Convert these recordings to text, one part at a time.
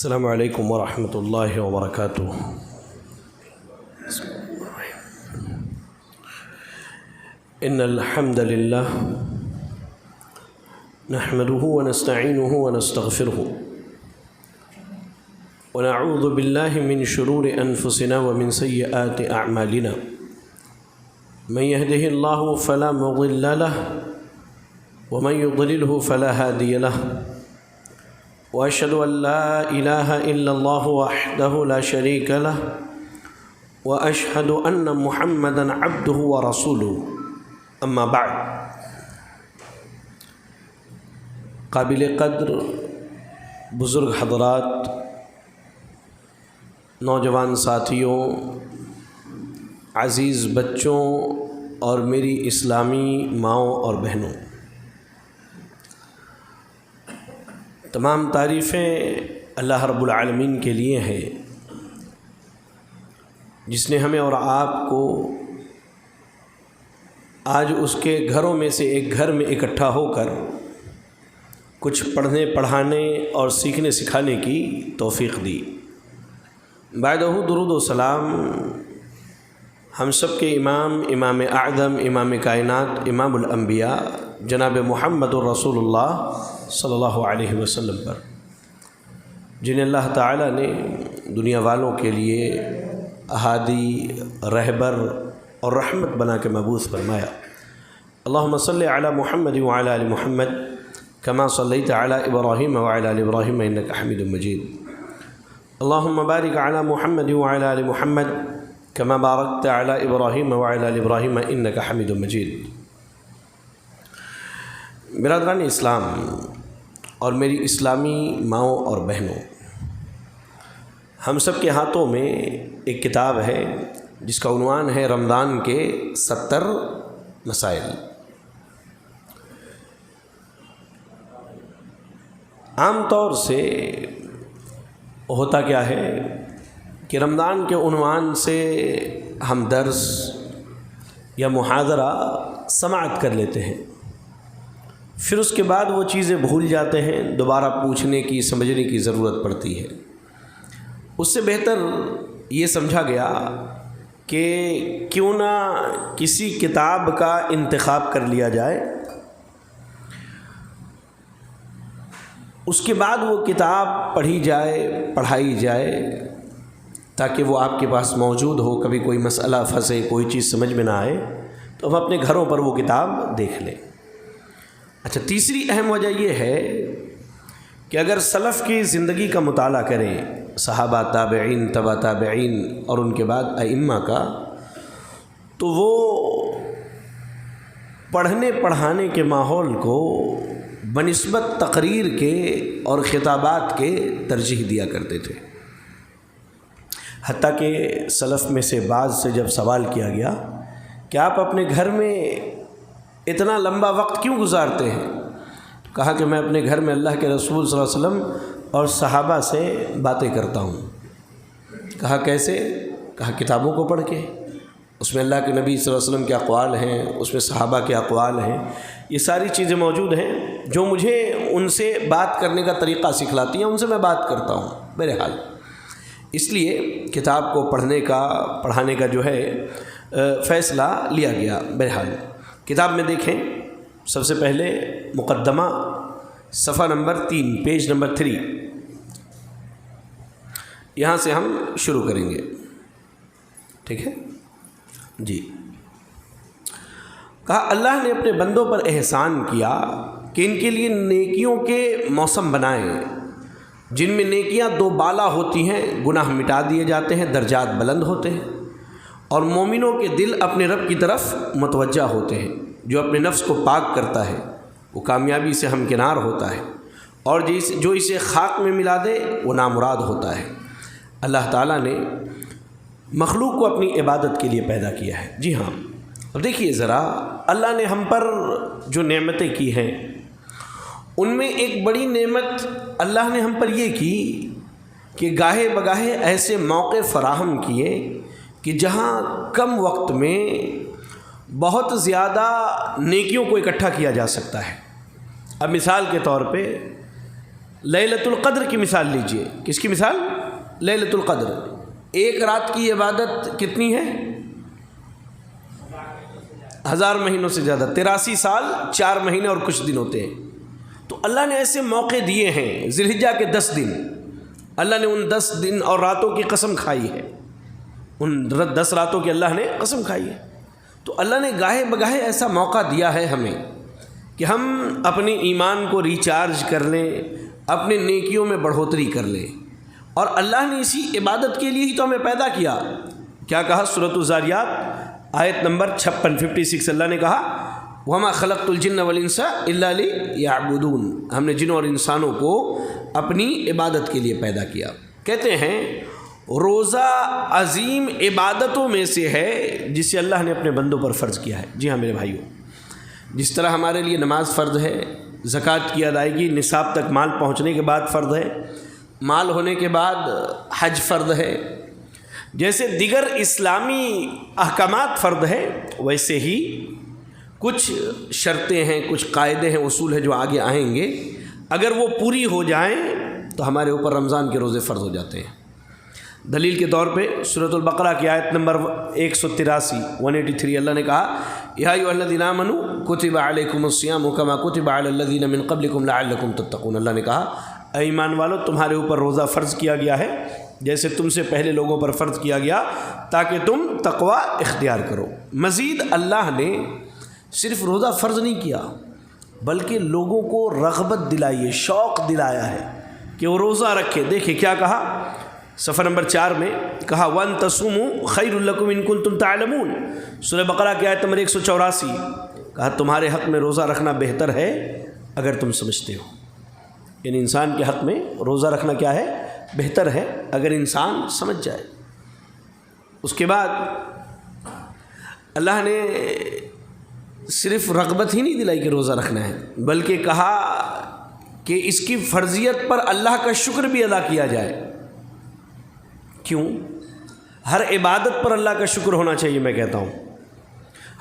السلام علیکم ورحمۃ اللہ وبرکاتہ۔ ان الحمد للہ نحمده ونستعینه ونستغفره ونعوذ باللہ من شرور انفسنا ومن سیئات اعمالنا من يهده الله فلا مضل له ومن يضلله فلا هادي له وأشهد أن لا إله إلا الله وحده لا شريك له وأشهد أن محمدًا عبده ورسوله أما بعد۔ قابل قدر بزرگ حضرات، نوجوان ساتھیوں، عزیز بچوں اور میری اسلامی ماؤں اور بہنوں، تمام تعریفیں اللہ رب العالمین کے لیے ہیں، جس نے ہمیں اور آپ کو آج اس کے گھروں میں سے ایک گھر میں اکٹھا ہو کر کچھ پڑھنے پڑھانے اور سیکھنے سکھانے کی توفیق دی۔ بعدہ درود و سلام ہم سب کے امام اعظم، امام کائنات، امام الانبیاء جناب محمد الرسول اللہ صلی اللہ علیہ وسلم پر، جنہیں اللہ تعالیٰ نے دنیا والوں کے لیے ہادی، رہبر اور رحمت بنا کے مبعوث فرمایا۔ اللہم صلی علی محمد وعلی آل محمد کما صلیت علی ابراہیم وعلی آل ابراہیم انک حمید مجید۔ اللہم بارک علی محمد وعلی آل محمد کما بارکت علی ابراہیم وعلی آل ابراہیم انک حمید مجید۔ برادران اسلام اور میری اسلامی ماؤں اور بہنوں، ہم سب کے ہاتھوں میں ایک کتاب ہے جس کا عنوان ہے رمضان کے 70 مسائل۔ عام طور سے ہوتا کیا ہے کہ رمضان کے عنوان سے ہم درس یا محاضرہ سماعت کر لیتے ہیں، پھر اس کے بعد وہ چیزیں بھول جاتے ہیں، دوبارہ پوچھنے کی، سمجھنے کی ضرورت پڑتی ہے۔ اس سے بہتر یہ سمجھا گیا کہ کیوں نہ کسی کتاب کا انتخاب کر لیا جائے، اس کے بعد وہ کتاب پڑھی جائے، پڑھائی جائے، تاکہ وہ آپ کے پاس موجود ہو۔ کبھی کوئی مسئلہ پھنسے، کوئی چیز سمجھ میں نہ آئے تو ہم اپنے گھروں پر وہ کتاب دیکھ لیں۔ اچھا، تیسری اہم وجہ یہ ہے کہ اگر سلف کی زندگی کا مطالعہ کریں، صحابہ، تابعین، تبع تابعین اور ان کے بعد ائمہ کا، تو وہ پڑھنے پڑھانے کے ماحول کو بنسبت تقریر کے اور خطابات کے ترجیح دیا کرتے تھے۔ حتیٰ کہ سلف میں سے بعض سے جب سوال کیا گیا کہ آپ اپنے گھر میں اتنا لمبا وقت کیوں گزارتے ہیں، کہا کہ میں اپنے گھر میں اللہ کے رسول صلی اللہ علیہ وسلم اور صحابہ سے باتیں کرتا ہوں۔ کہا کیسے؟ کہا کتابوں کو پڑھ کے، اس میں اللہ کے نبی صلی اللہ علیہ وسلم کے اقوال ہیں، اس میں صحابہ کے اقوال ہیں، یہ ساری چیزیں موجود ہیں جو مجھے ان سے بات کرنے کا طریقہ سکھلاتی ہیں، ان سے میں بات کرتا ہوں۔ بہرحال اس لیے کتاب کو پڑھانے کا جو ہے فیصلہ لیا گیا۔ بہرحال کتاب میں دیکھیں، سب سے پہلے مقدمہ، صفحہ نمبر 3، پیج نمبر 3، یہاں سے ہم شروع کریں گے، ٹھیک ہے جی۔ کہا اللہ نے اپنے بندوں پر احسان کیا کہ ان کے لیے نیکیوں کے موسم بنائے، جن میں نیکیاں دو بالا ہوتی ہیں، گناہ مٹا دیے جاتے ہیں، درجات بلند ہوتے ہیں، اور مومنوں کے دل اپنے رب کی طرف متوجہ ہوتے ہیں۔ جو اپنے نفس کو پاک کرتا ہے وہ کامیابی سے ہمکنار ہوتا ہے، اور جو اسے خاک میں ملا دے وہ نامراد ہوتا ہے۔ اللہ تعالیٰ نے مخلوق کو اپنی عبادت کے لیے پیدا کیا ہے۔ جی ہاں، اب دیکھیے ذرا، اللہ نے ہم پر جو نعمتیں کی ہیں ان میں ایک بڑی نعمت اللہ نے ہم پر یہ کی کہ گاہے بگاہے ایسے موقع فراہم کیے کہ جہاں کم وقت میں بہت زیادہ نیکیوں کو اکٹھا کیا جا سکتا ہے۔ اب مثال کے طور پہ لیلۃ القدر کی مثال لیجئے. کس کی مثال؟ لیلۃ القدر. ایک رات کی عبادت کتنی ہے؟ 1000 مہینوں سے زیادہ. 83 سال 4 مہینے اور کچھ دن ہوتے ہیں. تو اللہ نے ایسے موقع دیے ہیں. ذی الحجہ کے 10 دن اللہ نے ان 10 دن اور راتوں کی قسم کھائی ہے. ان 10 راتوں کی اللہ نے قسم کھائی ہے. تو اللہ نے گاہے بگاہے ایسا موقع دیا ہے ہمیں کہ ہم اپنے ایمان کو ریچارج کر لیں، اپنے نیکیوں میں بڑھوتری کر لیں. اور اللہ نے اسی عبادت کے لیے ہی تو ہمیں پیدا کیا. کیا کہا؟ سورۃ الذاریات آیت نمبر 56 اللہ نے کہا وَمَا خَلَقْتُ الْجِنَّ وَالْإِنسَ إِلَّا لِيَعْبُدُونَ. ہم نے جنوں اور انسانوں کو اپنی عبادت کے لیے پیدا کیا. کہتے ہیں روزہ عظیم عبادتوں میں سے ہے جسے اللہ نے اپنے بندوں پر فرض کیا ہے. جی ہاں میرے بھائیوں، جس طرح ہمارے لیے نماز فرض ہے، زکوٰۃ کی ادائیگی نصاب تک مال پہنچنے کے بعد فرض ہے، مال ہونے کے بعد حج فرض ہے، جیسے دیگر اسلامی احکامات فرض ہے، ویسے ہی کچھ شرطیں ہیں، کچھ قاعدے ہیں، اصول ہیں جو آگے آئیں گے. اگر وہ پوری ہو جائیں تو ہمارے اوپر رمضان کے روزے فرض ہو جاتے ہیں. دلیل کے طور پہ سورۃ البقرہ کی آیت نمبر 183 اللہ نے کہا یا ایھا الذین آمنوا کتب علیکم الصیام کما کتب علی الذین من قبلکم لعلکم تتقون. اللہ نے کہا اے ایمان والو، تمہارے اوپر روزہ فرض کیا گیا ہے جیسے تم سے پہلے لوگوں پر فرض کیا گیا تاکہ تم تقوی اختیار کرو. مزید اللہ نے صرف روزہ فرض نہیں کیا بلکہ لوگوں کو رغبت دلائی ہے، شوق دلایا ہے کہ وہ روزہ رکھے. دیکھیں کیا کہا صفحہ نمبر 4 میں، کہا وَأَن تَصُومُوا خَيْرٌ لَكُمْ إِن كُنتُمْ تَعْلَمُونَ. سورہ بقرہ کی آیت نمبر 184 کہا تمہارے حق میں روزہ رکھنا بہتر ہے اگر تم سمجھتے ہو. یعنی انسان کے حق میں روزہ رکھنا کیا ہے؟ بہتر ہے اگر انسان سمجھ جائے. اس کے بعد اللہ نے صرف رغبت ہی نہیں دلائی کہ روزہ رکھنا ہے، بلکہ کہا کہ اس کی فرضیت پر اللہ کا شکر بھی ادا کیا جائے. کیوں؟ ہر عبادت پر اللہ کا شکر ہونا چاہیے. میں کہتا ہوں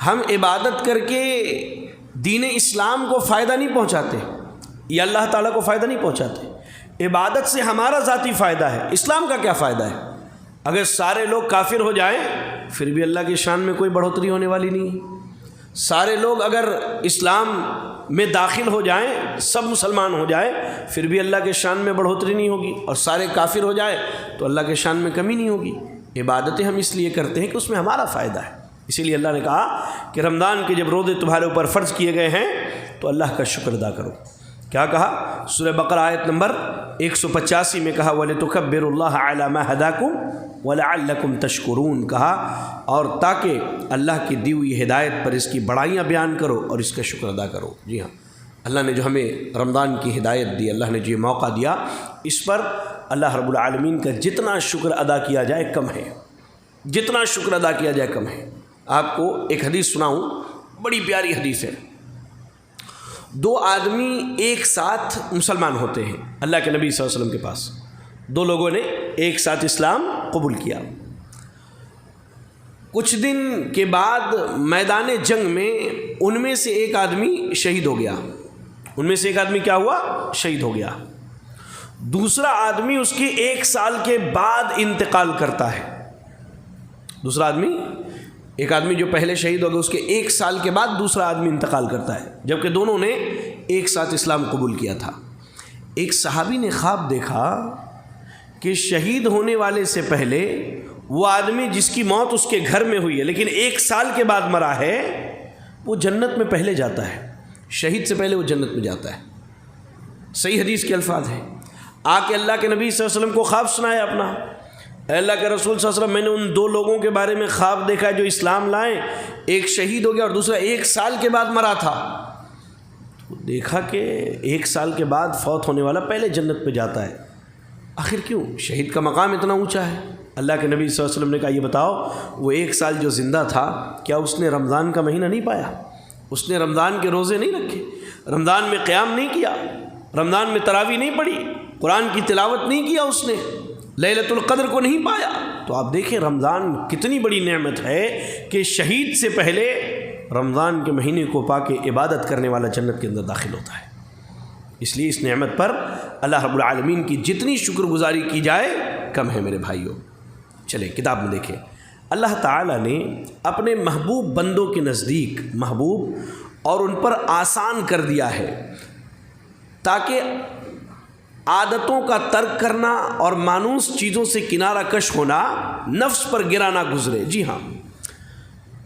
ہم عبادت کر کے دین اسلام کو فائدہ نہیں پہنچاتے یا اللہ تعالیٰ کو فائدہ نہیں پہنچاتے. عبادت سے ہمارا ذاتی فائدہ ہے. اسلام کا کیا فائدہ ہے؟ اگر سارے لوگ کافر ہو جائیں پھر بھی اللہ کی شان میں کوئی بڑھوتری ہونے والی نہیں ہے. سارے لوگ اگر اسلام میں داخل ہو جائیں، سب مسلمان ہو جائیں، پھر بھی اللہ کے شان میں بڑھوتری نہیں ہوگی. اور سارے کافر ہو جائیں تو اللہ کے شان میں کمی نہیں ہوگی. عبادتیں ہم اس لیے کرتے ہیں کہ اس میں ہمارا فائدہ ہے. اسی لیے اللہ نے کہا کہ رمضان کے جب روزے تمہارے اوپر فرض کیے گئے ہیں تو اللہ کا شکر ادا کرو. کیا کہا؟ سورہ بقرہ آیت نمبر 185 میں کہا وَلِتُكَبِّرُوا اللَّهَ عَلَى مَا هَدَاكُمْ وَلَعَلَّكُمْ تَشْكُرُونَ. کہا اور تاکہ اللہ کی دی ہوئی ہدایت پر اس کی بڑائیاں بیان کرو اور اس کا شکر ادا کرو. جی ہاں، اللہ نے جو ہمیں رمضان کی ہدایت دی، اللہ نے جو یہ موقع دیا، اس پر اللہ رب العالمین کا جتنا شکر ادا کیا جائے کم ہے. جتنا شکر ادا کیا جائے کم ہے. آپ کو ایک حدیث سناؤں، بڑی پیاری حدیث ہے. 2 آدمی ایک ساتھ مسلمان ہوتے ہیں اللہ کے نبی صلی اللہ علیہ وسلم کے پاس. 2 لوگوں نے ایک ساتھ اسلام قبول کیا. کچھ دن کے بعد میدان جنگ میں ان میں سے ایک آدمی شہید ہو گیا. ان میں سے ایک آدمی کیا ہوا؟ شہید ہو گیا. دوسرا آدمی اس کے 1 سال کے بعد انتقال کرتا ہے. دوسرا آدمی، ایک آدمی جو پہلے شہید ہو گیا، اس کے 1 سال کے بعد دوسرا آدمی انتقال کرتا ہے، جبکہ دونوں نے ایک ساتھ اسلام قبول کیا تھا. ایک صحابی نے خواب دیکھا کہ شہید ہونے والے سے پہلے وہ آدمی جس کی موت اس کے گھر میں ہوئی ہے لیکن 1 سال کے بعد مرا ہے، وہ جنت میں پہلے جاتا ہے. شہید سے پہلے وہ جنت میں جاتا ہے. صحیح حدیث کے الفاظ ہیں. آ کے اللہ کے نبی صلی اللہ علیہ وسلم کو خواب سنایا اپنا. اے اللہ کے رسول صلی اللہ علیہ وسلم، میں نے ان 2 لوگوں کے بارے میں خواب دیکھا جو اسلام لائیں، ایک شہید ہو گیا اور دوسرا 1 سال کے بعد مرا تھا. دیکھا کہ 1 سال کے بعد فوت ہونے والا پہلے جنت پہ جاتا ہے. آخر کیوں؟ شہید کا مقام اتنا اونچا ہے. اللہ کے نبی صلی اللہ علیہ وسلم نے کہا یہ بتاؤ، وہ 1 سال جو زندہ تھا کیا اس نے رمضان کا مہینہ نہیں پایا؟ اس نے رمضان کے روزے نہیں رکھے، رمضان میں قیام نہیں کیا، رمضان میں تراویح نہیں پڑھی، قرآن کی تلاوت نہیں کیا، اس نے لیلۃ القدر کو نہیں پایا؟ تو آپ دیکھیں رمضان کتنی بڑی نعمت ہے کہ شہید سے پہلے رمضان کے مہینے کو پا کے عبادت کرنے والا جنت کے اندر داخل ہوتا ہے. اس لیے اس نعمت پر اللہ رب العالمین کی جتنی شکر گزاری کی جائے کم ہے میرے بھائیوں۔ چلے کتاب میں دیکھیں، اللہ تعالیٰ نے اپنے محبوب بندوں کے نزدیک محبوب اور ان پر آسان کر دیا ہے تاکہ عادتوں کا ترک کرنا اور مانوس چیزوں سے کنارہ کش ہونا نفس پر گرا نہ گزرے۔ جی ہاں،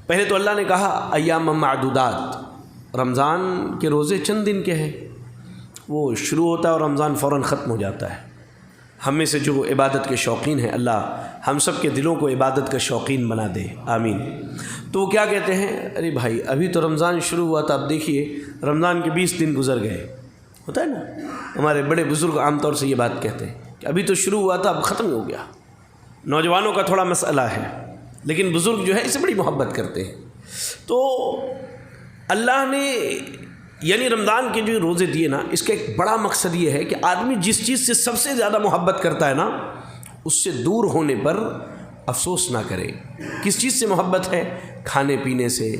پہلے تو اللہ نے کہا ایام معدودات، رمضان کے روزے چند دن کے ہیں، وہ شروع ہوتا ہے اور رمضان فوراً ختم ہو جاتا ہے۔ ہم میں سے جو عبادت کے شوقین ہیں، اللہ ہم سب کے دلوں کو عبادت کا شوقین بنا دے، آمین۔ تو وہ کیا کہتے ہیں، ارے بھائی ابھی تو رمضان شروع ہوا تھا، اب دیکھیے رمضان کے 20 دن گزر گئے، ہوتا ہے نا، ہمارے بڑے بزرگ عام طور سے یہ بات کہتے ہیں کہ ابھی تو شروع ہوا تھا اب ختم ہو گیا۔ نوجوانوں کا تھوڑا مسئلہ ہے، لیکن بزرگ جو ہے اسے بڑی محبت کرتے ہیں۔ تو اللہ نے یعنی رمضان کے جو روزے دیے نا، اس کا ایک بڑا مقصد یہ ہے کہ آدمی جس چیز سے سب سے زیادہ محبت کرتا ہے نا، اس سے دور ہونے پر افسوس نہ کرے۔ کس چیز سے محبت ہے؟ کھانے پینے سے،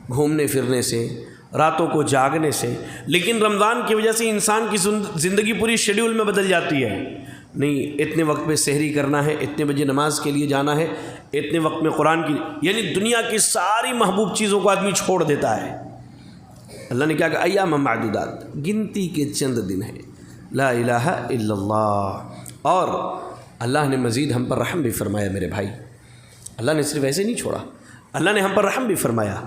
گھومنے پھرنے سے، راتوں کو جاگنے سے۔ لیکن رمضان کی وجہ سے انسان کی زندگی پوری شیڈیول میں بدل جاتی ہے، نہیں اتنے وقت پہ سحری کرنا ہے، اتنے بجے نماز کے لیے جانا ہے، اتنے وقت میں قرآن کی، یعنی دنیا کی ساری محبوب چیزوں کو آدمی چھوڑ دیتا ہے۔ اللہ نے کیا کہا، ایام معدودات، گنتی کے چند دن ہیں، لا الہ الا اللہ۔ اور اللہ نے مزید ہم پر رحم بھی فرمایا میرے بھائی، اللہ نے صرف ایسے نہیں چھوڑا، اللہ نے ہم پر رحم بھی فرمایا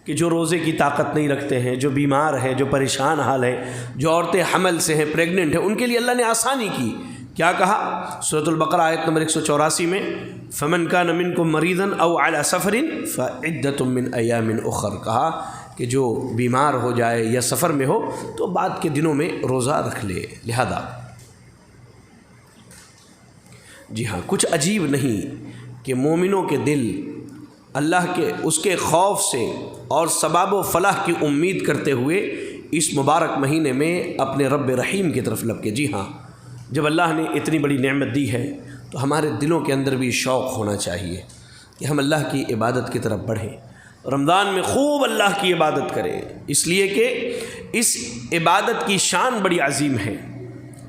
کہ جو روزے کی طاقت نہیں رکھتے ہیں، جو بیمار ہیں، جو پریشان حال ہیں، جو عورتیں حمل سے ہیں، پریگننٹ ہیں، ان کے لیے اللہ نے آسانی کی۔ کیا کہا سورۃ البقرہ آیت نمبر 184 میں، فمن کان منکم مریضا او علی سفر فعدۃ من ایام اخر، کہا کہ جو بیمار ہو جائے یا سفر میں ہو تو بعد کے دنوں میں روزہ رکھ لے۔ لہذا جی ہاں، کچھ عجیب نہیں کہ مومنوں کے دل اللہ کے اس کے خوف سے اور ثواب و فلاح کی امید کرتے ہوئے اس مبارک مہینے میں اپنے رب رحیم کی طرف لپکے۔ جی ہاں، جب اللہ نے اتنی بڑی نعمت دی ہے تو ہمارے دلوں کے اندر بھی شوق ہونا چاہیے کہ ہم اللہ کی عبادت کی طرف بڑھیں، رمضان میں خوب اللہ کی عبادت کریں، اس لیے کہ اس عبادت کی شان بڑی عظیم ہے۔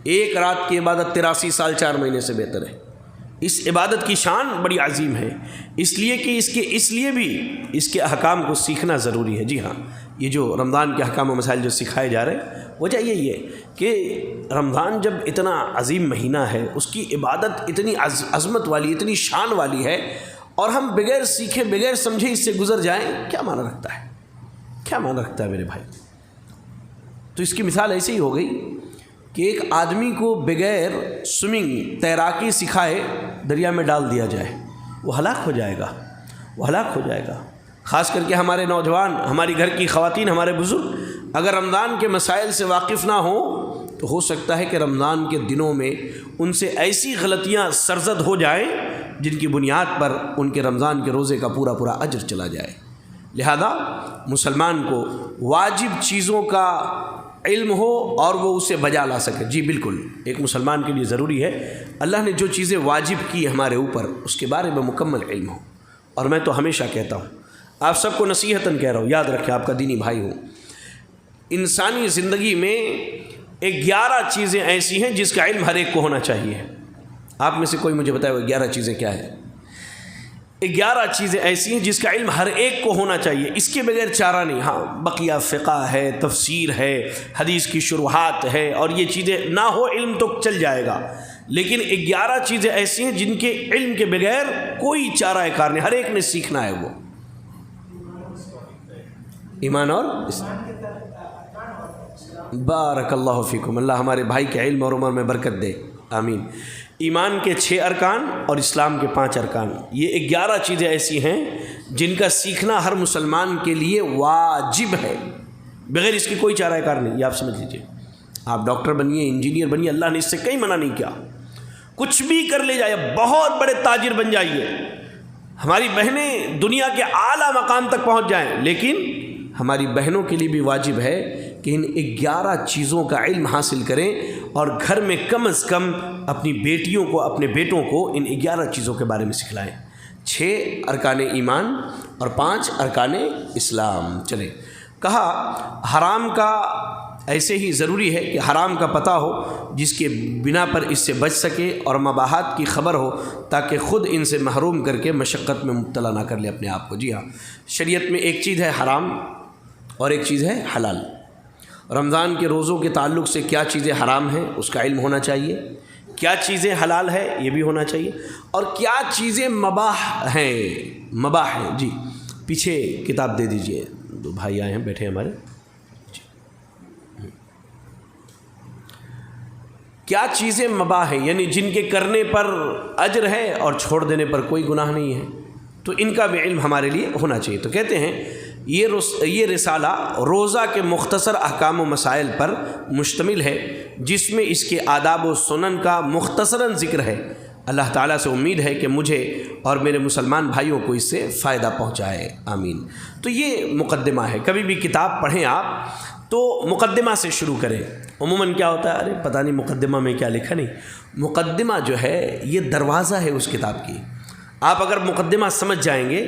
ایک رات کی عبادت 83 سال 4 مہینے سے بہتر ہے۔ اس عبادت کی شان بڑی عظیم ہے، اس لیے کہ اس لیے بھی اس کے احکام کو سیکھنا ضروری ہے۔ جی ہاں، یہ جو رمضان کے احکام و مسائل جو سکھائے جا رہے ہیں، وجہ یہی ہے کہ رمضان جب اتنا عظیم مہینہ ہے، اس کی عبادت اتنی عظمت والی، اتنی شان والی ہے، اور ہم بغیر سیکھے بغیر سمجھے اس سے گزر جائیں، کیا معنی رکھتا ہے؟ کیا معنی رکھتا ہے میرے بھائی؟ تو اس کی مثال ایسے ہی ہو گئی کہ ایک آدمی کو بغیر سوئمنگ تیراکی سکھائے دریا میں ڈال دیا جائے، وہ ہلاک ہو جائے گا، وہ ہلاک ہو جائے گا۔ خاص کر کے ہمارے نوجوان، ہماری گھر کی خواتین، ہمارے بزرگ اگر رمضان کے مسائل سے واقف نہ ہوں تو ہو سکتا ہے کہ رمضان کے دنوں میں ان سے ایسی غلطیاں سرزد ہو جائیں جن کی بنیاد پر ان کے رمضان کے روزے کا پورا پورا اجر چلا جائے۔ لہذا مسلمان کو واجب چیزوں کا علم ہو اور وہ اسے بجا لا سکے۔ جی بالکل، ایک مسلمان کے لیے ضروری ہے اللہ نے جو چیزیں واجب کی ہمارے اوپر اس کے بارے میں مکمل علم ہو۔ اور میں تو ہمیشہ کہتا ہوں، آپ سب کو نصیحتاً کہہ رہا ہوں، یاد رکھیں، آپ کا دینی بھائی ہوں، انسانی زندگی میں 11 چیزیں ایسی ہیں جس کا علم ہر ایک کو ہونا چاہیے۔ آپ میں سے کوئی مجھے بتائے وہ 11 چیزیں کیا ہیں؟ 11 چیزیں ایسی ہیں جس کا علم ہر ایک کو ہونا چاہیے، اس کے بغیر چارہ نہیں۔ ہاں، بقیہ فقہ ہے، تفسیر ہے، حدیث کی شروحات ہے، اور یہ چیزیں نہ ہو علم تو چل جائے گا، لیکن 11 چیزیں ایسی ہیں جن کے علم کے بغیر کوئی چارہ کار نہیں، ہر ایک نے سیکھنا ہے۔ وہ ایمان اور بارک اللہ فیکم، اللہ ہمارے بھائی کے علم اور عمر میں برکت دے، آمین۔ ایمان کے 6 ارکان اور اسلام کے 5 ارکان، یہ 11 چیزیں ایسی ہیں جن کا سیکھنا ہر مسلمان کے لیے واجب ہے، بغیر اس کی کوئی چارہ کار نہیں۔ یہ آپ سمجھ لیجئے، آپ ڈاکٹر بنیے، انجینئر بنیے، اللہ نے اس سے کہیں منع نہیں کیا، کچھ بھی کر لے جائے، بہت بڑے تاجر بن جائیے، ہماری بہنیں دنیا کے اعلیٰ مقام تک پہنچ جائیں، لیکن ہماری بہنوں کے لیے بھی واجب ہے کہ ان 11 چیزوں کا علم حاصل کریں، اور گھر میں کم از کم اپنی بیٹیوں کو، اپنے بیٹوں کو ان 11 چیزوں کے بارے میں سکھلائیں۔ 6 ارکان ایمان اور 5 ارکان اسلام۔ چلے، کہا حرام کا ایسے ہی ضروری ہے کہ حرام کا پتہ ہو جس کے بنا پر اس سے بچ سکے، اور مباحات کی خبر ہو تاکہ خود ان سے محروم کر کے مشقت میں مبتلا نہ کر لے اپنے آپ کو۔ جی ہاں، شریعت میں ایک چیز ہے حرام اور ایک چیز ہے حلال۔ رمضان کے روزوں کے تعلق سے کیا چیزیں حرام ہیں اس کا علم ہونا چاہیے، کیا چیزیں حلال ہے یہ بھی ہونا چاہیے، اور کیا چیزیں مباح ہیں۔ جی پیچھے کتاب دے دیجئے، دو بھائی آئے ہیں بیٹھے ہمارے۔ کیا چیزیں مباح ہیں، یعنی جن کے کرنے پر اجر ہے اور چھوڑ دینے پر کوئی گناہ نہیں ہے، تو ان کا بھی علم ہمارے لیے ہونا چاہیے۔ تو کہتے ہیں یہ رسالہ روزہ کے مختصر احکام و مسائل پر مشتمل ہے، جس میں اس کے آداب و سنن کا مختصراً ذکر ہے۔ اللہ تعالیٰ سے امید ہے کہ مجھے اور میرے مسلمان بھائیوں کو اس سے فائدہ پہنچائے، آمین۔ تو یہ مقدمہ ہے۔ کبھی بھی کتاب پڑھیں آپ تو مقدمہ سے شروع کریں۔ عموماً کیا ہوتا ہے، ارے پتہ نہیں مقدمہ میں کیا لکھا، نہیں، مقدمہ جو ہے یہ دروازہ ہے اس کتاب کی۔ آپ اگر مقدمہ سمجھ جائیں گے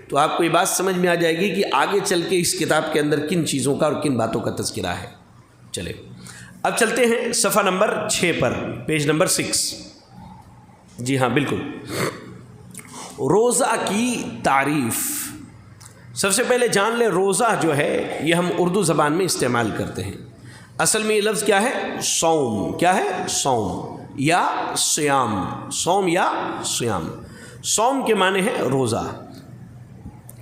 تو آپ کو یہ بات سمجھ میں آ جائے گی کہ آگے چل کے اس کتاب کے اندر کن چیزوں کا اور کن باتوں کا تذکرہ ہے۔ چلے اب چلتے ہیں صفحہ نمبر 6 پر، پیج نمبر 6۔ جی ہاں بالکل، روزہ کی تعریف۔ سب سے پہلے جان لیں روزہ جو ہے یہ ہم اردو زبان میں استعمال کرتے ہیں۔ اصل میں یہ لفظ کیا ہے؟ صوم۔ کیا ہے؟ صوم یا صیام۔ صوم یا صیام۔ صوم کے معنی ہے روزہ۔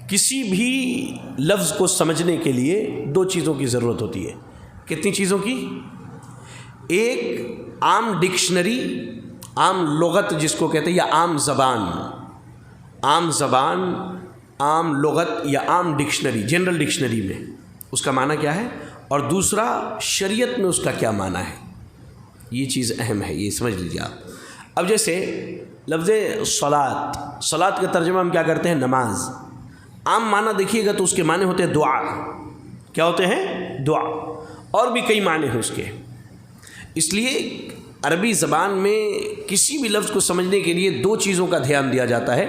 کسی بھی لفظ کو سمجھنے کے لیے دو چیزوں کی ضرورت ہوتی ہے۔ کتنی چیزوں کی؟ ایک عام ڈکشنری، عام لغت جس کو کہتے ہیں، یا عام زبان، عام لغت یا عام ڈکشنری، جنرل ڈکشنری میں اس کا معنی کیا ہے، اور دوسرا شریعت میں اس کا کیا معنی ہے۔ یہ چیز اہم ہے، یہ سمجھ لیجیے آپ۔ اب جیسے لفظ صلاۃ کا ترجمہ ہم کیا کرتے ہیں؟ نماز۔ عام معنی دیکھیے گا تو اس کے معنی ہوتے ہیں دعا۔ کیا ہوتے ہیں؟ دعا۔ اور بھی کئی معنی ہیں اس کے۔ اس لیے عربی زبان میں کسی بھی لفظ کو سمجھنے کے لیے دو چیزوں کا دھیان دیا جاتا ہے۔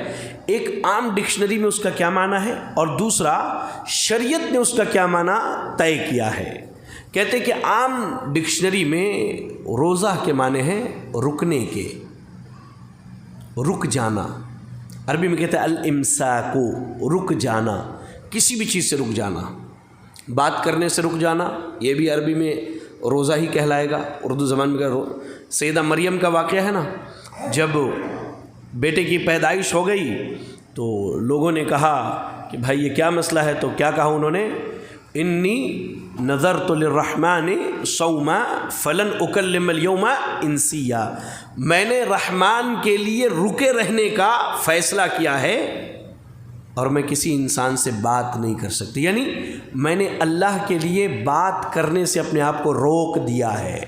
ایک عام ڈکشنری میں اس کا کیا معنی ہے، اور دوسرا شریعت نے اس کا کیا معنی طے کیا ہے۔ کہتے ہیں کہ عام ڈکشنری میں روزہ کے معنی ہیں رکنے کے، رک جانا۔ عربی میں کہتے ہیں الامساک، رک جانا، کسی بھی چیز سے رک جانا، بات کرنے سے رک جانا، یہ بھی عربی میں روزہ ہی کہلائے گا۔ اردو زبان میں سیدہ مریم کا واقعہ ہے نا، جب بیٹے کی پیدائش ہو گئی تو لوگوں نے کہا کہ بھائی یہ کیا مسئلہ ہے، تو کیا کہا انہوں نے؟ انی نذرت للرحمن صوما فلن اکلم اليوم انسیا، میں نے رحمان کے لیے رکے رہنے کا فیصلہ کیا ہے اور میں کسی انسان سے بات نہیں کر سکتی، یعنی میں نے اللہ کے لیے بات کرنے سے اپنے آپ کو روک دیا ہے۔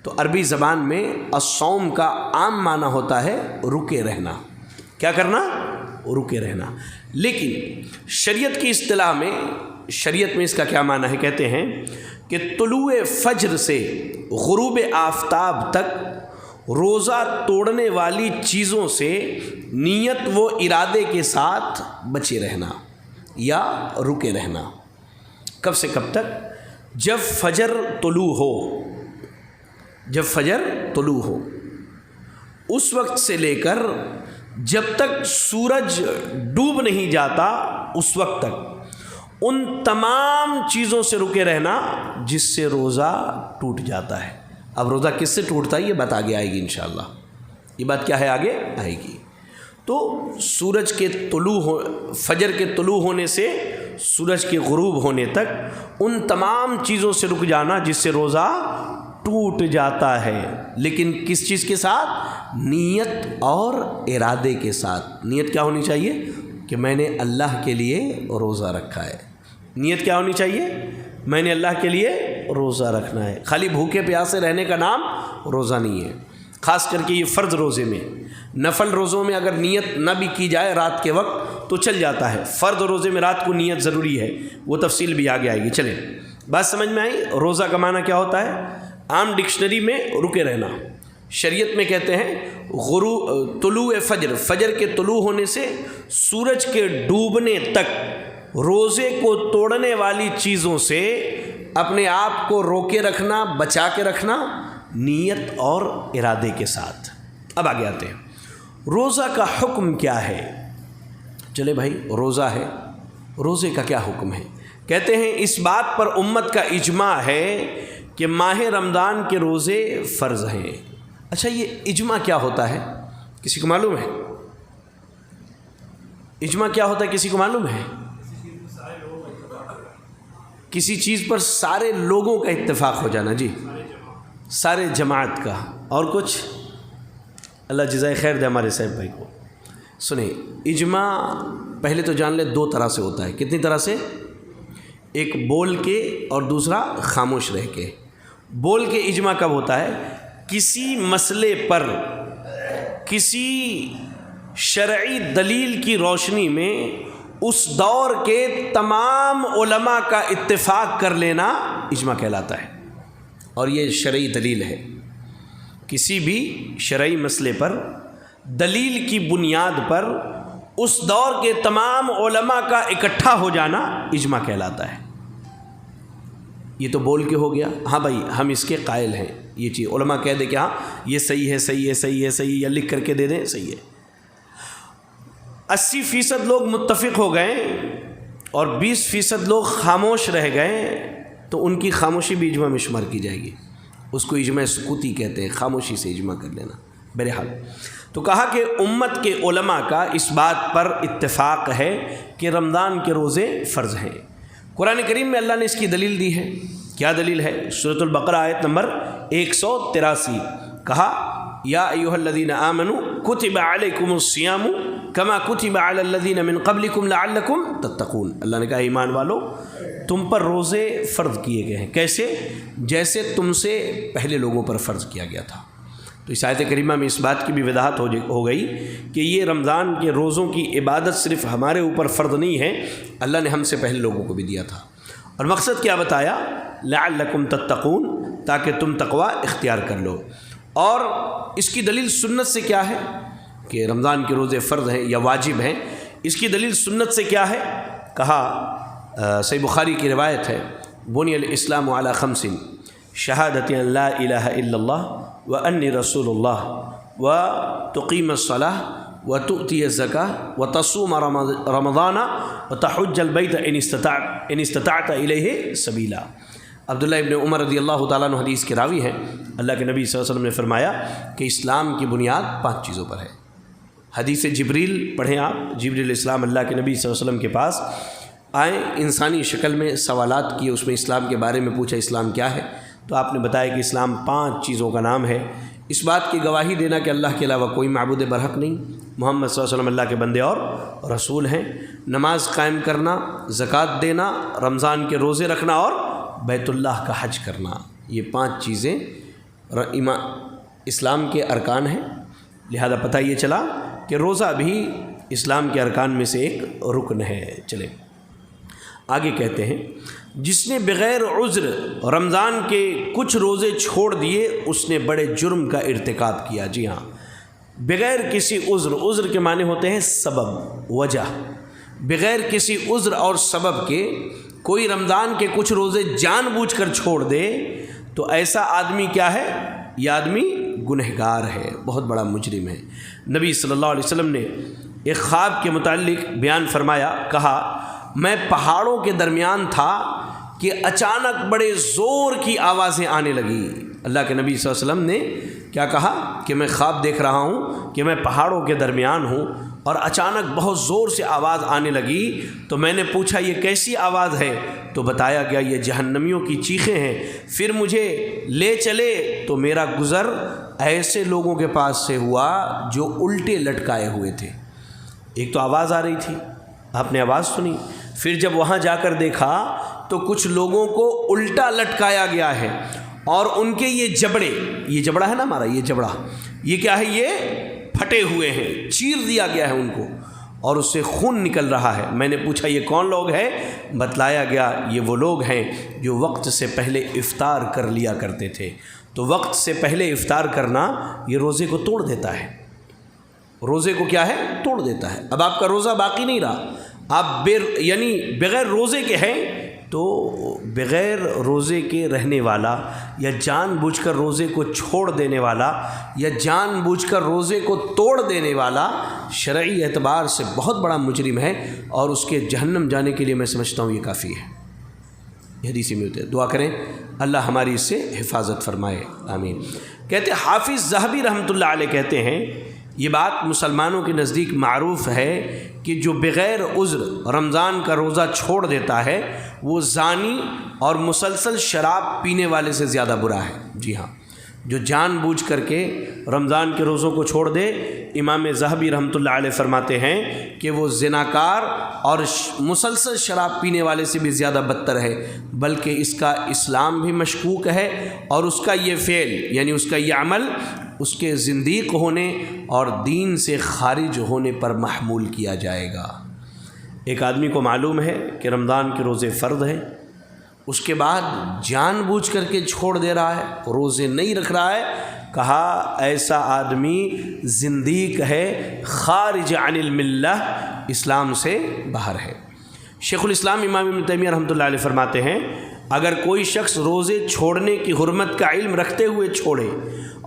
تو عربی زبان میں الصوم کا عام معنی ہوتا ہے رکے رہنا۔ کیا کرنا؟ رکے رہنا۔ لیکن شریعت کی اصطلاح میں، شریعت میں اس کا کیا معنی ہے؟ کہتے ہیں کہ طلوع فجر سے غروب آفتاب تک روزہ توڑنے والی چیزوں سے نیت و ارادے کے ساتھ بچے رہنا یا رکے رہنا۔ کب سے کب تک؟ جب فجر طلوع ہو، جب فجر طلوع ہو اس وقت سے لے کر جب تک سورج ڈوب نہیں جاتا اس وقت تک ان تمام چیزوں سے رکے رہنا جس سے روزہ ٹوٹ جاتا ہے۔ اب روزہ کس سے ٹوٹتا ہے یہ بات آگے آئے گی انشاءاللہ، یہ بات کیا ہے آگے آئے گی۔ تو سورج کے فجر کے طلوع ہونے سے سورج کے غروب ہونے تک ان تمام چیزوں سے رک جانا جس سے روزہ ٹوٹ جاتا ہے، لیکن کس چیز کے ساتھ؟ نیت اور ارادے کے ساتھ۔ نیت کیا ہونی چاہیے؟ کہ میں نے اللہ کے لیے روزہ رکھا ہے۔ نیت کیا ہونی چاہیے؟ میں نے اللہ کے لیے روزہ رکھنا ہے۔ خالی بھوکے پیاسے رہنے کا نام روزہ نہیں ہے، خاص کر کے یہ فرض روزے میں۔ نفل روزوں میں اگر نیت نہ بھی کی جائے رات کے وقت تو چل جاتا ہے، فرض روزے میں رات کو نیت ضروری ہے، وہ تفصیل بھی آگے آئے گی۔ چلیں بات سمجھ میں آئی؟ روزہ کا معنی کیا ہوتا ہے؟ عام ڈکشنری میں رکے رہنا، شریعت میں کہتے ہیں طلوع فجر، فجر کے طلوع ہونے سے سورج کے ڈوبنے تک روزے کو توڑنے والی چیزوں سے اپنے آپ کو روکے رکھنا، بچا کے رکھنا نیت اور ارادے کے ساتھ۔ اب آگے آتے ہیں، روزہ کا حکم کیا ہے؟ چلے بھائی، روزہ ہے، روزے کا کیا حکم ہے؟ کہتے ہیں اس بات پر امت کا اجماع ہے کہ ماہ رمضان کے روزے فرض ہیں۔ اچھا، یہ اجماع کیا ہوتا ہے؟ کسی کو معلوم ہے؟ اجماع کیا ہوتا ہے؟ کسی کو معلوم ہے؟ کسی چیز پر سارے لوگوں کا اتفاق ہو جانا، جی، سارے جماعت کا۔ اور کچھ؟ اللہ جزائے خیر دے ہمارے صاحب بھائی کو۔ سنیں، اجماع پہلے تو جان لے دو طرح سے ہوتا ہے۔ کتنی طرح سے؟ ایک بول کے اور دوسرا خاموش رہ کے۔ بول کے اجماع کب ہوتا ہے؟ کسی مسئلے پر کسی شرعی دلیل کی روشنی میں اس دور کے تمام علماء کا اتفاق کر لینا اجماع کہلاتا ہے، اور یہ شرعی دلیل ہے۔ کسی بھی شرعی مسئلے پر دلیل کی بنیاد پر اس دور کے تمام علماء کا اکٹھا ہو جانا اجماع کہلاتا ہے۔ یہ تو بول کے ہو گیا، ہاں بھائی ہم اس کے قائل ہیں، یہ چیز علماء کہہ دے کہ ہاں یہ صحیح ہے، صحیح ہے، صحیح ہے، صحیح ہے، یا لکھ کر کے دے دیں صحیح ہے۔ 80% لوگ متفق ہو گئے اور 20% لوگ خاموش رہ گئے، تو ان کی خاموشی بھی اجماع میں شمار کی جائے گی۔ اس کو اجماع سکوتی کہتے ہیں، خاموشی سے اجماع کر لینا۔ بہرحال تو کہا کہ امت کے علماء کا اس بات پر اتفاق ہے کہ رمضان کے روزے فرض ہیں۔ قرآن کریم میں اللہ نے اس کی دلیل دی ہے۔ کیا دلیل ہے؟ سورۃ البقرہ آیت نمبر 183، کہا یا ایھا الذین آمنوا کتب علیکم الصیام کما کتب علی الذین من قبلکم لعلکم تتقون۔ اللہ نے کہا ایمان والو تم پر روزے فرض کیے گئے ہیں، کیسے؟ جیسے تم سے پہلے لوگوں پر فرض کیا گیا تھا۔ تو اس آیت کریمہ میں اس بات کی بھی وضاحت ہو گئی کہ یہ رمضان کے روزوں کی عبادت صرف ہمارے اوپر فرض نہیں ہے، اللہ نے ہم سے پہلے لوگوں کو بھی دیا تھا۔ اور مقصد کیا بتایا؟ لعلکم تتقون، تاکہ تم تقوی اختیار کر لو۔ اور اس کی دلیل سنت سے کیا ہے کہ رمضان کے روزے فرض ہیں یا واجب ہیں؟ اس کی دلیل سنت سے کیا ہے؟ کہا صحیح بخاری کی روایت ہے، بنی الاسلام علی خمس شہادت ان لا الہ الا اللہ وانی رسول اللہ وتقیم الصلاۃ وتؤتی الزکاۃ وتصوم رمضان وتحج البیت ان استطعت الیہ سبیلا۔ عبداللہ ابن عمر رضی اللہ تعالیٰ عنہ حدیث کے راوی ہیں، اللہ کے نبی صلی اللہ علیہ وسلم نے فرمایا کہ اسلام کی بنیاد 5 چیزوں پر ہے۔ حدیث جبریل پڑھیں آپ، جبریل علیہ السلام اللہ کے نبی صلی اللہ علیہ وسلم کے پاس آئیں، انسانی شکل میں سوالات کیے، اس میں اسلام کے بارے میں پوچھا اسلام کیا ہے، تو آپ نے بتایا کہ اسلام 5 چیزوں کا نام ہے۔ اس بات کی گواہی دینا کہ اللہ کے علاوہ کوئی معبود برحق نہیں، محمد صلی اللہ علیہ وسلم اللہ کے بندے اور رسول ہیں، نماز قائم کرنا، زکوٰۃ دینا، رمضان کے روزے رکھنا اور بیت اللہ کا حج کرنا، یہ 5 چیزیں اسلام کے ارکان ہیں۔ لہذا پتہ یہ چلا کہ روزہ بھی اسلام کے ارکان میں سے ایک رکن ہے۔ چلیں آگے کہتے ہیں، جس نے بغیر عذر رمضان کے کچھ روزے چھوڑ دیے اس نے بڑے جرم کا ارتکاب کیا۔ جی ہاں، بغیر کسی عذر کے معنی ہوتے ہیں سبب، وجہ۔ بغیر کسی عذر اور سبب کے کوئی رمضان کے کچھ روزے جان بوجھ کر چھوڑ دے تو ایسا آدمی کیا ہے؟ یہ آدمی گنہگار ہے، بہت بڑا مجرم ہے۔ نبی صلی اللہ علیہ وسلم نے ایک خواب کے متعلق بیان فرمایا، کہا میں پہاڑوں کے درمیان تھا کہ اچانک بڑے زور کی آوازیں آنے لگی۔ اللہ کے نبی صلی اللہ علیہ وسلم نے کیا کہا کہ میں خواب دیکھ رہا ہوں کہ میں پہاڑوں کے درمیان ہوں اور اچانک بہت زور سے آواز آنے لگی، تو میں نے پوچھا یہ کیسی آواز ہے؟ تو بتایا گیا یہ جہنمیوں کی چیخیں ہیں۔ پھر مجھے لے چلے تو میرا گزر ایسے لوگوں کے پاس سے ہوا جو الٹے لٹکائے ہوئے تھے۔ ایک تو آواز آ رہی تھی، آپ نے آواز سنی، پھر جب وہاں جا کر دیکھا تو کچھ لوگوں کو الٹا لٹکایا گیا ہے اور ان کے یہ جبڑے، یہ جبڑا ہے نا ہمارا، یہ جبڑا، یہ کیا ہے؟ یہ پھٹے ہوئے ہیں، چیر دیا گیا ہے ان کو اور اس سے خون نکل رہا ہے۔ میں نے پوچھا یہ کون لوگ ہیں؟ بتلایا گیا یہ وہ لوگ ہیں جو وقت سے پہلے افطار کر لیا کرتے تھے۔ تو وقت سے پہلے افطار کرنا یہ روزے کو توڑ دیتا ہے، روزے کو کیا ہے؟ توڑ دیتا ہے۔ اب آپ کا روزہ باقی نہیں رہا، آپ یعنی بغیر روزے کے ہیں تو بغیر روزے کے رہنے والا یا جان بوجھ کر روزے کو چھوڑ دینے والا یا جان بوجھ کر روزے کو توڑ دینے والا شرعی اعتبار سے بہت بڑا مجرم ہے، اور اس کے جہنم جانے کے لیے میں سمجھتا ہوں یہ کافی ہے۔ یہ حدیث میں ہوتے ہیں، دعا کریں اللہ ہماری اس سے حفاظت فرمائے، آمین۔ کہتے حافظ ذہبی رحمۃ اللہ علیہ کہتے ہیں یہ بات مسلمانوں کے نزدیک معروف ہے کہ جو بغیر عذر رمضان کا روزہ چھوڑ دیتا ہے وہ زانی اور مسلسل شراب پینے والے سے زیادہ برا ہے۔ جی ہاں، جو جان بوجھ کر کے رمضان کے روزوں کو چھوڑ دے، امام ذہبی رحمۃ اللہ علیہ فرماتے ہیں کہ وہ زناکار اور مسلسل شراب پینے والے سے بھی زیادہ بدتر ہے، بلکہ اس کا اسلام بھی مشکوک ہے، اور اس کا یہ فعل یعنی اس کا یہ عمل اس کے زندیق ہونے اور دین سے خارج ہونے پر محمول کیا جائے گا۔ ایک آدمی کو معلوم ہے کہ رمضان کے روزے فرض ہیں، اس کے بعد جان بوجھ کر کے چھوڑ دے رہا ہے، روزے نہیں رکھ رہا ہے، کہا ایسا آدمی زندیق ہے، خارج عن الملہ، اسلام سے باہر ہے۔ شیخ الاسلام امام ابن تیمیہ رحمۃ اللہ علیہ فرماتے ہیں اگر کوئی شخص روزے چھوڑنے کی حرمت کا علم رکھتے ہوئے چھوڑے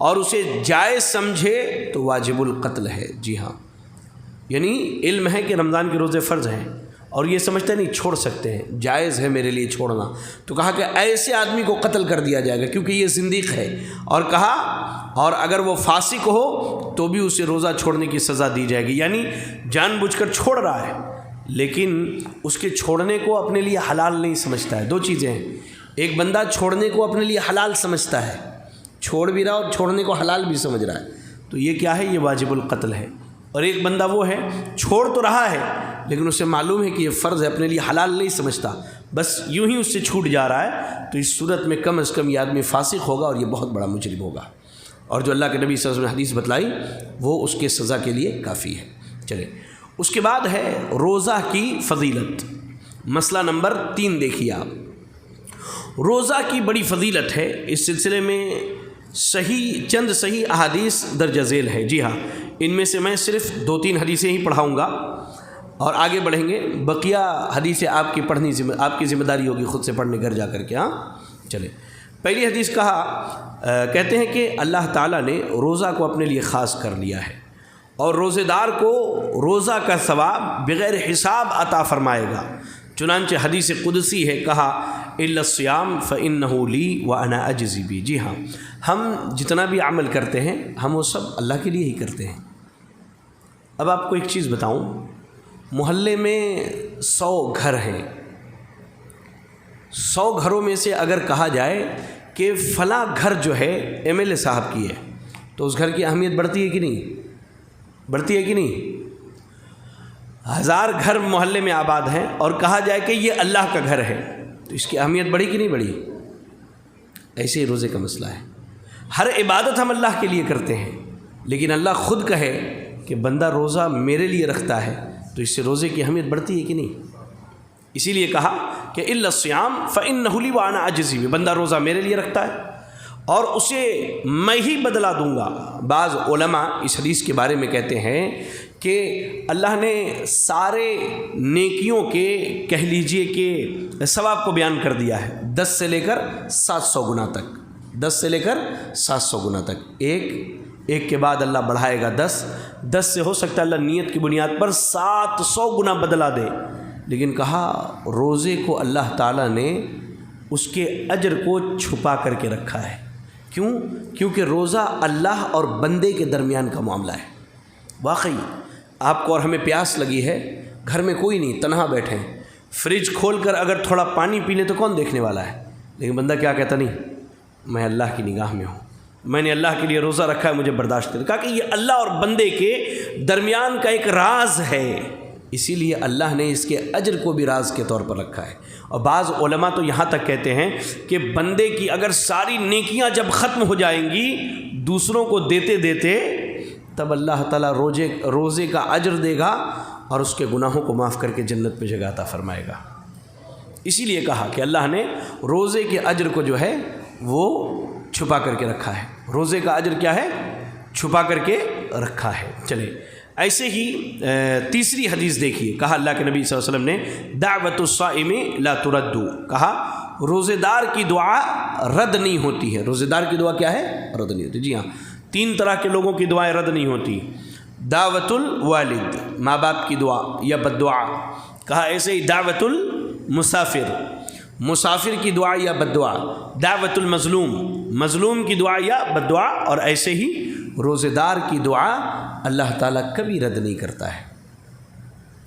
اور اسے جائز سمجھے تو واجب القتل ہے۔ جی ہاں، یعنی علم ہے کہ رمضان کے روزے فرض ہیں اور یہ سمجھتے نہیں چھوڑ سکتے ہیں، جائز ہے میرے لیے چھوڑنا، تو کہا کہ ایسے آدمی کو قتل کر دیا جائے گا کیونکہ یہ زندیق ہے، اور کہا اور اگر وہ فاسق ہو تو بھی اسے روزہ چھوڑنے کی سزا دی جائے گی۔ یعنی جان بوجھ کر چھوڑ رہا ہے لیکن اس کے چھوڑنے کو اپنے لیے حلال نہیں سمجھتا ہے۔ دو چیزیں ہیں، ایک بندہ چھوڑنے کو اپنے لیے حلال سمجھتا ہے، چھوڑ بھی رہا اور چھوڑنے کو حلال بھی سمجھ رہا ہے، تو یہ کیا ہے؟ یہ واجب القتل ہے۔ اور ایک بندہ وہ ہے چھوڑ تو رہا ہے لیکن اسے معلوم ہے کہ یہ فرض ہے، اپنے لیے حلال نہیں سمجھتا، بس یوں ہی اس سے چھوٹ جا رہا ہے، تو اس صورت میں کم از کم یہ آدمی فاسق ہوگا اور یہ بہت بڑا مجرم ہوگا، اور جو اللہ کے نبی صلی اللہ علیہ وسلم نے حدیث بتلائی وہ اس کے سزا کے لیے کافی ہے۔ چلیں، اس کے بعد ہے روزہ کی فضیلت۔ مسئلہ نمبر 3 دیکھیے آپ، روزہ کی بڑی فضیلت ہے، اس سلسلے میں چند صحیح احادیث درج ذیل ہے۔ جی ہاں، ان میں سے میں صرف 2-3 حدیثیں ہی پڑھاؤں گا اور آگے بڑھیں گے، بقیہ حدیثیں آپ کی ذمہ داری ہوگی خود سے پڑھنے گھر جا کر کے۔ ہاں چلیں، پہلی حدیث کہتے ہیں کہ اللہ تعالیٰ نے روزہ کو اپنے لیے خاص کر لیا ہے اور روزے دار کو روزہ کا ثواب بغیر حساب عطا فرمائے گا، چنانچہ حدیث قدسی ہے، کہا الا الصیام فانہ لی وانا اجزی بہ۔ جی ہاں، ہم جتنا بھی عمل کرتے ہیں ہم وہ سب اللہ کے لیے ہی کرتے ہیں۔ اب آپ کو ایک چیز بتاؤں، محلے میں 100 گھر ہیں، 100 گھروں میں سے اگر کہا جائے کہ فلاں گھر جو ہے MLA صاحب کی ہے تو اس گھر کی اہمیت بڑھتی ہے کہ نہیں؟ بڑھتی ہے کہ نہیں؟ 1000 گھر محلے میں آباد ہیں اور کہا جائے کہ یہ اللہ کا گھر ہے تو اس کی اہمیت بڑھی کہ نہیں بڑھی؟ ایسے ہی روزے کا مسئلہ ہے، ہر عبادت ہم اللہ کے لیے کرتے ہیں لیکن اللہ خود کہے کہ بندہ روزہ میرے لیے رکھتا ہے تو اس سے روزے کی اہمیت بڑھتی ہے کہ نہیں؟ اسی لیے کہا کہ الا الصیام فانہ لی وانا اجزی بہ، بندہ روزہ میرے لیے رکھتا ہے اور اسے میں ہی بدلہ دوں گا۔ بعض علماء اس حدیث کے بارے میں کہتے ہیں کہ اللہ نے سارے نیکیوں کے کہہ لیجئے کہ ثواب کو بیان کر دیا ہے، 10 سے لے کر 700 گنا تک، 10 سے لے کر 700 گنا تک، ایک کے بعد اللہ بڑھائے گا 10 سے ہو سکتا ہے اللہ نیت کی بنیاد پر 700 گنا بدلہ دے، لیکن کہا روزے کو اللہ تعالیٰ نے اس کے اجر کو چھپا کر کے رکھا ہے۔ کیوں؟ کیونکہ روزہ اللہ اور بندے کے درمیان کا معاملہ ہے۔ واقعی آپ کو اور ہمیں پیاس لگی ہے، گھر میں کوئی نہیں، تنہا بیٹھے ہیں، فریج کھول کر اگر تھوڑا پانی پی لیں تو کون دیکھنے والا ہے؟ لیکن بندہ کیا کہتا؟ نہیں، میں اللہ کی نگاہ میں ہوں، میں نے اللہ کے لیے روزہ رکھا ہے، مجھے برداشت کر۔ کہا کہ یہ اللہ اور بندے کے درمیان کا ایک راز ہے، اسی لیے اللہ نے اس کے اجر کو بھی راز کے طور پر رکھا ہے۔ اور بعض علماء تو یہاں تک کہتے ہیں کہ بندے کی اگر ساری نیکیاں جب ختم ہو جائیں گی دوسروں کو دیتے دیتے تب اللہ تعالیٰ روزے کا اجر دے گا اور اس کے گناہوں کو معاف کر کے جنت میں جگہ عطا فرمائے گا۔ اسی لیے کہا کہ اللہ نے روزے کے اجر کو جو ہے وہ چھپا کر کے رکھا ہے، روزے کا اجر کیا ہے؟ چھپا کر کے رکھا ہے۔ چلے ایسے ہی تیسری حدیث دیکھیے، کہا اللہ کے نبی صلی اللہ علیہ وسلم نے دعوت الصائم لا ترد، کہا روزے دار کی دعا رد نہیں ہوتی ہے۔ روزے دار کی دعا کیا ہے؟ رد نہیں ہوتی۔ جی ہاں، 3 طرح کے لوگوں کی دعائیں رد نہیں ہوتی۔ دعوت الوالد، ماں باپ کی دعا یا بد دعا، کہا ایسے ہی دعوت المسافر، مسافر کی دعا یا بد دعا، دعوت المظلوم، مظلوم کی دعا یا بد دعا، اور ایسے ہی روزے دار کی دعا اللہ تعالیٰ کبھی رد نہیں کرتا ہے۔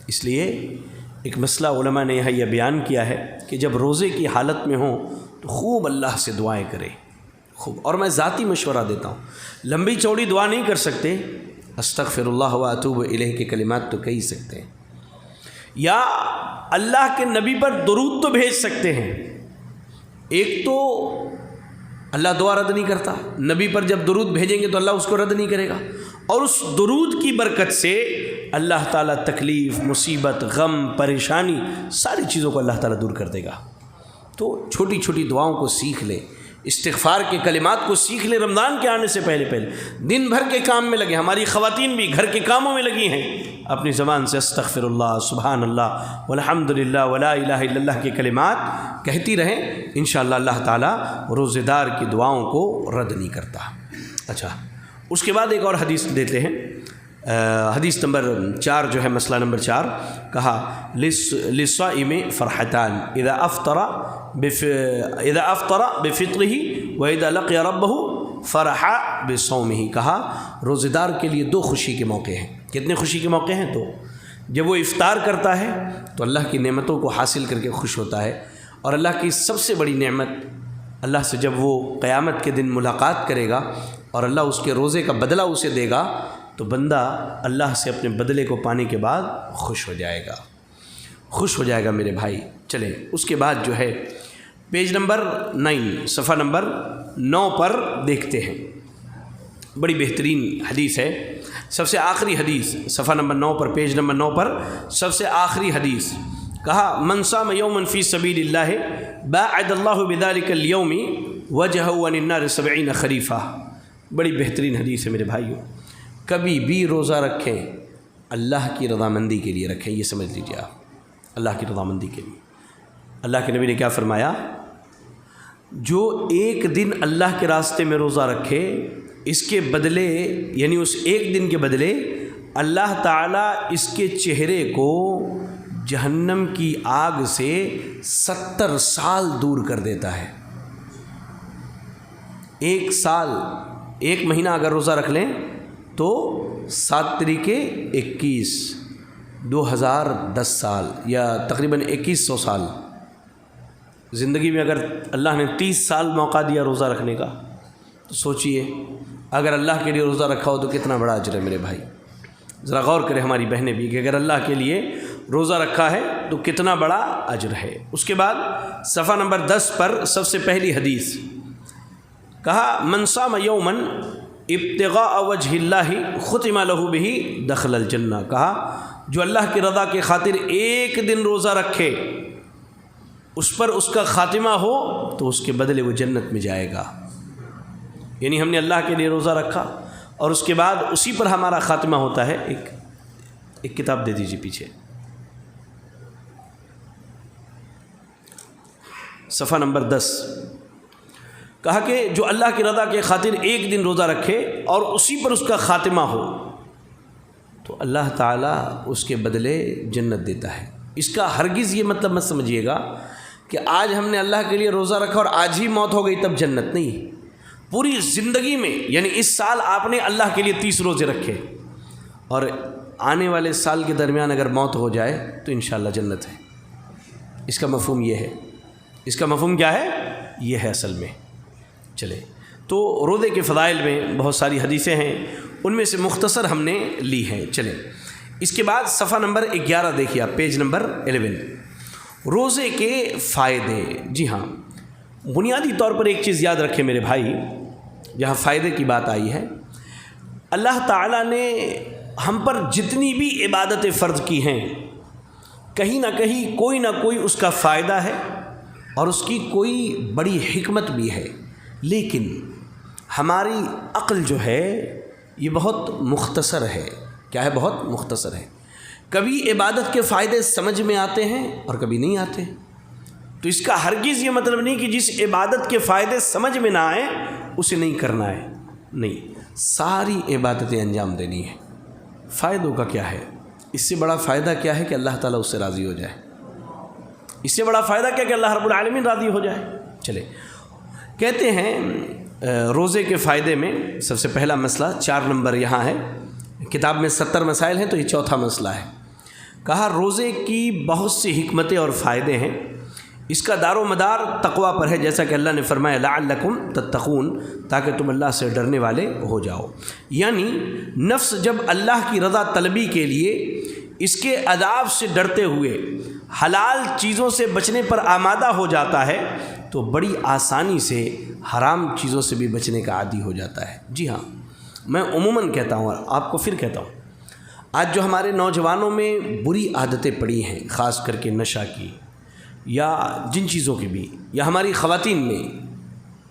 اس لیے ایک مسئلہ علماء نے یہ بیان کیا ہے کہ جب روزے کی حالت میں ہوں تو خوب اللہ سے دعائیں کریں، خوب۔ اور میں ذاتی مشورہ دیتا ہوں، لمبی چوڑی دعا نہیں کر سکتے، استغفر اللہ و اتوب الیہ کے کلمات تو کہہ سکتے ہیں، یا اللہ کے نبی پر درود تو بھیج سکتے ہیں۔ ایک تو اللہ دعا رد نہیں کرتا، نبی پر جب درود بھیجیں گے تو اللہ اس کو رد نہیں کرے گا، اور اس درود کی برکت سے اللہ تعالیٰ تکلیف، مصیبت، غم، پریشانی، ساری چیزوں کو اللہ تعالیٰ دور کر دے گا۔ تو چھوٹی چھوٹی دعاؤں کو سیکھ لیں، استغفار کے کلمات کو سیکھ لیں، رمضان کے آنے سے پہلے دن بھر کے کام میں لگے۔ ہماری خواتین بھی گھر کے کاموں میں لگی ہیں، اپنی زبان سے استغفر اللہ، سبحان اللہ، والحمد للہ، ولا الہ الا اللہ کے کلمات کہتی رہیں، انشاءاللہ اللہ تعالیٰ روزے دار کی دعاؤں کو رد نہیں کرتا۔ اچھا، اس کے بعد ایک اور حدیث دیتے ہیں، حدیث نمبر 4 جو ہے، مسئلہ نمبر 4، کہا للصائم فرحتان اذا افطر بفطره واذا لقي ربه فرح بصومه، کہا روزے دار کے لیے 2 خوشی کے موقع ہیں۔ کتنے خوشی کے موقع ہیں؟ تو جب وہ افطار کرتا ہے تو اللہ کی نعمتوں کو حاصل کر کے خوش ہوتا ہے، اور اللہ کی سب سے بڑی نعمت، اللہ سے جب وہ قیامت کے دن ملاقات کرے گا اور اللہ اس کے روزے کا بدلہ اسے دے گا، تو بندہ اللہ سے اپنے بدلے کو پانے کے بعد خوش ہو جائے گا، خوش ہو جائے گا میرے بھائی۔ چلیں اس کے بعد جو ہے پیج نمبر 9، صفحہ نمبر 9 پر دیکھتے ہیں، بڑی بہترین حدیث ہے، سب سے آخری حدیث، صفحہ نمبر 9 پر، پیج نمبر 9 پر سب سے آخری حدیث، کہا من صام یوما فی سبیل اللہ باعد اللہ بذلک اليوم وجهه عن النار 70 خریفہ۔ بڑی بہترین حدیث ہے میرے بھائیوں۔ کبھی بھی روزہ رکھیں اللہ کی رضامندی کے لیے رکھیں، یہ سمجھ لیجیے آپ، اللہ کی رضامندی کے لیے۔ اللہ کے نبی نے کیا فرمایا؟ جو ایک دن اللہ کے راستے میں روزہ رکھے، اس کے بدلے، یعنی اس ایک دن کے بدلے اللہ تعالیٰ اس کے چہرے کو جہنم کی آگ سے 70 سال دور کر دیتا ہے۔ 1 سال، 1 مہینہ اگر روزہ رکھ لیں تو 7 تریکے 21، 2010 سال یا تقریباً 2100 سال۔ زندگی میں اگر اللہ نے 30 سال موقع دیا روزہ رکھنے کا، تو سوچئے اگر اللہ کے لیے روزہ رکھا ہو تو کتنا بڑا اجر ہے میرے بھائی۔ ذرا غور کریں ہماری بہنیں بھی کہ اگر اللہ کے لیے روزہ رکھا ہے تو کتنا بڑا اجر ہے۔ اس کے بعد صفحہ نمبر 10 پر سب سے پہلی حدیث، کہا من صام یوما ابتغاء وجہ اللہ ختم لہ بہ دخل الجنہ، کہا جو اللہ کی رضا کے خاطر ایک دن روزہ رکھے، اس پر اس کا خاتمہ ہو تو اس کے بدلے وہ جنت میں جائے گا۔ یعنی ہم نے اللہ کے لیے روزہ رکھا اور اس کے بعد اسی پر ہمارا خاتمہ ہوتا ہے۔ ایک کتاب دے دیجیے پیچھے، صفحہ نمبر 10، کہا کہ جو اللہ کی رضا کے خاطر ایک دن روزہ رکھے اور اسی پر اس کا خاتمہ ہو تو اللہ تعالیٰ اس کے بدلے جنت دیتا ہے۔ اس کا ہرگز یہ مطلب مت سمجھیے گا کہ آج ہم نے اللہ کے لیے روزہ رکھا اور آج ہی موت ہو گئی تب جنت، نہیں۔ پوری زندگی میں، یعنی اس سال آپ نے اللہ کے لیے 30 روزے رکھے اور آنے والے سال کے درمیان اگر موت ہو جائے تو انشاءاللہ جنت ہے۔ اس کا مفہوم یہ ہے، اس کا مفہوم کیا ہے؟ یہ ہے اصل میں۔ چلے تو روزے کے فضائل میں بہت ساری حدیثیں ہیں، ان میں سے مختصر ہم نے لی ہیں۔ چلیں اس کے بعد صفحہ نمبر 11 دیکھیے آپ، پیج نمبر 11، روزے کے فائدے۔ جی ہاں، بنیادی طور پر ایک چیز یاد رکھیں میرے بھائی، جہاں فائدے کی بات آئی ہے، اللہ تعالیٰ نے ہم پر جتنی بھی عبادتیں فرض کی ہیں، کہیں نہ کہیں کوئی نہ کوئی اس کا فائدہ ہے اور اس کی کوئی بڑی حکمت بھی ہے، لیکن ہماری عقل جو ہے یہ بہت مختصر ہے کیا ہے؟ بہت مختصر ہے۔ کبھی عبادت کے فائدے سمجھ میں آتے ہیں اور کبھی نہیں آتے، تو اس کا ہرگز یہ مطلب نہیں کہ جس عبادت کے فائدے سمجھ میں نہ آئیں اسے نہیں کرنا ہے، نہیں، ساری عبادتیں انجام دینی ہے۔ فائدوں کا کیا ہے؟ اس سے بڑا فائدہ کیا ہے کہ اللہ تعالیٰ اس سے راضی ہو جائے؟ اس سے بڑا فائدہ کیا کہ اللہ رب العالمین راضی ہو جائے؟ چلے، کہتے ہیں روزے کے فائدے میں سب سے پہلا مسئلہ 4 نمبر یہاں ہے، کتاب میں 70 مسائل ہیں تو یہ چوتھا مسئلہ ہے۔ کہا روزے کی بہت سی حکمتیں اور فائدے ہیں، اس کا دار و مدار تقویٰ پر ہے، جیسا کہ اللہ نے فرمایا لعلکم تتقون، تاکہ تم اللہ سے ڈرنے والے ہو جاؤ۔ یعنی نفس جب اللہ کی رضا طلبی کے لیے اس کے عذاب سے ڈرتے ہوئے حلال چیزوں سے بچنے پر آمادہ ہو جاتا ہے تو بڑی آسانی سے حرام چیزوں سے بھی بچنے کا عادی ہو جاتا ہے۔ جی ہاں، میں عموماً کہتا ہوں اور آپ کو پھر کہتا ہوں، آج جو ہمارے نوجوانوں میں بری عادتیں پڑی ہیں، خاص کر کے نشہ کی یا جن چیزوں کی بھی، یا ہماری خواتین میں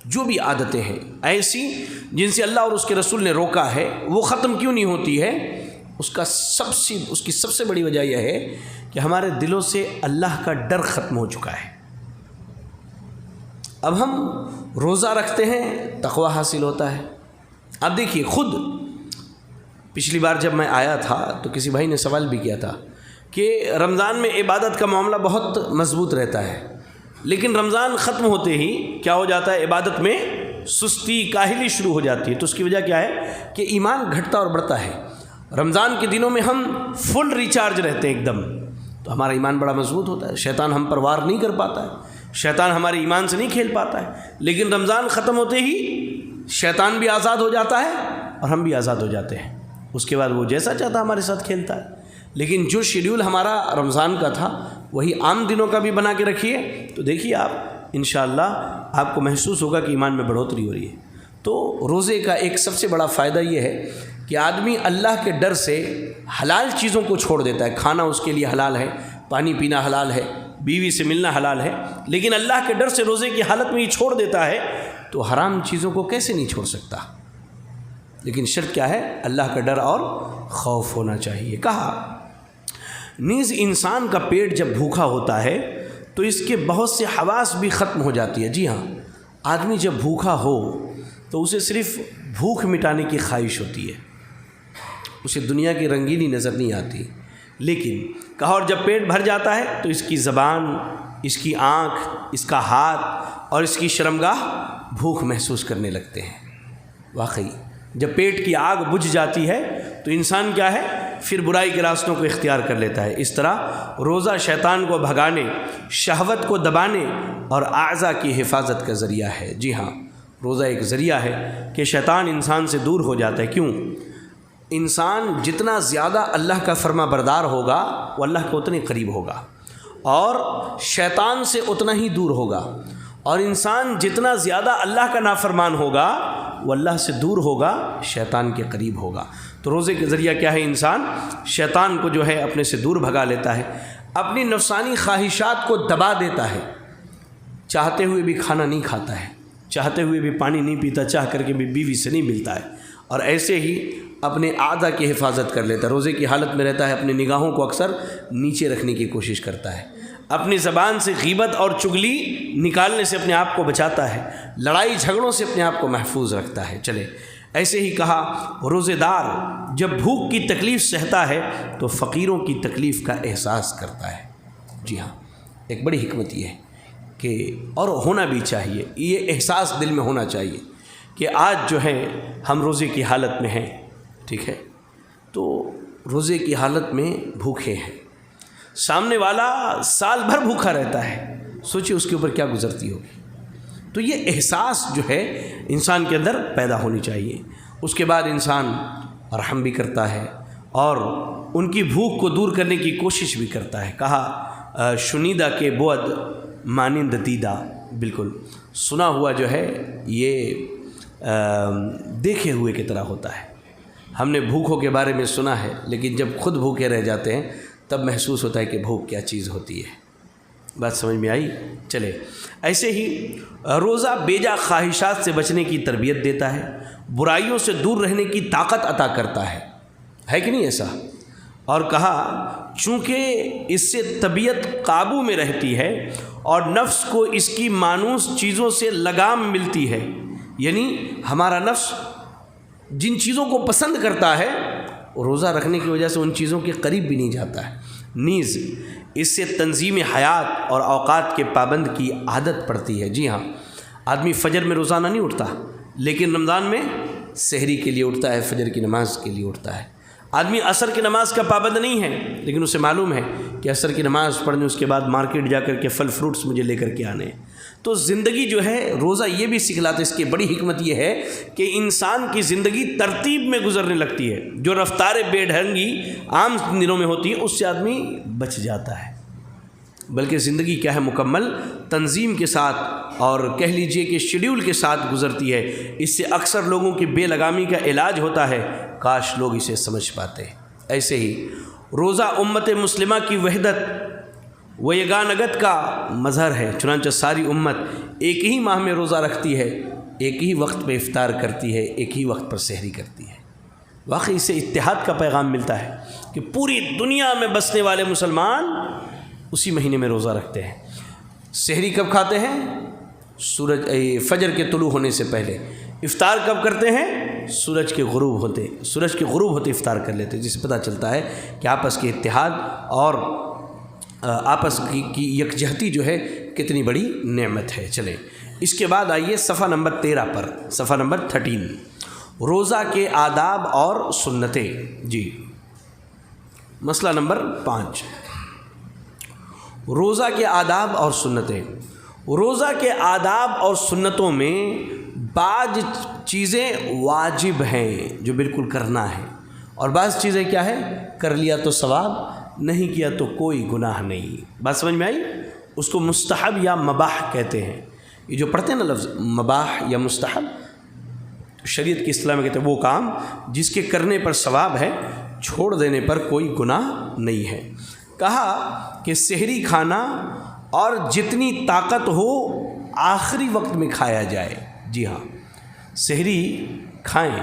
جو بھی عادتیں ہیں ایسی جن سے اللہ اور اس کے رسول نے روکا ہے، وہ ختم کیوں نہیں ہوتی ہے؟ اس کی سب سے بڑی وجہ یہ ہے کہ ہمارے دلوں سے اللہ کا ڈر ختم ہو چکا ہے۔ اب ہم روزہ رکھتے ہیں، تقویٰ حاصل ہوتا ہے۔ اب دیکھیے، خود پچھلی بار جب میں آیا تھا تو کسی بھائی نے سوال بھی کیا تھا کہ رمضان میں عبادت کا معاملہ بہت مضبوط رہتا ہے، لیکن رمضان ختم ہوتے ہی کیا ہو جاتا ہے؟ عبادت میں سستی، کاہلی شروع ہو جاتی ہے۔ تو اس کی وجہ کیا ہے کہ ایمان گھٹتا اور بڑھتا ہے۔ رمضان کے دنوں میں ہم فل ریچارج رہتے ہیں ایک دم، تو ہمارا ایمان بڑا مضبوط ہوتا ہے، شیطان ہم پر وار نہیں کر پاتا ہے، شیطان ہمارے ایمان سے نہیں کھیل پاتا ہے۔ لیکن رمضان ختم ہوتے ہی شیطان بھی آزاد ہو جاتا ہے اور ہم بھی آزاد ہو جاتے ہیں، اس کے بعد وہ جیسا چاہتا ہمارے ساتھ کھیلتا ہے۔ لیکن جو شیڈیول ہمارا رمضان کا تھا وہی عام دنوں کا بھی بنا کے رکھیے تو دیکھیے آپ انشاءاللہ آپ کو محسوس ہوگا کہ ایمان میں بڑھوتری ہو رہی ہے۔ تو روزے کا ایک سب سے بڑا فائدہ یہ ہے کہ آدمی اللہ کے ڈر سے حلال چیزوں کو چھوڑ دیتا ہے۔ کھانا اس کے لیے حلال ہے، پانی پینا حلال ہے، بیوی سے ملنا حلال ہے، لیکن اللہ کے ڈر سے روزے کی حالت میں یہ چھوڑ دیتا ہے تو حرام چیزوں کو کیسے نہیں چھوڑ سکتا؟ لیکن شرط کیا ہے؟ اللہ کا ڈر اور خوف ہونا چاہیے۔ کہا نیز انسان کا پیٹ جب بھوکا ہوتا ہے تو اس کے بہت سے حواس بھی ختم ہو جاتی ہے۔ جی ہاں، آدمی جب بھوکا ہو تو اسے صرف بھوک مٹانے کی خواہش ہوتی ہے، اسے دنیا کی رنگینی نظر نہیں آتی۔ لیکن کہا اور جب پیٹ بھر جاتا ہے تو اس کی زبان، اس کی آنکھ، اس کا ہاتھ اور اس کی شرمگاہ بھوک محسوس کرنے لگتے ہیں۔ واقعی جب پیٹ کی آگ بجھ جاتی ہے تو انسان کیا ہے؟ پھر برائی کے راستوں کو اختیار کر لیتا ہے۔ اس طرح روزہ شیطان کو بھگانے، شہوت کو دبانے اور اعضاء کی حفاظت کا ذریعہ ہے۔ جی ہاں، روزہ ایک ذریعہ ہے کہ شیطان انسان سے دور ہو جاتا ہے۔ کیوں؟ انسان جتنا زیادہ اللہ کا فرما بردار ہوگا وہ اللہ کے اتنے قریب ہوگا اور شیطان سے اتنا ہی دور ہوگا، اور انسان جتنا زیادہ اللہ کا نافرمان ہوگا وہ اللہ سے دور ہوگا، شیطان کے قریب ہوگا۔ تو روزے کے ذریعہ کیا ہے؟ انسان شیطان کو جو ہے اپنے سے دور بھگا لیتا ہے، اپنی نفسانی خواہشات کو دبا دیتا ہے، چاہتے ہوئے بھی کھانا نہیں کھاتا ہے، چاہتے ہوئے بھی پانی نہیں پیتا، چاہ کر کے بھی بیوی سے نہیں ملتا ہے، اور ایسے ہی اپنے اعضاء کی حفاظت کر لیتا ہے۔ روزے کی حالت میں رہتا ہے، اپنی نگاہوں کو اکثر نیچے رکھنے کی کوشش کرتا ہے، اپنی زبان سے غیبت اور چغلی نکالنے سے اپنے آپ کو بچاتا ہے، لڑائی جھگڑوں سے اپنے آپ کو محفوظ رکھتا ہے۔ چلے، ایسے ہی کہا روزے دار جب بھوک کی تکلیف سہتا ہے تو فقیروں کی تکلیف کا احساس کرتا ہے۔ جی ہاں، ایک بڑی حکمت یہ ہے کہ اور ہونا بھی چاہیے، یہ احساس دل میں ہونا چاہیے کہ آج جو ہے ہم روزے کی حالت میں ہیں، ٹھیک ہے، تو روزے کی حالت میں بھوکے ہیں، سامنے والا سال بھر بھوکا رہتا ہے، سوچیے اس کے اوپر کیا گزرتی ہوگی۔ تو یہ احساس جو ہے انسان کے اندر پیدا ہونی چاہیے۔ اس کے بعد انسان رحم بھی کرتا ہے اور ان کی بھوک کو دور کرنے کی کوشش بھی کرتا ہے۔ کہا شنیدہ کے بعد مانند دیدہ، بالکل سنا ہوا جو ہے یہ دیکھے ہوئے کی طرح ہوتا ہے۔ ہم نے بھوکوں کے بارے میں سنا ہے، لیکن جب خود بھوکے رہ جاتے ہیں تب محسوس ہوتا ہے کہ بھوک کیا چیز ہوتی ہے۔ بات سمجھ میں آئی؟ چلے، ایسے ہی روزہ بیجا خواہشات سے بچنے کی تربیت دیتا ہے، برائیوں سے دور رہنے کی طاقت عطا کرتا ہے۔ ہے کہ نہیں ایسا؟ اور کہا چونکہ اس سے طبیعت قابو میں رہتی ہے اور نفس کو اس کی مانوس چیزوں سے لگام ملتی ہے، یعنی ہمارا نفس جن چیزوں کو پسند کرتا ہے روزہ رکھنے کی وجہ سے ان چیزوں کے قریب بھی نہیں جاتا ہے، نیز اس سے تنظیم حیات اور اوقات کے پابند کی عادت پڑتی ہے۔ جی ہاں، آدمی فجر میں روزانہ نہیں اٹھتا، لیکن رمضان میں سحری کے لیے اٹھتا ہے، فجر کی نماز کے لیے اٹھتا ہے۔ آدمی عصر کی نماز کا پابند نہیں ہے، لیکن اسے معلوم ہے کہ عصر کی نماز پڑھنے اس کے بعد مارکیٹ جا کر کے پھل فروٹس مجھے لے کر کے آنے ہیں۔ تو زندگی جو ہے روزہ یہ بھی سکھلاتا ہے، اس کی بڑی حکمت یہ ہے کہ انسان کی زندگی ترتیب میں گزرنے لگتی ہے، جو رفتار بے ڈھنگی عام دنوں میں ہوتی ہے اس سے آدمی بچ جاتا ہے، بلکہ زندگی کیا ہے مکمل تنظیم کے ساتھ اور کہہ لیجئے کہ شیڈیول کے ساتھ گزرتی ہے۔ اس سے اکثر لوگوں کی بے لگامی کا علاج ہوتا ہے، کاش لوگ اسے سمجھ پاتے۔ ایسے ہی روزہ امت مسلمہ کی وحدت و یگانگت کا مظہر ہے، چنانچہ ساری امت ایک ہی ماہ میں روزہ رکھتی ہے، ایک ہی وقت پہ افطار کرتی ہے، ایک ہی وقت پر سحری کرتی ہے۔ واقعی اس سے اتحاد کا پیغام ملتا ہے کہ پوری دنیا میں بسنے والے مسلمان اسی مہینے میں روزہ رکھتے ہیں۔ سحری کب کھاتے ہیں؟ فجر کے طلوع ہونے سے پہلے۔ افطار کب کرتے ہیں؟ سورج کے غروب ہوتے افطار کر لیتے، جس سے پتہ چلتا ہے کہ آپس کے اتحاد اور آپس کی یکجہتی جو ہے کتنی بڑی نعمت ہے۔ چلیں اس کے بعد آئیے صفحہ نمبر 13 پر، صفحہ نمبر 13، روزہ کے آداب اور سنتیں۔ جی مسئلہ نمبر 5، روزہ کے آداب اور سنتیں۔ روزہ کے آداب اور سنتوں میں بعض چیزیں واجب ہیں جو بالکل کرنا ہے، اور بعض چیزیں کیا ہے کر لیا تو ثواب، نہیں کیا تو کوئی گناہ نہیں۔ بات سمجھ میں آئی؟ اس کو مستحب یا مباح کہتے ہیں۔ یہ جو پڑھتے ہیں نا لفظ مباح یا مستحب، شریعت کی اصطلاح میں کہتے ہیں وہ کام جس کے کرنے پر ثواب ہے، چھوڑ دینے پر کوئی گناہ نہیں ہے۔ کہا کہ سحری کھانا اور جتنی طاقت ہو آخری وقت میں کھایا جائے۔ جی ہاں، سحری کھائیں،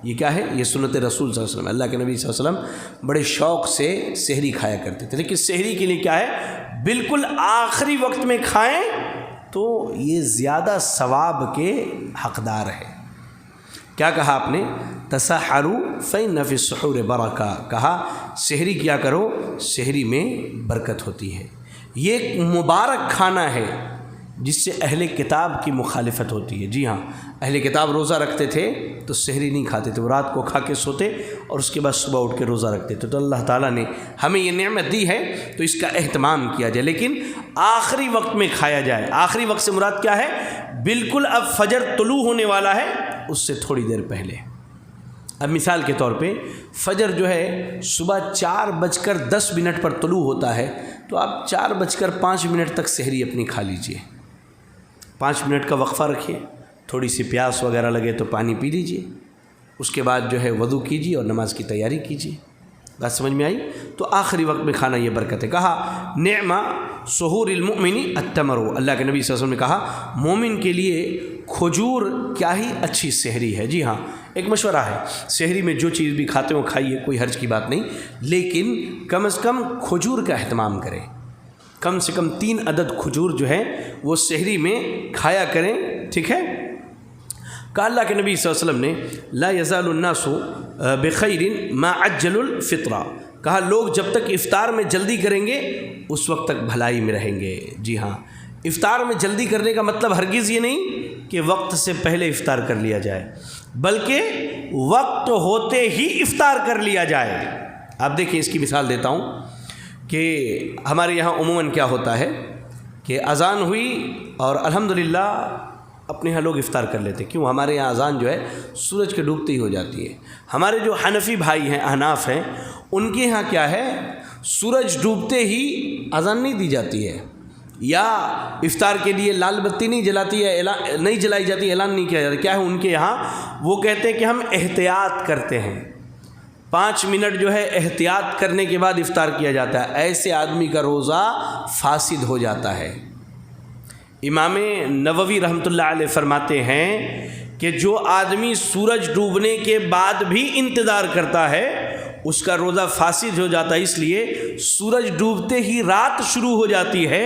یہ کیا ہے؟ یہ سنت رسول صلی اللہ علیہ وسلم، اللہ کے نبی صلی اللہ علیہ وسلم بڑے شوق سے سحری کھایا کرتے تھے، لیکن سحری کے لیے کیا ہے بالکل آخری وقت میں کھائیں تو یہ زیادہ ثواب کے حقدار ہے۔ کیا کہا آپ نے؟ تسحروا فإن فی السحور برکہ، کہا سحری کیا کرو، سحری میں برکت ہوتی ہے۔ یہ ایک مبارک کھانا ہے جس سے اہل کتاب کی مخالفت ہوتی ہے۔ جی ہاں، اہل کتاب روزہ رکھتے تھے تو سحری نہیں کھاتے تھے، وہ رات کو کھا کے سوتے اور اس کے بعد صبح اٹھ کے روزہ رکھتے تھے۔ تو اللہ تعالیٰ نے ہمیں یہ نعمت دی ہے تو اس کا اہتمام کیا جائے، لیکن آخری وقت میں کھایا جائے۔ آخری وقت سے مراد کیا ہے؟ بالکل اب فجر طلوع ہونے والا ہے اس سے تھوڑی دیر پہلے۔ اب مثال کے طور پہ فجر جو ہے صبح 4:10 پر طلوع ہوتا ہے، تو آپ 4:05 تک سحری اپنی کھا لیجئے، 5 منٹ کا وقفہ رکھیے، تھوڑی سی پیاس وغیرہ لگے تو پانی پی لیجئے، اس کے بعد جو ہے وضو کیجئے اور نماز کی تیاری کیجئے۔ بات سمجھ میں آئی؟ تو آخری وقت میں کھانا یہ برکت ہے۔ کہا نعمہ سحور المؤمن التمر، اللہ کے نبی صلی اللہ علیہ وسلم نے کہا مومن کے لیے کھجور کیا ہی اچھی سحری ہے۔ جی ہاں، ایک مشورہ ہے، سحری میں جو چیز بھی کھاتے ہو کھائیے، کوئی حرج کی بات نہیں، لیکن کم از کم کھجور کا اہتمام کریں، کم سے کم 3 عدد کھجور جو ہے وہ سحری میں کھایا کریں، ٹھیک ہے؟ کہ اللہ کے نبی صلی اللہ علیہ وسلم نے لا یزال الناس بخیر ما عجل الفطرہ، کہا لوگ جب تک افطار میں جلدی کریں گے اس وقت تک بھلائی میں رہیں گے۔ جی ہاں، افطار میں جلدی کرنے کا مطلب ہرگز یہ نہیں کہ وقت سے پہلے افطار کر لیا جائے، بلکہ وقت ہوتے ہی افطار کر لیا جائے۔ آپ دیکھیں، اس کی مثال دیتا ہوں کہ ہمارے یہاں عموماً کیا ہوتا ہے کہ اذان ہوئی اور الحمدللہ اپنے یہاں لوگ افطار کر لیتے۔ کیوں؟ ہمارے یہاں اذان جو ہے سورج کے ڈوبتے ہی ہو جاتی ہے۔ ہمارے جو حنفی بھائی ہیں، احناف ہیں، ان کے یہاں کیا ہے سورج ڈوبتے ہی اذان نہیں دی جاتی ہے، یا افطار کے لیے لال بتی نہیں جلائی جاتی، اعلان نہیں کیا جاتا۔ کیا ہے ان کے یہاں؟ وہ کہتے ہیں کہ ہم احتیاط کرتے ہیں، 5 منٹ جو ہے احتیاط کرنے کے بعد افطار کیا جاتا ہے۔ ایسے آدمی کا روزہ فاسد ہو جاتا ہے۔ امام نووی رحمۃ اللہ علیہ فرماتے ہیں کہ جو آدمی سورج ڈوبنے کے بعد بھی انتظار کرتا ہے اس کا روزہ فاسد ہو جاتا ہے، اس لیے سورج ڈوبتے ہی رات شروع ہو جاتی ہے،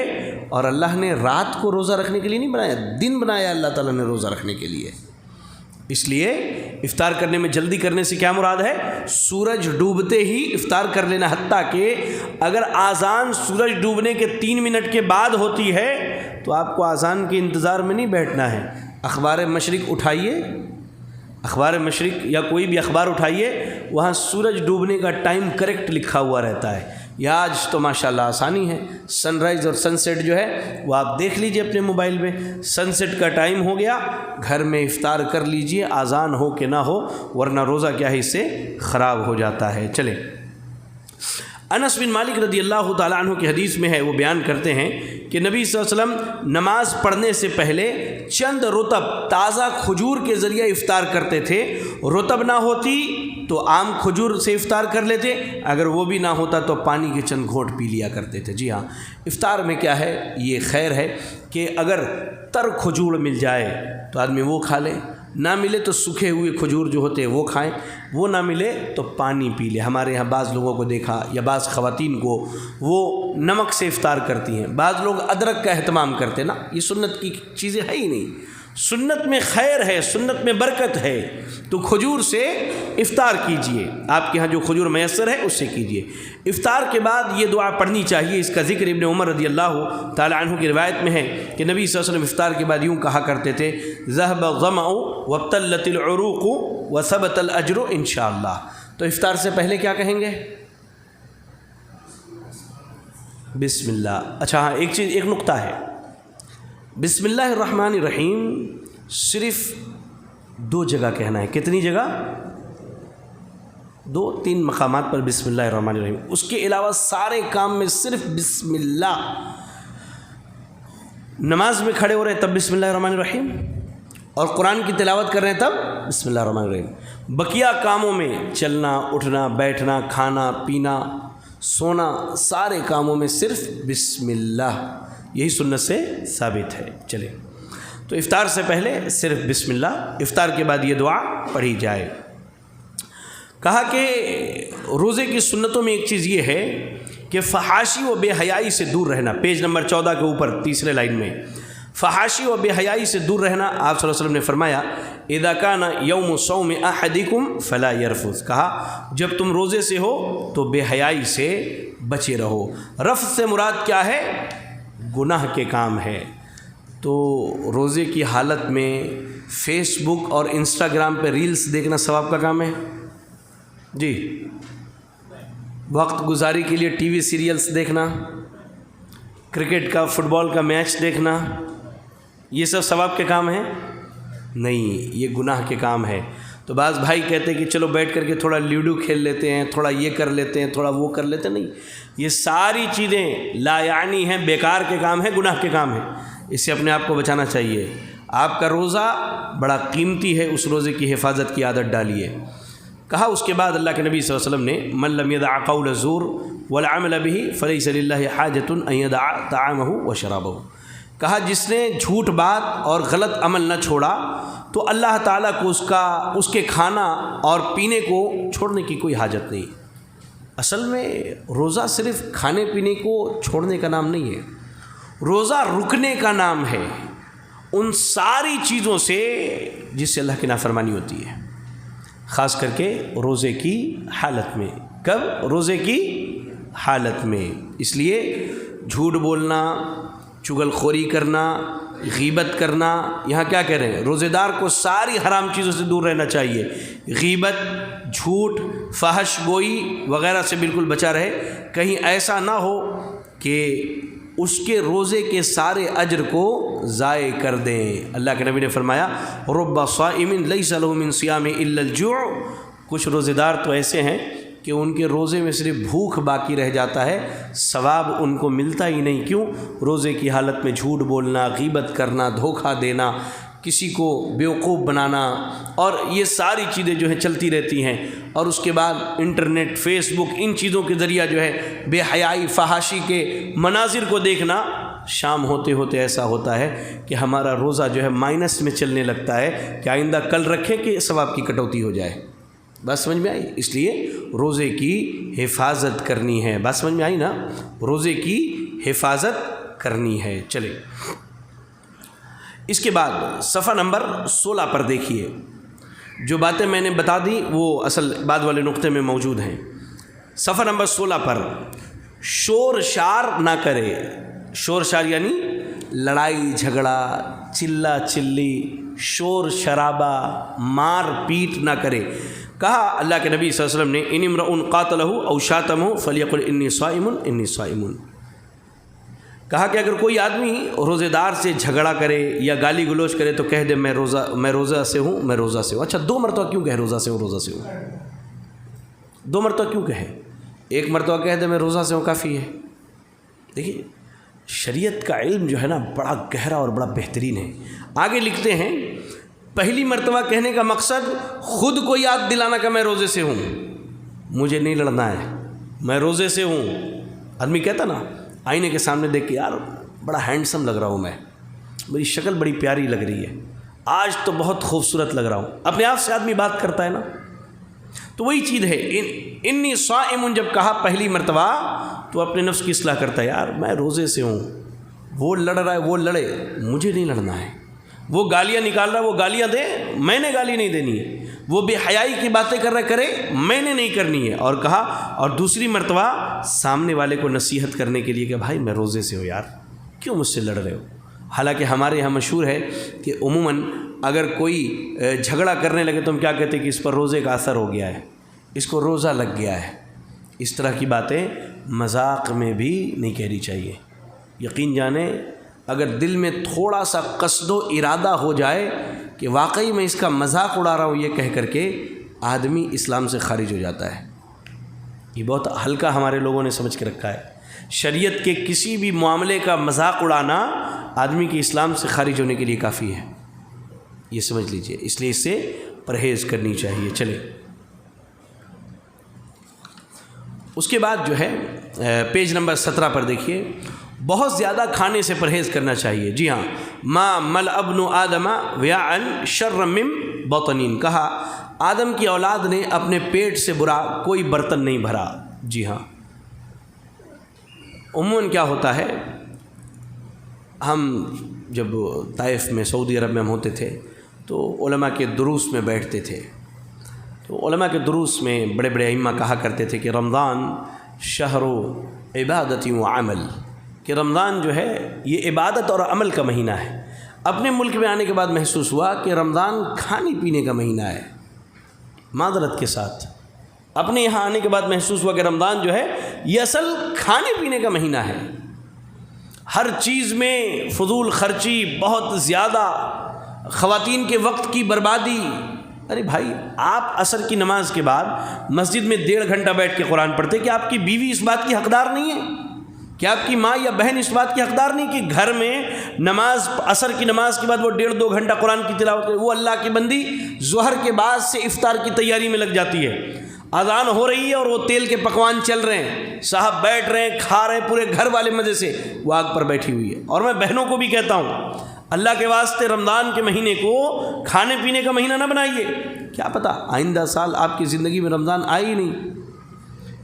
اور اللہ نے رات کو روزہ رکھنے کے لیے نہیں بنایا، دن بنایا اللہ تعالیٰ نے روزہ رکھنے کے لیے۔ اس لیے افطار کرنے میں جلدی کرنے سے کیا مراد ہے؟ سورج ڈوبتے ہی افطار کر لینا، حتیٰ کہ اگر اذان سورج ڈوبنے کے 3 منٹ کے بعد ہوتی ہے تو آپ کو اذان کے انتظار میں نہیں بیٹھنا ہے، اخبار مشرق اٹھائیے، اخبار مشرق یا کوئی بھی اخبار اٹھائیے، وہاں سورج ڈوبنے کا ٹائم کریکٹ لکھا ہوا رہتا ہے۔ یا آج تو ماشاءاللہ آسانی ہے، سن رائز اور سن سیٹ جو ہے وہ آپ دیکھ لیجئے اپنے موبائل میں، سن سیٹ کا ٹائم ہو گیا، گھر میں افطار کر لیجئے، اذان ہو کہ نہ ہو، ورنہ روزہ کیا ہے اس سے خراب ہو جاتا ہے۔ چلے، انس بن مالک رضی اللہ تعالیٰ عنہ کی حدیث میں ہے، وہ بیان کرتے ہیں کہ نبی صلی اللہ علیہ وسلم نماز پڑھنے سے پہلے چند رطب تازہ کھجور کے ذریعے افطار کرتے تھے، رطب نہ ہوتی تو عام کھجور سے افطار کر لیتے، اگر وہ بھی نہ ہوتا تو پانی کے چند گھونٹ پی لیا کرتے تھے۔ جی ہاں، افطار میں کیا ہے، یہ خیر ہے کہ اگر تر کھجور مل جائے تو آدمی وہ کھا لے، نہ ملے تو سوکھے ہوئے کھجور جو ہوتے ہیں وہ کھائیں، وہ نہ ملے تو پانی پی لے۔ ہمارے یہاں بعض لوگوں کو دیکھا یا بعض خواتین کو وہ نمک سے افطار کرتی ہیں، بعض لوگ ادرک کا اہتمام کرتے ہیں نا، یہ سنت کی چیزیں ہے ہی نہیں۔ سنت میں خیر ہے، سنت میں برکت ہے، تو کھجور سے افطار کیجئے، آپ کے ہاں جو کھجور میسر ہے اس سے کیجئے۔ افطار کے بعد یہ دعا پڑھنی چاہیے، اس کا ذکر ابن عمر رضی اللہ تعالی عنہ کی روایت میں ہے کہ نبی صلی اللہ علیہ وسلم افطار کے بعد یوں کہا کرتے تھے، ذهب الظمأ وابتلت العروق وثبت الاجر انشاءاللہ۔ تو افطار سے پہلے کیا کہیں گے؟ بسم اللہ۔ اچھا ہاں، ایک نقطہ ہے، بسم اللہ الرحمن الرحیم صرف 2 جگہ کہنا ہے۔ کتنی جگہ؟ 2-3 مقامات پر بسم اللہ الرحمن الرحیم، اس کے علاوہ سارے کام میں صرف بسم اللہ۔ نماز میں کھڑے ہو رہے ہیں تب بسم اللہ الرحمن الرحیم، اور قرآن کی تلاوت کر رہے ہیں تب بسم اللہ الرحمن الرحیم۔ بقیہ کاموں میں چلنا، اٹھنا، بیٹھنا، کھانا، پینا، سونا، سارے کاموں میں صرف بسم اللہ، یہی سنت سے ثابت ہے۔ چلے، تو افطار سے پہلے صرف بسم اللہ، افطار کے بعد یہ دعا پڑھی جائے۔ کہا کہ روزے کی سنتوں میں ایک چیز یہ ہے کہ فحاشی و بے حیائی سے دور رہنا، پیج نمبر 14 کے اوپر تیسرے لائن میں، فحاشی و بے حیائی سے دور رہنا۔ آپ صلی اللہ علیہ وسلم نے فرمایا، اذا کان یوم صوم احدکم فلا یرفث، کہا جب تم روزے سے ہو تو بے حیائی سے بچے رہو۔ رفث سے مراد کیا ہے؟ گناہ کے کام ہے۔ تو روزے کی حالت میں فیس بک اور انسٹاگرام پہ ریلز دیکھنا ثواب کا کام ہے؟ جی، وقت گزاری کے لیے ٹی وی سیریلز دیکھنا، کرکٹ کا، فٹ بال کا میچ دیکھنا، یہ سب ثواب کے کام ہیں؟ نہیں، یہ گناہ کے کام ہے۔ تو بعض بھائی کہتے ہیں کہ چلو بیٹھ کر کے تھوڑا لیوڈو کھیل لیتے ہیں، تھوڑا یہ کر لیتے ہیں، تھوڑا وہ کر لیتے ہیں۔ نہیں، یہ ساری چیزیں لا یعنی ہیں، بیکار کے کام ہیں، گناہ کے کام ہیں، اس سے اپنے آپ کو بچانا چاہیے۔ آپ کا روزہ بڑا قیمتی ہے، اس روزے کی حفاظت کی عادت ڈالیے۔ کہا اس کے بعد اللہ کے نبی صلی اللہ علیہ وسلم نے، من لم يدع قول الزور والعمل به فليس لله حاجة ان يدع طعامه وشرابه، کہا جس نے جھوٹ بات اور غلط عمل نہ چھوڑا تو اللہ تعالیٰ کو اس کے کھانا اور پینے کو چھوڑنے کی کوئی حاجت نہیں۔ اصل میں روزہ صرف کھانے پینے کو چھوڑنے کا نام نہیں ہے، روزہ رکنے کا نام ہے ان ساری چیزوں سے جس سے اللہ کی نافرمانی ہوتی ہے، خاص کر کے روزے کی حالت میں۔ کب؟ روزے کی حالت میں۔ اس لیے جھوٹ بولنا، چغل خوری کرنا، غیبت کرنا، یہاں کیا کہہ رہے ہیں؟ روزے دار کو ساری حرام چیزوں سے دور رہنا چاہیے، غیبت، جھوٹ، فحش گوئی وغیرہ سے بالکل بچا رہے، کہیں ایسا نہ ہو کہ اس کے روزے کے سارے اجر کو ضائع کر دیں۔ اللہ کے نبی نے فرمایا، رب صائم لیس له من صیام الا الجوع، کچھ روزے دار تو ایسے ہیں کہ ان کے روزے میں صرف بھوک باقی رہ جاتا ہے، ثواب ان کو ملتا ہی نہیں۔ کیوں؟ روزے کی حالت میں جھوٹ بولنا، غیبت کرنا، دھوکہ دینا، کسی کو بیوقوف بنانا، اور یہ ساری چیزیں جو ہیں چلتی رہتی ہیں۔ اور اس کے بعد انٹرنیٹ، فیس بک، ان چیزوں کے ذریعہ جو ہے بے حیائی، فحاشی کے مناظر کو دیکھنا، شام ہوتے ہوتے ایسا ہوتا ہے کہ ہمارا روزہ جو ہے مائنس میں چلنے لگتا ہے کہ آئندہ کل رکھیں کہ ثواب کی کٹوتی ہو جائے۔ بات سمجھ میں آئی؟ اس لیے روزے کی حفاظت کرنی ہے. بات سمجھ میں آئی نا؟ روزے کی حفاظت کرنی ہے. چلے اس کے بعد صفحہ نمبر 16 پر دیکھیے. جو باتیں میں نے بتا دی وہ اصل بعد والے نقطے میں موجود ہیں. صفحہ نمبر 16 پر شور شار نہ کرے. شور شار یعنی لڑائی جھگڑا، چلا چلی، شور شرابہ، مار پیٹ نہ کرے. کہا اللہ کے نبی صلی اللہ علیہ وسلم نے ان امرؤ قاتلہ او شاتمہ فلیقل انی صائم انی صائم. کہا کہ اگر کوئی آدمی روزے دار سے جھگڑا کرے یا گالی گلوچ کرے تو کہہ دے میں روزہ سے ہوں، میں روزہ سے ہوں. اچھا 2 مرتبہ کیوں کہے روزہ سے ہوں روزہ سے ہوں؟ 2 مرتبہ کیوں کہے؟ 1 مرتبہ کہہ دے میں روزہ سے ہوں کافی ہے. دیکھیے شریعت کا علم جو ہے نا بڑا گہرا اور بڑا بہترین ہے. آگے لکھتے ہیں پہلی مرتبہ کہنے کا مقصد خود کو یاد دلانا کہ میں روزے سے ہوں، مجھے نہیں لڑنا ہے، میں روزے سے ہوں. آدمی کہتا نا آئینے کے سامنے دیکھ کے یار بڑا ہینڈسم لگ رہا ہوں، میں میری شکل بڑی پیاری لگ رہی ہے، آج تو بہت خوبصورت لگ رہا ہوں. اپنے آپ سے آدمی بات کرتا ہے نا. تو وہی چیز ہے انی صائم جب کہا پہلی مرتبہ تو اپنے نفس کی اصلاح کرتا ہے، یار میں روزے سے ہوں. وہ لڑ رہا ہے وہ لڑے، مجھے نہیں لڑنا ہے. وہ گالیاں نکال رہا ہے وہ گالیاں دے، میں نے گالی نہیں دینی ہے. وہ بے حیائی کی باتیں کر رہا ہے کرے، میں نے نہیں کرنی ہے. اور کہا اور دوسری مرتبہ سامنے والے کو نصیحت کرنے کے لیے کہ بھائی میں روزے سے ہوں، یار کیوں مجھ سے لڑ رہے ہو. حالانکہ ہمارے یہاں مشہور ہے کہ عموماً اگر کوئی جھگڑا کرنے لگے تو ہم کیا کہتے ہیں کہ اس پر روزے کا اثر ہو گیا ہے، اس کو روزہ لگ گیا ہے. اس طرح کی باتیں مذاق میں بھی نہیں کہنی چاہیے. یقین جانیں اگر دل میں تھوڑا سا قصد و ارادہ ہو جائے کہ واقعی میں اس کا مذاق اڑا رہا ہوں یہ کہہ کر کے، آدمی اسلام سے خارج ہو جاتا ہے. یہ بہت ہلکا ہمارے لوگوں نے سمجھ کے رکھا ہے. شریعت کے کسی بھی معاملے کا مذاق اڑانا آدمی کے اسلام سے خارج ہونے کے لیے کافی ہے، یہ سمجھ لیجئے. اس لیے اس سے پرہیز کرنی چاہیے. چلے اس کے بعد جو ہے پیج نمبر 17 پر دیکھیے بہت زیادہ کھانے سے پرہیز کرنا چاہیے. جی ہاں ما مل ابن آدم ویعن شر من بطنین. کہا آدم کی اولاد نے اپنے پیٹ سے برا کوئی برتن نہیں بھرا. جی ہاں عموماً کیا ہوتا ہے، ہم جب طائف میں سعودی عرب میں ہم ہوتے تھے تو علماء کے دروس میں بیٹھتے تھے. تو علماء کے دروس میں بڑے بڑے ائمہ کہا کرتے تھے کہ رمضان شہر عبادت و عمل، کہ رمضان جو ہے یہ عبادت اور عمل کا مہینہ ہے. اپنے ملک میں آنے کے بعد محسوس ہوا کہ رمضان کھانے پینے کا مہینہ ہے. معذرت کے ساتھ اپنے یہاں آنے کے بعد محسوس ہوا کہ رمضان جو ہے یہ اصل کھانے پینے کا مہینہ ہے. ہر چیز میں فضول خرچی بہت زیادہ، خواتین کے وقت کی بربادی. ارے بھائی آپ عصر کی نماز کے بعد مسجد میں 1.5 گھنٹہ بیٹھ کے قرآن پڑھتے، کہ آپ کی بیوی اس بات کی حقدار نہیں ہے؟ کہ آپ کی ماں یا بہن اس بات کی حقدار نہیں کہ گھر میں نماز عصر کی نماز کے بعد وہ 1.5-2 گھنٹہ قرآن کی تلاوت کرے؟ وہ اللہ کی بندی ظہر کے بعد سے افطار کی تیاری میں لگ جاتی ہے. اذان ہو رہی ہے اور وہ تیل کے پکوان چل رہے ہیں، صاحب بیٹھ رہے ہیں کھا رہے ہیں پورے گھر والے مزے سے، وہ آگ پر بیٹھی ہوئی ہے. اور میں بہنوں کو بھی کہتا ہوں اللہ کے واسطے رمضان کے مہینے کو کھانے پینے کا مہینہ نہ بنائیے. کیا پتہ آئندہ سال آپ کی زندگی میں رمضان آئے ہی نہیں،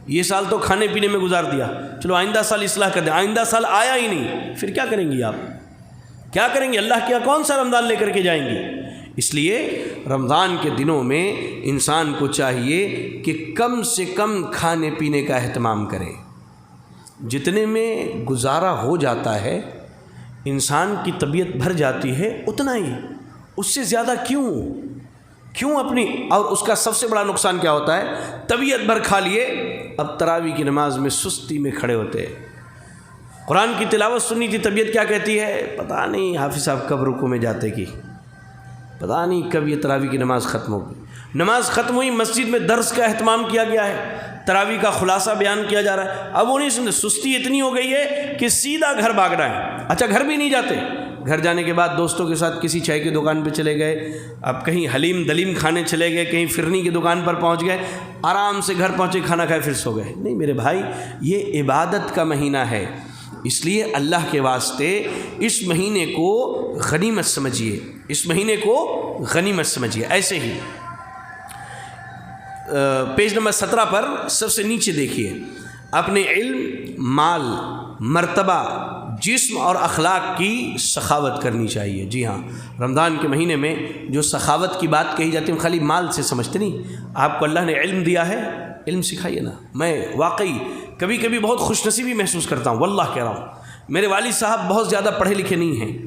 یہ سال تو کھانے پینے میں گزار دیا، چلو آئندہ سال اصلاح کر دیں، آئندہ سال آیا ہی نہیں، پھر کیا کریں گی آپ؟ کیا کریں گے؟ اللہ کیا کون سا رمضان لے کر کے جائیں گے؟ اس لیے رمضان کے دنوں میں انسان کو چاہیے کہ کم سے کم کھانے پینے کا اہتمام کرے. جتنے میں گزارا ہو جاتا ہے انسان کی طبیعت بھر جاتی ہے اتنا ہی، اس سے زیادہ کیوں اپنی. اور اس کا سب سے بڑا نقصان کیا ہوتا ہے؟ طبیعت بھر کھا لیے، اب تراویح کی نماز میں سستی میں کھڑے ہوتے ہیں. قرآن کی تلاوت سننی تھی، طبیعت کیا کہتی ہے پتہ نہیں حافظ صاحب کب رکوع میں جاتے کی، پتہ نہیں کب یہ تراویح کی نماز ختم ہوگی. نماز ختم ہوئی، مسجد میں درس کا اہتمام کیا گیا ہے، تراویح کا خلاصہ بیان کیا جا رہا ہے. اب وہ نہیں سنتے، سستی اتنی ہو گئی ہے کہ سیدھا گھر بھاگ رہا ہے. اچھا گھر بھی نہیں جاتے، گھر جانے کے بعد دوستوں کے ساتھ کسی چائے کی دکان پہ چلے گئے، اب کہیں حلیم دلیم کھانے چلے گئے، کہیں فرنی کی دکان پر پہنچ گئے، آرام سے گھر پہنچے کھانا کھائے پھر سو گئے. نہیں میرے بھائی، یہ عبادت کا مہینہ ہے، اس لیے اللہ کے واسطے اس مہینے کو غنیمت سمجھیے، اس مہینے کو غنیمت سمجھیے. ایسے ہی پیج نمبر 17 پر سب سے نیچے دیکھیے، اپنے علم، مال، مرتبہ، جسم اور اخلاق کی سخاوت کرنی چاہیے۔ جی ہاں، رمضان کے مہینے میں جو سخاوت کی بات کہی جاتی ہے خالی مال سے سمجھتے نہیں، آپ کو اللہ نے علم دیا ہے، علم سکھائیے نا۔ میں واقعی کبھی کبھی بہت خوش نصیبی محسوس کرتا ہوں، واللہ کہہ رہا ہوں، میرے والد صاحب بہت زیادہ پڑھے لکھے نہیں ہیں،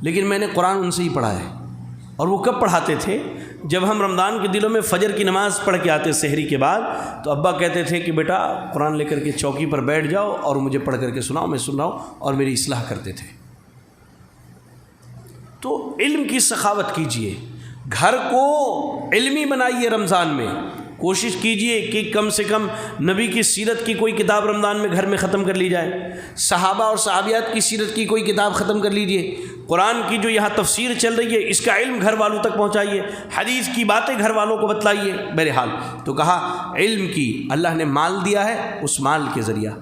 لیکن میں نے قرآن ان سے ہی پڑھا ہے۔ اور وہ کب پڑھاتے تھے؟ جب ہم رمضان کے دنوں میں فجر کی نماز پڑھ کے آتے سحری کے بعد، تو ابا کہتے تھے کہ بیٹا قرآن لے کر کے چوکی پر بیٹھ جاؤ اور مجھے پڑھ کر کے سناؤ، میں سن رہا ہوں، اور میری اصلاح کرتے تھے۔ تو علم کی سخاوت کیجئے، گھر کو علمی بنائیے۔ رمضان میں کوشش کیجئے کہ کم سے کم نبی کی سیرت کی کوئی کتاب رمضان میں گھر میں ختم کر لی جائے، صحابہ اور صحابیات کی سیرت کی کوئی کتاب ختم کر لیجئے، قرآن کی جو یہاں تفسیر چل رہی ہے اس کا علم گھر والوں تک پہنچائیے، حدیث کی باتیں گھر والوں کو بتلائیے۔ بہرحال تو کہا علم کی، اللہ نے مال دیا ہے، اس مال کے ذریعہ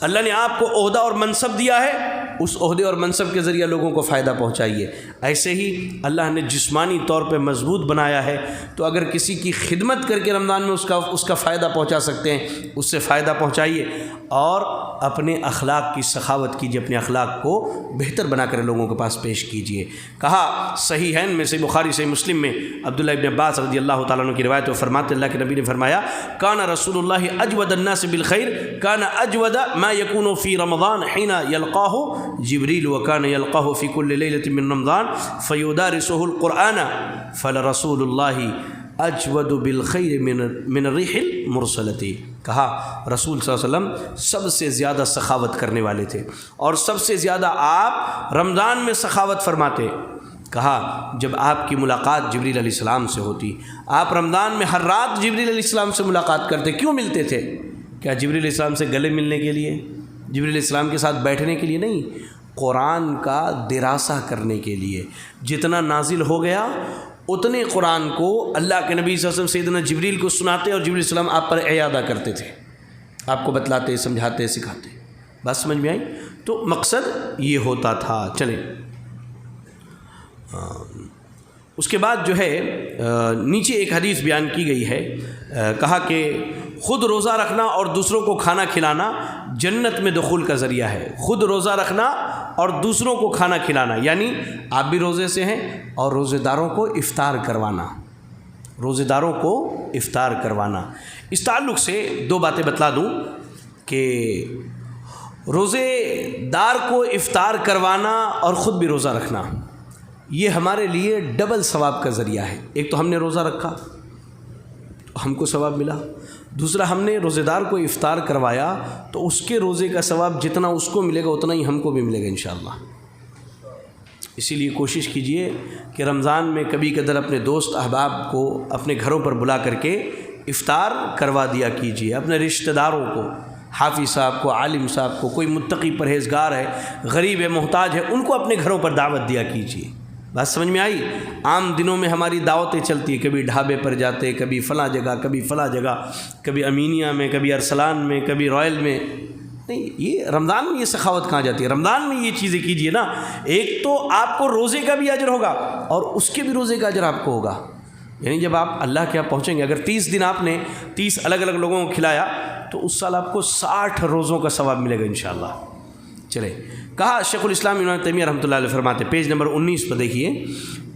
اللہ نے آپ کو عہدہ اور منصب دیا ہے، اس عہدے اور منصب کے ذریعہ لوگوں کو فائدہ پہنچائیے۔ ایسے ہی اللہ نے جسمانی طور پہ مضبوط بنایا ہے، تو اگر کسی کی خدمت کر کے رمضان میں اس کا فائدہ پہنچا سکتے ہیں، اس سے فائدہ پہنچائیے، اور اپنے اخلاق کی سخاوت کیجیے، اپنے اخلاق کو بہتر بنا کر لوگوں کے پاس پیش کیجیے۔ کہا صحیحین میں سے بخاری صحیح مسلم میں عبداللہ ابن عباس رضی اللہ تعالیٰ عنہ کی روایت میں فرماتے اللہ کے نبی نے فرمایا، کان رسول اللہ اجود الناس بالخیر، کان اجود ما یکون فی رمضان حین یلقاہ جبریل وکان یلقاہ فی کل لیلۃ من رمضان فیدارسہ القرآن فلرسول اللہ اجود بالخیر من الريح المرسلۃ۔ کہا رسول صلی اللہ علیہ وسلم سب سے زیادہ سخاوت کرنے والے تھے، اور سب سے زیادہ آپ رمضان میں سخاوت فرماتے۔ کہا جب آپ کی ملاقات جبریل علیہ السلام سے ہوتی، آپ رمضان میں ہر رات جبریل علیہ السلام سے ملاقات کرتے، کیوں ملتے تھے؟ کیا جبریل علیہ السلام سے گلے ملنے کے لیے، جبریل علیہ السلام کے ساتھ بیٹھنے کے لیے نہیں، قرآن کا دراسہ کرنے کے لیے۔ جتنا نازل ہو گیا اتنے قرآن کو اللہ کے نبی صلی اللہ علیہ وسلم سیدنا جبریل کو سناتے، اور جبریل علیہ السلام آپ پر اعادہ کرتے تھے، آپ کو بتلاتے، سمجھاتے، سکھاتے۔ بات سمجھ میں آئی؟ تو مقصد یہ ہوتا تھا۔ چلیں اس کے بعد جو ہے نیچے ایک حدیث بیان کی گئی ہے، کہا کہ خود روزہ رکھنا اور دوسروں کو کھانا کھلانا جنت میں دخول کا ذریعہ ہے۔ خود روزہ رکھنا اور دوسروں کو کھانا کھلانا، یعنی آپ بھی روزے سے ہیں، اور روزے داروں کو افطار کروانا، روزے داروں کو افطار کروانا۔ اس تعلق سے دو باتیں بتلا دوں کہ روزے دار کو افطار کروانا اور خود بھی روزہ رکھنا، یہ ہمارے لیے ڈبل ثواب کا ذریعہ ہے۔ ایک تو ہم نے روزہ رکھا، ہم کو ثواب ملا، دوسرا ہم نے روزے دار کو افطار کروایا تو اس کے روزے کا ثواب جتنا اس کو ملے گا اتنا ہی ہم کو بھی ملے گا انشاءاللہ۔ اسی لیے کوشش کیجئے کہ رمضان میں کبھی کدھر اپنے دوست احباب کو اپنے گھروں پر بلا کر کے افطار کروا دیا کیجئے، اپنے رشتہ داروں کو، حافظ صاحب کو، عالم صاحب کو، کوئی متقی پرہیزگار ہے، غریب ہے، محتاج ہے، ان کو اپنے گھروں پر دعوت دیا کیجئے۔ بات سمجھ میں آئی؟ عام دنوں میں ہماری دعوتیں چلتی ہیں، کبھی ڈھابے پر جاتے، کبھی فلاں جگہ، کبھی فلاں جگہ، کبھی امینیہ میں، کبھی ارسلان میں، کبھی رائل میں۔ نہیں، یہ رمضان میں یہ سخاوت کہاں جاتی ہے؟ رمضان میں یہ چیزیں کیجئے نا، ایک تو آپ کو روزے کا بھی اجر ہوگا اور اس کے بھی روزے کا اجر آپ کو ہوگا۔ یعنی جب آپ اللہ کے یہاں پہنچیں گے، اگر 30 دن آپ نے 30 الگ الگ لوگوں کو کھلایا تو اس سال آپ کو 60 روزوں کا ثواب ملے گا انشاءاللہ۔ چلے، کہا شیخ الاسلام ابن تیمیہ رحمۃ اللہ علیہ فرماتے، پیج نمبر 19 پر دیکھیے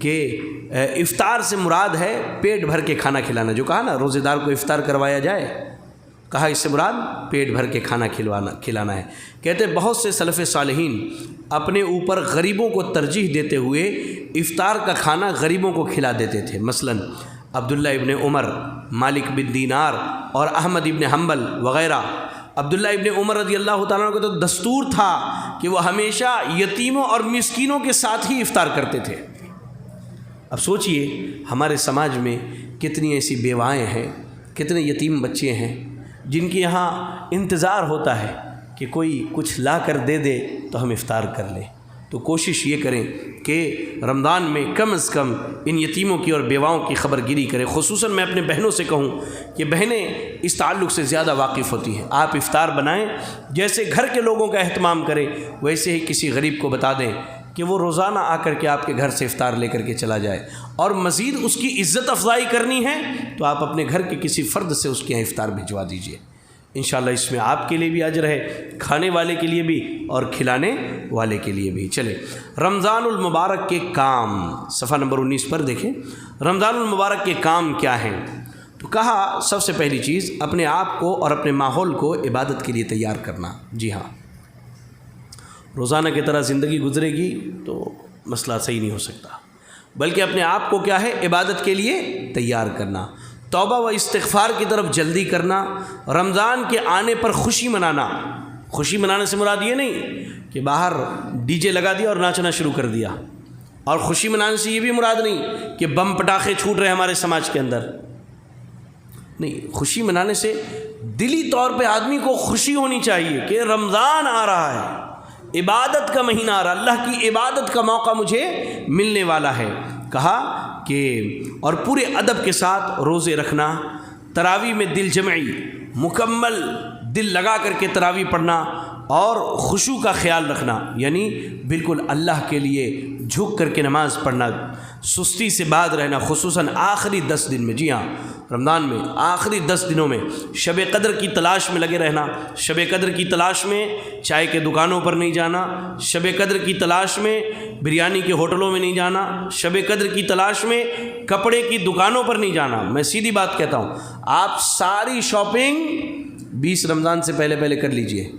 کہ افطار سے مراد ہے پیٹ بھر کے کھانا کھلانا۔ جو کہا نا روزے دار کو افطار کروایا جائے، کہا اس سے مراد پیٹ بھر کے کھانا کھلانا ہے۔ کہتے بہت سے سلف صالحین اپنے اوپر غریبوں کو ترجیح دیتے ہوئے افطار کا کھانا غریبوں کو کھلا دیتے تھے۔ مثلا عبداللہ ابن عمر، مالک بن دینار اور احمد ابن حنبل وغیرہ۔ عبداللہ ابن عمر رضی اللہ تعالیٰ عنہ کا تو دستور تھا کہ وہ ہمیشہ یتیموں اور مسکینوں کے ساتھ ہی افطار کرتے تھے۔ اب سوچئے ہمارے سماج میں کتنی ایسی بیوائیں ہیں، کتنے یتیم بچے ہیں جن کے یہاں انتظار ہوتا ہے کہ کوئی کچھ لا کر دے دے تو ہم افطار کر لیں۔ تو کوشش یہ کریں کہ رمضان میں کم از کم ان یتیموں کی اور بیواؤں کی خبر گیری کریں۔ خصوصاً میں اپنے بہنوں سے کہوں کہ بہنیں اس تعلق سے زیادہ واقف ہوتی ہیں۔ آپ افطار بنائیں، جیسے گھر کے لوگوں کا اہتمام کریں ویسے ہی کسی غریب کو بتا دیں کہ وہ روزانہ آ کر کے آپ کے گھر سے افطار لے کر کے چلا جائے، اور مزید اس کی عزت افزائی کرنی ہے تو آپ اپنے گھر کے کسی فرد سے اس کے یہاں افطار بھجوا دیجیے، انشاءاللہ اس میں آپ کے لیے بھی اجر ہے، کھانے والے کے لیے بھی اور کھلانے والے کے لیے بھی۔ چلے رمضان المبارک کے کام، صفحہ نمبر 19 پر دیکھیں رمضان المبارک کے کام کیا ہیں۔ تو کہا سب سے پہلی چیز اپنے آپ کو اور اپنے ماحول کو عبادت کے لیے تیار کرنا۔ جی ہاں، روزانہ کی طرح زندگی گزرے گی تو مسئلہ صحیح نہیں ہو سکتا، بلکہ اپنے آپ کو کیا ہے، عبادت کے لیے تیار کرنا، توبہ و استغفار کی طرف جلدی کرنا، رمضان کے آنے پر خوشی منانا۔ خوشی منانے سے مراد یہ نہیں کہ باہر ڈی جے لگا دیا اور ناچنا شروع کر دیا، اور خوشی منانے سے یہ بھی مراد نہیں کہ بم پٹاخے چھوٹ رہے ہمارے سماج کے اندر، نہیں، خوشی منانے سے دلی طور پہ آدمی کو خوشی ہونی چاہیے کہ رمضان آ رہا ہے، عبادت کا مہینہ آ رہا، اللہ کی عبادت کا موقع مجھے ملنے والا ہے۔ کہا کہ اور پورے ادب کے ساتھ روزے رکھنا، تراویح میں دل جمعی، مکمل دل لگا کر کے تراویح پڑھنا، اور خشوع کا خیال رکھنا، یعنی بالکل اللہ کے لیے جھک کر کے نماز پڑھنا، سستی سے بعد رہنا، خصوصاً آخری 10 دن میں۔ جی ہاں، رمضان میں آخری 10 دنوں میں شب قدر کی تلاش میں لگے رہنا، شب قدر کی تلاش میں چائے کے دکانوں پر نہیں جانا، شب قدر کی تلاش میں بریانی کے ہوٹلوں میں نہیں جانا، شب قدر کی تلاش میں کپڑے کی دکانوں پر نہیں جانا۔ میں سیدھی بات کہتا ہوں، آپ ساری شاپنگ 20 رمضان سے پہلے کر لیجئے،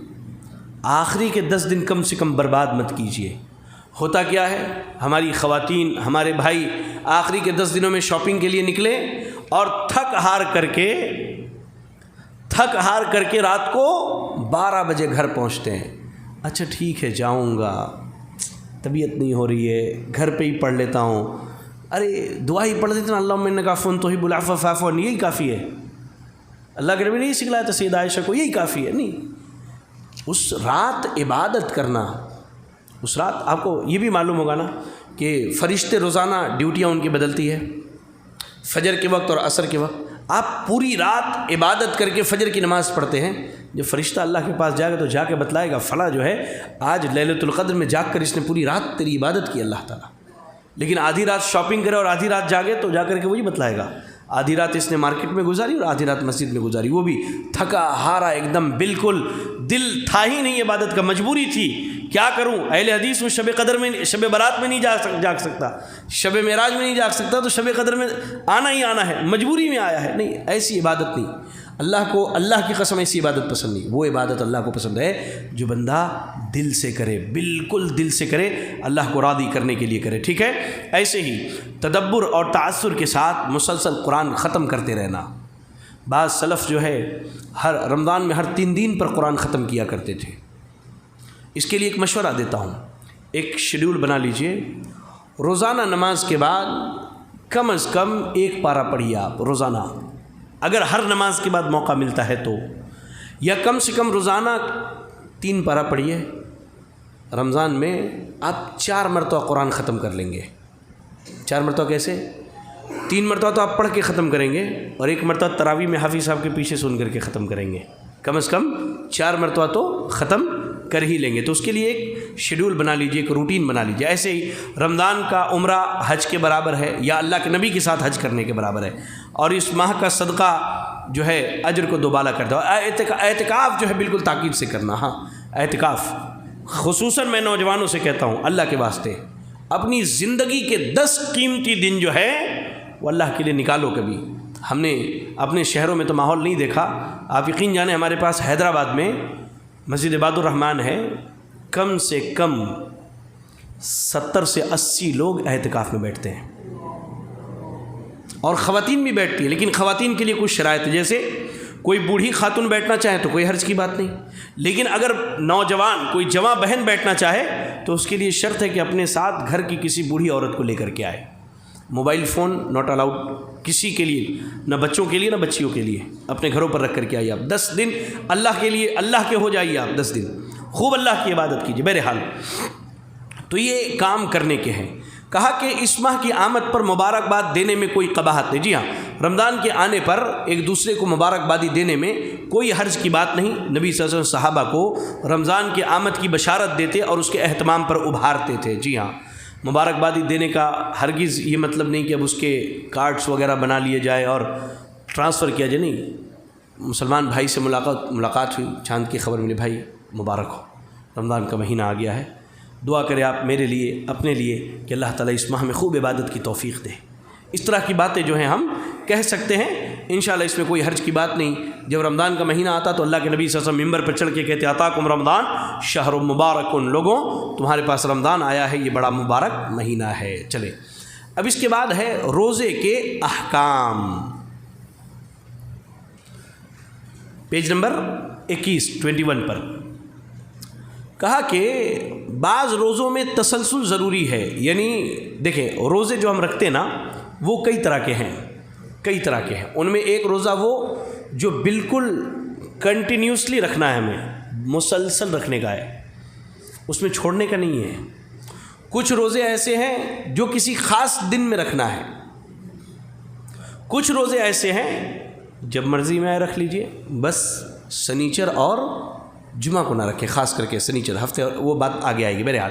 آخری کے 10 دن کم سے کم برباد مت کیجئے۔ ہوتا کیا ہے، ہماری خواتین، ہمارے بھائی آخری کے 10 دنوں میں شاپنگ کے لیے نکلے اور تھک ہار کر کے رات کو 12 بجے گھر پہنچتے ہیں۔ اچھا ٹھیک ہے، جاؤں گا، طبیعت نہیں ہو رہی ہے، گھر پہ ہی پڑھ لیتا ہوں۔ ارے دعا ہی پڑھ دیتے نا، اللہم انک عفو تحب العفو فاعف عنی، یہی کافی ہے۔ اللہ کے نبی نے یہی سکھلایا تھا سیدہ عائشہ کو، یہی کافی ہے۔ نہیں، اس رات عبادت کرنا، اس رات آپ کو یہ بھی معلوم ہوگا نا کہ فرشتے روزانہ ڈیوٹیاں ان کی بدلتی ہے، فجر کے وقت اور عصر کے وقت۔ آپ پوری رات عبادت کر کے فجر کی نماز پڑھتے ہیں، جب فرشتہ اللہ کے پاس جائے گا تو جا کے بتلائے گا فلاں جو ہے آج لیلۃ القدر میں جاگ کر اس نے پوری رات تیری عبادت کی اللہ تعالیٰ۔ لیکن آدھی رات شاپنگ کرے اور آدھی رات جاگے تو جا کر کے وہی بتلائے گا آدھی رات اس نے مارکیٹ میں گزاری اور آدھی رات مسجد میں گزاری، وہ بھی تھکا ہارا ایک دم، بالکل دل تھا ہی نہیں عبادت کا، مجبوری تھی۔ کیا کروں، اہل حدیث میں شب قدر میں، شب برات میں نہیں جاگ سکتا، شب معراج میں نہیں جاگ سکتا، تو شب قدر میں آنا ہی آنا ہے، مجبوری میں آیا ہے۔ نہیں، ایسی عبادت نہیں، اللہ کی قسم ایسی عبادت پسند نہیں۔ وہ عبادت اللہ کو پسند ہے جو بندہ دل سے کرے، بالکل دل سے کرے، اللہ کو راضی کرنے کے لیے کرے، ٹھیک ہے۔ ایسے ہی تدبر اور تأثر کے ساتھ مسلسل قرآن ختم کرتے رہنا۔ بعض سلف جو ہے ہر رمضان میں ہر 3 دن پر قرآن ختم کیا کرتے تھے۔ اس کے لیے ایک مشورہ دیتا ہوں، ایک شیڈول بنا لیجئے، روزانہ نماز کے بعد کم از کم 1 پارہ پڑھیے آپ روزانہ، اگر ہر نماز کے بعد موقع ملتا ہے تو، یا کم سے کم روزانہ 3 پارہ پڑھیے۔ رمضان میں آپ 4 مرتبہ قرآن ختم کر لیں گے۔ 4 مرتبہ کیسے؟ 3 مرتبہ تو آپ پڑھ کے ختم کریں گے، اور 1 مرتبہ تراویح میں حافظ صاحب کے پیچھے سن کر کے ختم کریں گے۔ کم از کم 4 مرتبہ تو ختم کر ہی لیں گے۔ تو اس کے لیے ایک شیڈول بنا لیجئے، ایک روٹین بنا لیجئے۔ ایسے ہی رمضان کا عمرہ حج کے برابر ہے، یا اللہ کے نبی کے ساتھ حج کرنے کے برابر ہے، اور اس ماہ کا صدقہ جو ہے اجر کو دوبالا کر دو۔ اعتکاف جو ہے بالکل تاکید سے کرنا، ہاں اعتکاف، خصوصاً میں نوجوانوں سے کہتا ہوں اللہ کے واسطے اپنی زندگی کے 10 قیمتی دن جو ہے وہ اللہ کے لیے نکالو کبھی۔ ہم نے اپنے شہروں میں تو ماحول نہیں دیکھا، آپ یقین جانیں ہمارے پاس حیدرآباد میں مسجد عباد الرحمن ہے، کم سے کم 70 سے 80 لوگ اعتکاف میں بیٹھتے ہیں، اور خواتین بھی بیٹھتی ہیں، لیکن خواتین کے لیے کچھ شرائط ہے، جیسے کوئی بوڑھی خاتون بیٹھنا چاہے تو کوئی حرج کی بات نہیں، لیکن اگر نوجوان کوئی جواں بہن بیٹھنا چاہے تو اس کے لیے شرط ہے کہ اپنے ساتھ گھر کی کسی بوڑھی عورت کو لے کر کے آئے۔ موبائل فون ناٹ الاؤڈ کسی کے لیے، نہ بچوں کے لیے نہ بچیوں کے لیے، اپنے گھروں پر رکھ کر کے آئیے۔ آپ 10 دن اللہ کے لیے، اللہ کے ہو جائیے آپ 10 دن، خوب اللہ کی عبادت کیجیے۔ بہرحال تو یہ کام کرنے کے ہیں۔ کہا کہ اس ماہ کی آمد پر مبارکباد دینے میں کوئی قباحت نہیں. جی ہاں، رمضان کے آنے پر ایک دوسرے کو مبارکبادی دینے میں کوئی حرج کی بات نہیں. نبی صلی اللہ علیہ وسلم صحابہ کو رمضان کی آمد کی بشارت دیتے اور اس کے اہتمام پر ابھارتے تھے. جی ہاں، مبارکبادی دینے کا ہرگز یہ مطلب نہیں کہ اب اس کے کارڈز وغیرہ بنا لیے جائے اور ٹرانسفر کیا جائے. نہیں، مسلمان بھائی سے ملاقات ہوئی، چاند کی خبر ملی، بھائی مبارک ہو، رمضان کا مہینہ آ گیا ہے، دعا کرے آپ میرے لیے، اپنے لیے، کہ اللہ تعالیٰ اس ماہ میں خوب عبادت کی توفیق دے. اس طرح کی باتیں جو ہیں ہم کہہ سکتے ہیں، انشاءاللہ اس میں کوئی حرج کی بات نہیں. جب رمضان کا مہینہ آتا تو اللہ کے نبی صلی اللہ علیہ وسلم ممبر پر چڑھ کے کہتے آتاکم رمضان شہر مبارک، لوگوں تمہارے پاس رمضان آیا ہے، یہ بڑا مبارک مہینہ ہے. چلے اب اس کے بعد ہے روزے کے احکام. پیج نمبر 21 پر کہا کہ بعض روزوں میں تسلسل ضروری ہے. یعنی دیکھیں، روزے جو ہم رکھتے ہیں نا وہ کئی طرح کے ہیں. ان میں ایک روزہ وہ جو بالکل کنٹینیوسلی رکھنا ہے، ہمیں مسلسل رکھنے کا ہے، اس میں چھوڑنے کا نہیں ہے. کچھ روزے ایسے ہیں جو کسی خاص دن میں رکھنا ہے. کچھ روزے ایسے ہیں جب مرضی میں آئے رکھ لیجئے، بس سنیچر اور جمعہ کو نہ رکھیں، خاص کر کے سنیچر، ہفتے وہ بات آگے آئے گی بہرحال.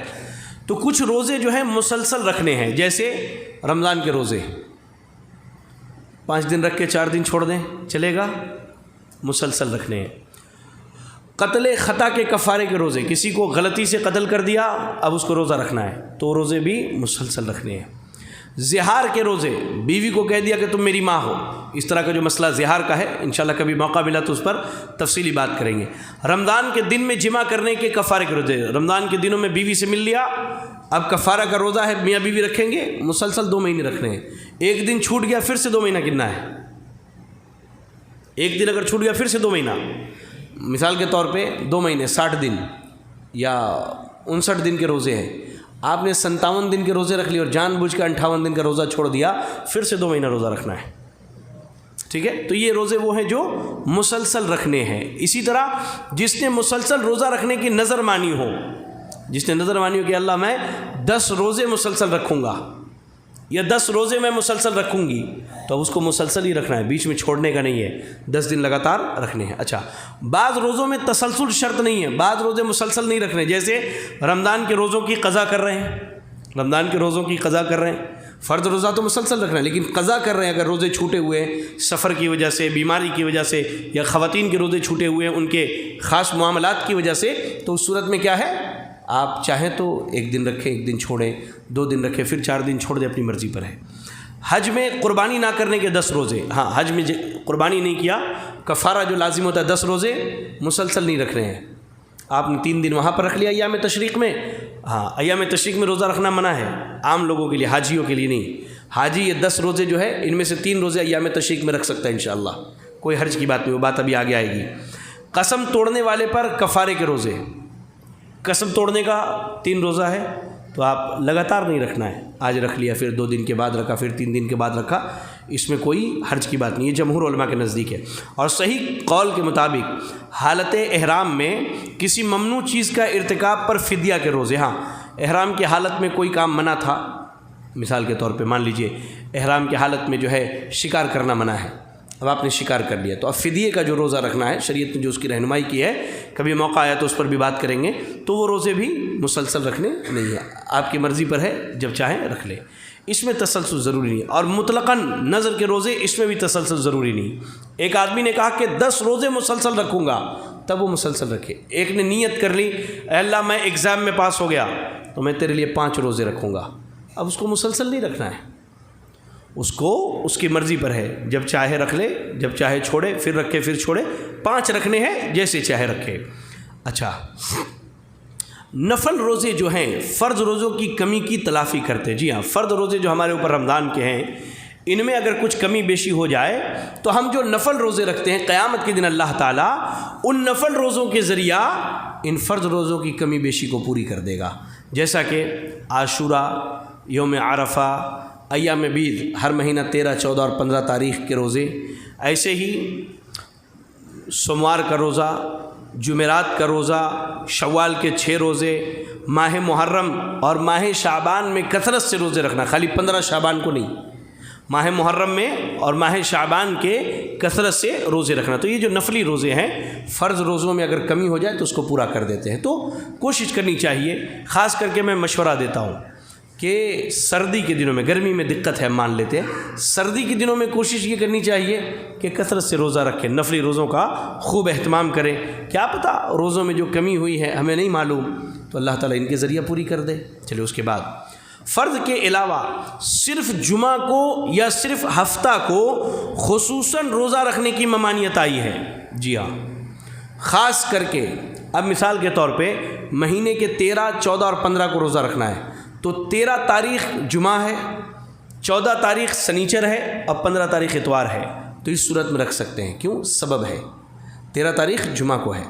تو کچھ روزے جو ہیں مسلسل رکھنے ہیں، جیسے رمضان کے روزے 5 دن رکھ کے 4 دن چھوڑ دیں چلے گا، مسلسل رکھنے ہیں. قتل خطا کے کفارے کے روزے، کسی کو غلطی سے قتل کر دیا، اب اس کو روزہ رکھنا ہے، تو روزے بھی مسلسل رکھنے ہیں. زہار کے روزے، بیوی کو کہہ دیا کہ تم میری ماں ہو، اس طرح کا جو مسئلہ زہار کا ہے، انشاءاللہ کبھی موقع ملا تو اس پر تفصیلی بات کریں گے. رمضان کے دن میں جمع کرنے کے کفارے کے روزے، رمضان کے دنوں میں بیوی سے مل لیا، اب کفارہ کا روزہ ہے، میاں بیوی رکھیں گے، مسلسل 2 مہینے رکھنے ہیں. ایک دن چھوٹ گیا پھر سے 2 مہینہ گننا ہے. ایک دن اگر چھوٹ گیا پھر سے 2 مہینہ، مثال کے طور پہ 2 مہینے 60 دن یا 59 دن کے روزے ہیں، آپ نے 57 دن کے روزے رکھ لیے اور جان بوجھ کے 58 دن کا روزہ چھوڑ دیا، پھر سے 2 مہینہ روزہ رکھنا ہے. ٹھیک ہے، تو یہ روزے وہ ہیں جو مسلسل رکھنے ہیں. اسی طرح جس نے مسلسل روزہ رکھنے کی نظر مانی ہو، کہ اللہ میں 10 روزے مسلسل رکھوں گا یا 10 روزے میں مسلسل رکھوں گی، تو اب اس کو مسلسل ہی رکھنا ہے، بیچ میں چھوڑنے کا نہیں ہے، 10 دن لگاتار رکھنے ہیں. اچھا، بعض روزوں میں تسلسل شرط نہیں ہے، بعض روزے مسلسل نہیں رکھنے، جیسے رمضان کے روزوں کی قضا کر رہے ہیں، فرض روزہ تو مسلسل رکھنا ہے، لیکن قضا کر رہے ہیں، اگر روزے چھوٹے ہوئے ہیں سفر کی وجہ سے، بیماری کی وجہ سے، یا خواتین کے روزے چھوٹے ہوئے ہیں ان کے خاص معاملات کی وجہ سے، تو اس صورت میں کیا ہے، آپ چاہیں تو 1 دن رکھیں، 1 دن چھوڑیں، 2 دن رکھیں، پھر 4 دن چھوڑ دیں، اپنی مرضی پر ہے. حج میں قربانی نہ کرنے کے 10 روزے، ہاں حج میں قربانی نہیں کیا، کفارہ جو لازم ہوتا ہے 10 روزے مسلسل نہیں رکھ رہے ہیں. آپ نے 3 دن وہاں پر رکھ لیا ایام تشریق میں، ہاں ایام تشریق میں روزہ رکھنا منع ہے عام لوگوں کے لیے، حاجیوں کے لیے نہیں. حاجی یہ 10 روزے جو ہے ان میں سے 3 روزے ایام تشریق میں رکھ سکتا ہے انشاءاللہ، کوئی حرج کی بات نہیں، وہ بات ابھی آگے آئے گی. قسم توڑنے والے پر کفارے کے روزے، قسم توڑنے کا 3 روزہ ہے تو آپ لگاتار نہیں رکھنا ہے، آج رکھ لیا، پھر 2 دن کے بعد رکھا، پھر 3 دن کے بعد رکھا، اس میں کوئی حرج کی بات نہیں، یہ جمہور علماء کے نزدیک ہے. اور صحیح قول کے مطابق حالت احرام میں کسی ممنوع چیز کا ارتکاب پر فدیہ کے روزے، ہاں احرام کی حالت میں کوئی کام منع تھا، مثال کے طور پہ مان لیجئے احرام کی حالت میں جو ہے شکار کرنا منع ہے، اب آپ نے شکار کر لیا، تو اب فدیے کا جو روزہ رکھنا ہے، شریعت نے جو اس کی رہنمائی کی ہے، کبھی موقع آیا تو اس پر بھی بات کریں گے، تو وہ روزے بھی مسلسل رکھنے نہیں ہیں، آپ کی مرضی پر ہے، جب چاہیں رکھ لیں، اس میں تسلسل ضروری نہیں. اور مطلقاً نظر کے روزے، اس میں بھی تسلسل ضروری نہیں. ایک آدمی نے کہا کہ 10 روزے مسلسل رکھوں گا، تب وہ مسلسل رکھے. ایک نے نیت کر لی، اے اللہ میں ایگزام میں پاس ہو گیا تو میں تیرے لیے 5 روزے رکھوں گا، اب اس کو مسلسل نہیں رکھنا ہے، اس کو اس کی مرضی پر ہے، جب چاہے رکھ لے، جب چاہے چھوڑے، پھر رکھے پھر چھوڑے، 5 رکھنے ہیں جیسے چاہے رکھے. اچھا، نفل روزے جو ہیں فرض روزوں کی کمی کی تلافی کرتے. جی ہاں، فرض روزے جو ہمارے اوپر رمضان کے ہیں، ان میں اگر کچھ کمی بیشی ہو جائے تو ہم جو نفل روزے رکھتے ہیں، قیامت کے دن اللہ تعالیٰ ان نفل روزوں کے ذریعہ ان فرض روزوں کی کمی بیشی کو پوری کر دے گا. جیسا کہ عاشورہ، یوم عرفہ، ایام بیض، ہر مہینہ 13، 14 اور 15 تاریخ کے روزے، ایسے ہی سوموار کا روزہ، جمعرات کا روزہ، شوال کے 6 روزے، ماہ محرم اور ماہ شعبان میں کثرت سے روزے رکھنا، خالی 15 شعبان کو نہیں، ماہ محرم میں اور ماہ شعبان کے کثرت سے روزے رکھنا۔ تو یہ جو نفلی روزے ہیں، فرض روزوں میں اگر کمی ہو جائے تو اس کو پورا کر دیتے ہیں۔ تو کوشش کرنی چاہیے، خاص کر کے میں مشورہ دیتا ہوں کہ سردی کے دنوں میں، گرمی میں دقت ہے مان لیتے ہیں، سردی کے دنوں میں کوشش یہ کرنی چاہیے کہ کثرت سے روزہ رکھیں، نفلی روزوں کا خوب اہتمام کریں۔ کیا پتہ روزوں میں جو کمی ہوئی ہے ہمیں نہیں معلوم، تو اللہ تعالیٰ ان کے ذریعہ پوری کر دے۔ چلے اس کے بعد فرض کے علاوہ صرف جمعہ کو یا صرف ہفتہ کو خصوصاً روزہ رکھنے کی ممانعت آئی ہے۔ جی ہاں، خاص کر کے اب مثال کے طور پہ مہینے کے 13، 14 اور 15 کو روزہ رکھنا ہے، تو 13 تاریخ جمعہ ہے، 14 تاریخ سنیچر ہے اور 15 تاریخ اتوار ہے، تو اس صورت میں رکھ سکتے ہیں۔ کیوں؟ سبب ہے، 13 تاریخ جمعہ کو ہے،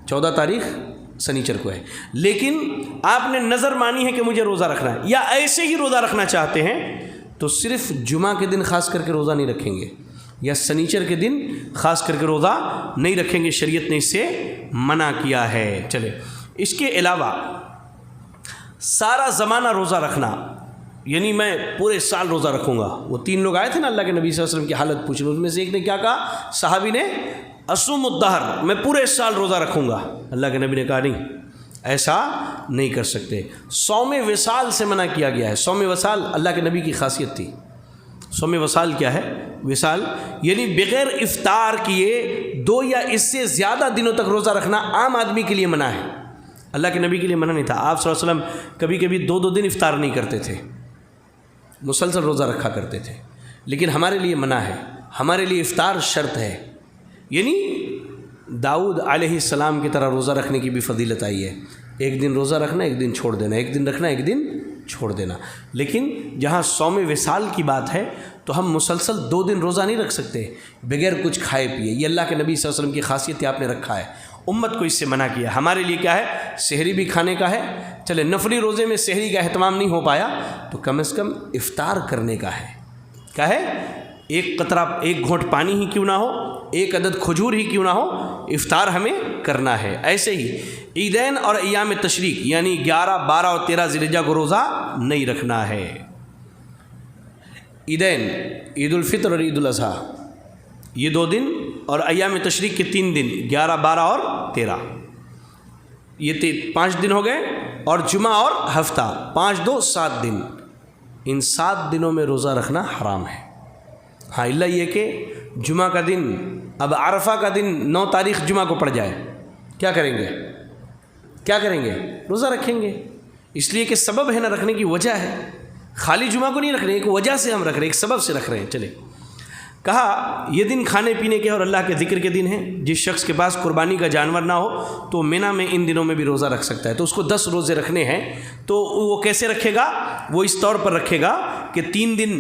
14 تاریخ سنیچر کو ہے، لیکن آپ نے نظر مانی ہے کہ مجھے روزہ رکھنا ہے، یا ایسے ہی روزہ رکھنا چاہتے ہیں، تو صرف جمعہ کے دن خاص کر کے روزہ نہیں رکھیں گے، یا سنیچر کے دن خاص کر کے روزہ نہیں رکھیں گے، شریعت نے اس سے منع کیا ہے۔ چلے اس کے علاوہ سارا زمانہ روزہ رکھنا، یعنی میں پورے سال روزہ رکھوں گا۔ وہ 3 لوگ آئے تھے نا اللہ کے نبی صلی اللہ علیہ وسلم کی حالت پوچھ رہے، اس میں سے ایک نے کیا کہا؟ صحابی نے اصوم الدہر، میں پورے سال روزہ رکھوں گا۔ اللہ کے نبی نے کہا نہیں، ایسا نہیں کر سکتے۔ صوم وصال سے منع کیا گیا ہے۔ صوم وصال اللہ کے نبی کی خاصیت تھی۔ صوم وصال کیا ہے؟ وصال یعنی بغیر افطار کیے 2 یا اس سے زیادہ دنوں تک روزہ رکھنا عام آدمی کے لیے منع ہے، اللہ کے نبی کے لیے منع نہیں تھا۔ آپ صلی اللہ علیہ وسلم کبھی کبھی 2 دن افطار نہیں کرتے تھے، مسلسل روزہ رکھا کرتے تھے، لیکن ہمارے لیے منع ہے، ہمارے لیے افطار شرط ہے۔ یعنی داؤد علیہ السلام کی طرح روزہ رکھنے کی بھی فضیلت آئی ہے، ایک دن روزہ رکھنا، ایک دن چھوڑ دینا، ایک دن رکھنا، ایک دن چھوڑ دینا۔ لیکن جہاں صوم وصال کی بات ہے تو ہم مسلسل 2 دن روزہ نہیں رکھ سکتے بغیر کچھ کھائے پیے، یہ اللہ کے نبی صلی اللہ علیہ وسلم کی خاصیت ہے، آپ نے رکھا ہے، امت کو اس سے منع کیا۔ ہمارے لیے کیا ہے؟ سحری بھی کھانے کا ہے، چلے نفلی روزے میں سحری کا اہتمام نہیں ہو پایا تو کم از کم افطار کرنے کا ہے۔ کیا ہے؟ ایک قطرہ، ایک گھونٹ پانی ہی کیوں نہ ہو، ایک عدد کھجور ہی کیوں نہ ہو، افطار ہمیں کرنا ہے۔ ایسے ہی عیدین اور ایام تشریق یعنی 11، 12 اور 13 ذی الحجہ کو روزہ نہیں رکھنا ہے۔ عیدین، عید الفطر اور عید الاضحیٰ، یہ 2 دن، اور ایام تشریق کے 3 دن 11، 12 اور 13، یہ 5 دن ہو گئے، اور جمعہ اور ہفتہ 5، 2، 7 دن، ان 7 دنوں میں روزہ رکھنا حرام ہے۔ ہاں اللہ یہ کہ جمعہ کا دن، اب عرفہ کا دن 9 تاریخ جمعہ کو پڑ جائے، کیا کریں گے؟ کیا کریں گے؟ روزہ رکھیں گے، اس لیے کہ سبب ہے نا، رکھنے کی وجہ ہے، خالی جمعہ کو نہیں رکھ رہے، ایک وجہ سے ہم رکھ رہے ہیں، ایک سبب سے رکھ رہے ہیں۔ چلے کہا یہ دن کھانے پینے کے اور اللہ کے ذکر کے دن ہیں، جس شخص کے پاس قربانی کا جانور نہ ہو تو منی میں ان دنوں میں بھی روزہ رکھ سکتا ہے، تو اس کو 10 روزے رکھنے ہیں، تو وہ کیسے رکھے گا؟ وہ اس طور پر رکھے گا کہ 3 دن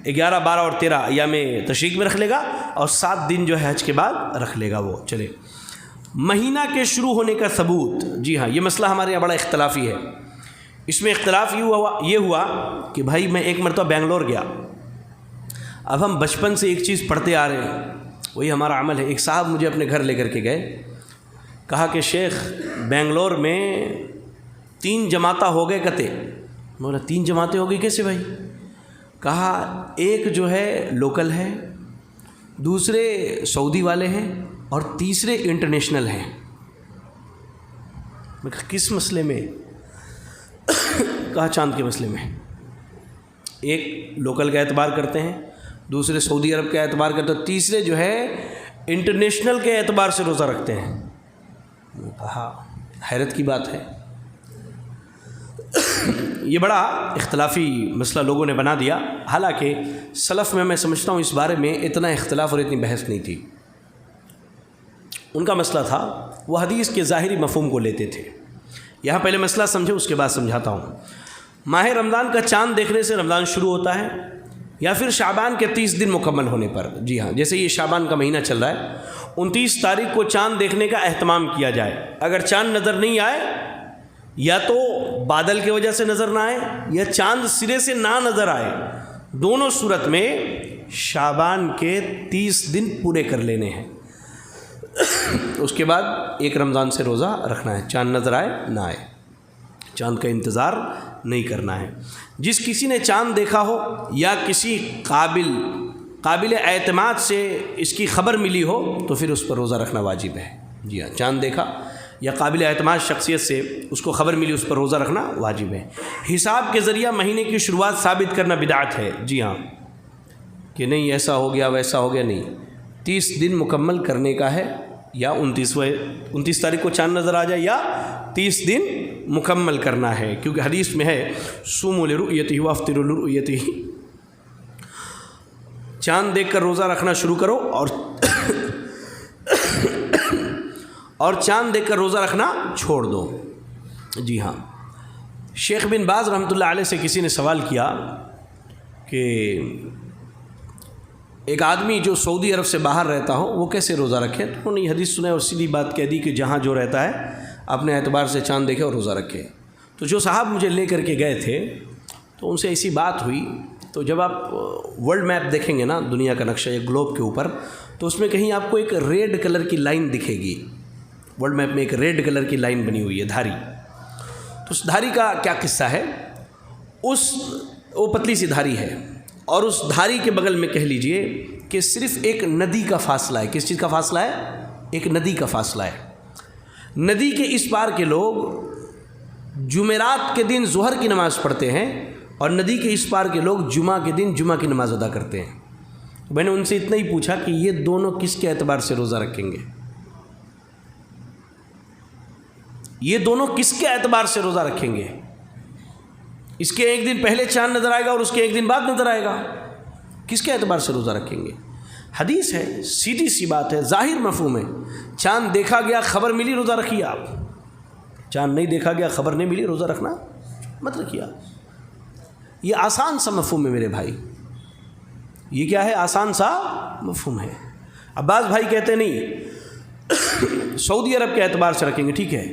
11، 12 اور 13 ایام تشریق میں رکھ لے گا، اور 7 دن جو ہے حج کے بعد رکھ لے گا وہ۔ چلے مہینہ کے شروع ہونے کا ثبوت، جی ہاں یہ مسئلہ ہمارے یہاں بڑا اختلافی ہے۔ اس میں اختلاف یہ ہوا کہ بھائی میں ایک مرتبہ بنگلور گیا، اب ہم بچپن سے ایک چیز پڑھتے آ رہے ہیں، وہی ہمارا عمل ہے۔ ایک صاحب مجھے اپنے گھر لے کر کے گئے، کہا کہ شیخ بنگلور میں 3 جماعتیں ہو گئے کتے۔ میں بولا 3 جماعتیں ہو گئی کیسے بھائی؟ کہا ایک جو ہے لوکل ہے، دوسرے سعودی والے ہیں، اور تیسرے انٹرنیشنل ہیں۔ میں کہا کس مسئلے میں؟ کہا چاند کے مسئلے میں، ایک لوکل کا اعتبار کرتے ہیں، دوسرے سعودی عرب کا اعتبار کرتے ہیں، تیسرے جو ہے انٹرنیشنل کے اعتبار سے روزہ رکھتے ہیں۔ میں کہا حیرت کی بات ہے، یہ بڑا اختلافی مسئلہ لوگوں نے بنا دیا، حالانکہ سلف میں سمجھتا ہوں اس بارے میں اتنا اختلاف اور اتنی بحث نہیں تھی۔ ان کا مسئلہ تھا وہ حدیث کے ظاہری مفہوم کو لیتے تھے۔ یہاں پہلے مسئلہ سمجھے، اس کے بعد سمجھاتا ہوں۔ ماہ رمضان کا چاند دیکھنے سے رمضان شروع ہوتا ہے، یا پھر شعبان کے 30 دن مکمل ہونے پر۔ جی ہاں، جیسے یہ شعبان کا مہینہ چل رہا ہے، 29 تاریخ کو چاند دیکھنے کا اہتمام کیا جائے۔ اگر چاند نظر نہیں آئے، یا تو بادل کی وجہ سے نظر نہ آئے، یا چاند سرے سے نہ نظر آئے، دونوں صورت میں شعبان کے 30 دن پورے کر لینے ہیں۔ اس کے بعد ایک رمضان سے روزہ رکھنا ہے، چاند نظر آئے نہ آئے۔ چاند کا انتظار نہیں کرنا ہے۔ جس کسی نے چاند دیکھا ہو یا کسی قابل اعتماد سے اس کی خبر ملی ہو تو پھر اس پر روزہ رکھنا واجب ہے۔ جی ہاں، چاند دیکھا یا قابل اعتماد شخصیت سے اس کو خبر ملی، اس پر روزہ رکھنا واجب ہے۔ حساب کے ذریعہ مہینے کی شروعات ثابت کرنا بدعت ہے۔ جی ہاں، کہ نہیں ایسا ہو گیا ویسا ہو گیا، نہیں، 30 دن مکمل کرنے کا ہے، یا 29 تاریخ کو چاند نظر آ جائے یا 30 دن مکمل کرنا ہے، کیونکہ حدیث میں ہے صوموا لرؤیتہ وافطروا لرؤیتہ، چاند دیکھ کر روزہ رکھنا شروع کرو اور چاند دیکھ کر روزہ رکھنا چھوڑ دو۔ جی ہاں، شیخ بن باز رحمۃ اللہ علیہ سے کسی نے سوال کیا کہ ایک آدمی جو سعودی عرب سے باہر رہتا ہو وہ کیسے روزہ رکھے؟ تو انہوں نے حدیث سنا اور سیدھی بات کہہ دی کہ جہاں جو رہتا ہے اپنے اعتبار سے چاند دیکھے اور روزہ رکھے۔ تو جو صاحب مجھے لے کر کے گئے تھے تو ان سے ایسی بات ہوئی، تو جب آپ ورلڈ میپ دیکھیں گے نا، دنیا کا نقشہ ایک گلوب کے اوپر، تو اس میں کہیں آپ کو ایک ریڈ کلر کی لائن دکھے گی۔ ورلڈ میپ میں ایک ریڈ کلر کی لائن بنی ہوئی ہے، دھاری۔ تو اس دھاری کا کیا قصہ ہے؟ وہ پتلی سی دھاری ہے، اور اس دھاری کے بغل میں کہہ لیجئے کہ صرف ایک ندی کا فاصلہ ہے۔ کس چیز کا فاصلہ ہے؟ ایک ندی کا فاصلہ ہے۔ ندی کے اس پار کے لوگ جمعرات کے دن ظہر کی نماز پڑھتے ہیں، اور ندی کے اس پار کے لوگ جمعہ کے دن جمعہ کی نماز ادا کرتے ہیں۔ میں نے ان سے اتنا ہی پوچھا کہ یہ دونوں کس کے اعتبار سے روزہ رکھیں گے؟ یہ دونوں کس کے اعتبار سے روزہ رکھیں گے؟ اس کے ایک دن پہلے چاند نظر آئے گا اور اس کے ایک دن بعد نظر آئے گا، کس کے اعتبار سے روزہ رکھیں گے؟ حدیث ہے، سیدھی سی بات ہے، ظاہر مفہوم ہے۔ چاند دیکھا گیا، خبر ملی، روزہ رکھیے آپ۔ چاند نہیں دیکھا گیا، خبر نہیں ملی، روزہ رکھنا مت رکھیے آپ۔ یہ آسان سا مفہوم ہے میرے بھائی، یہ کیا ہے؟ آسان سا مفہوم ہے۔ اب بعض بھائی کہتے نہیں سعودی عرب کے اعتبار سے رکھیں گے، ٹھیک ہے،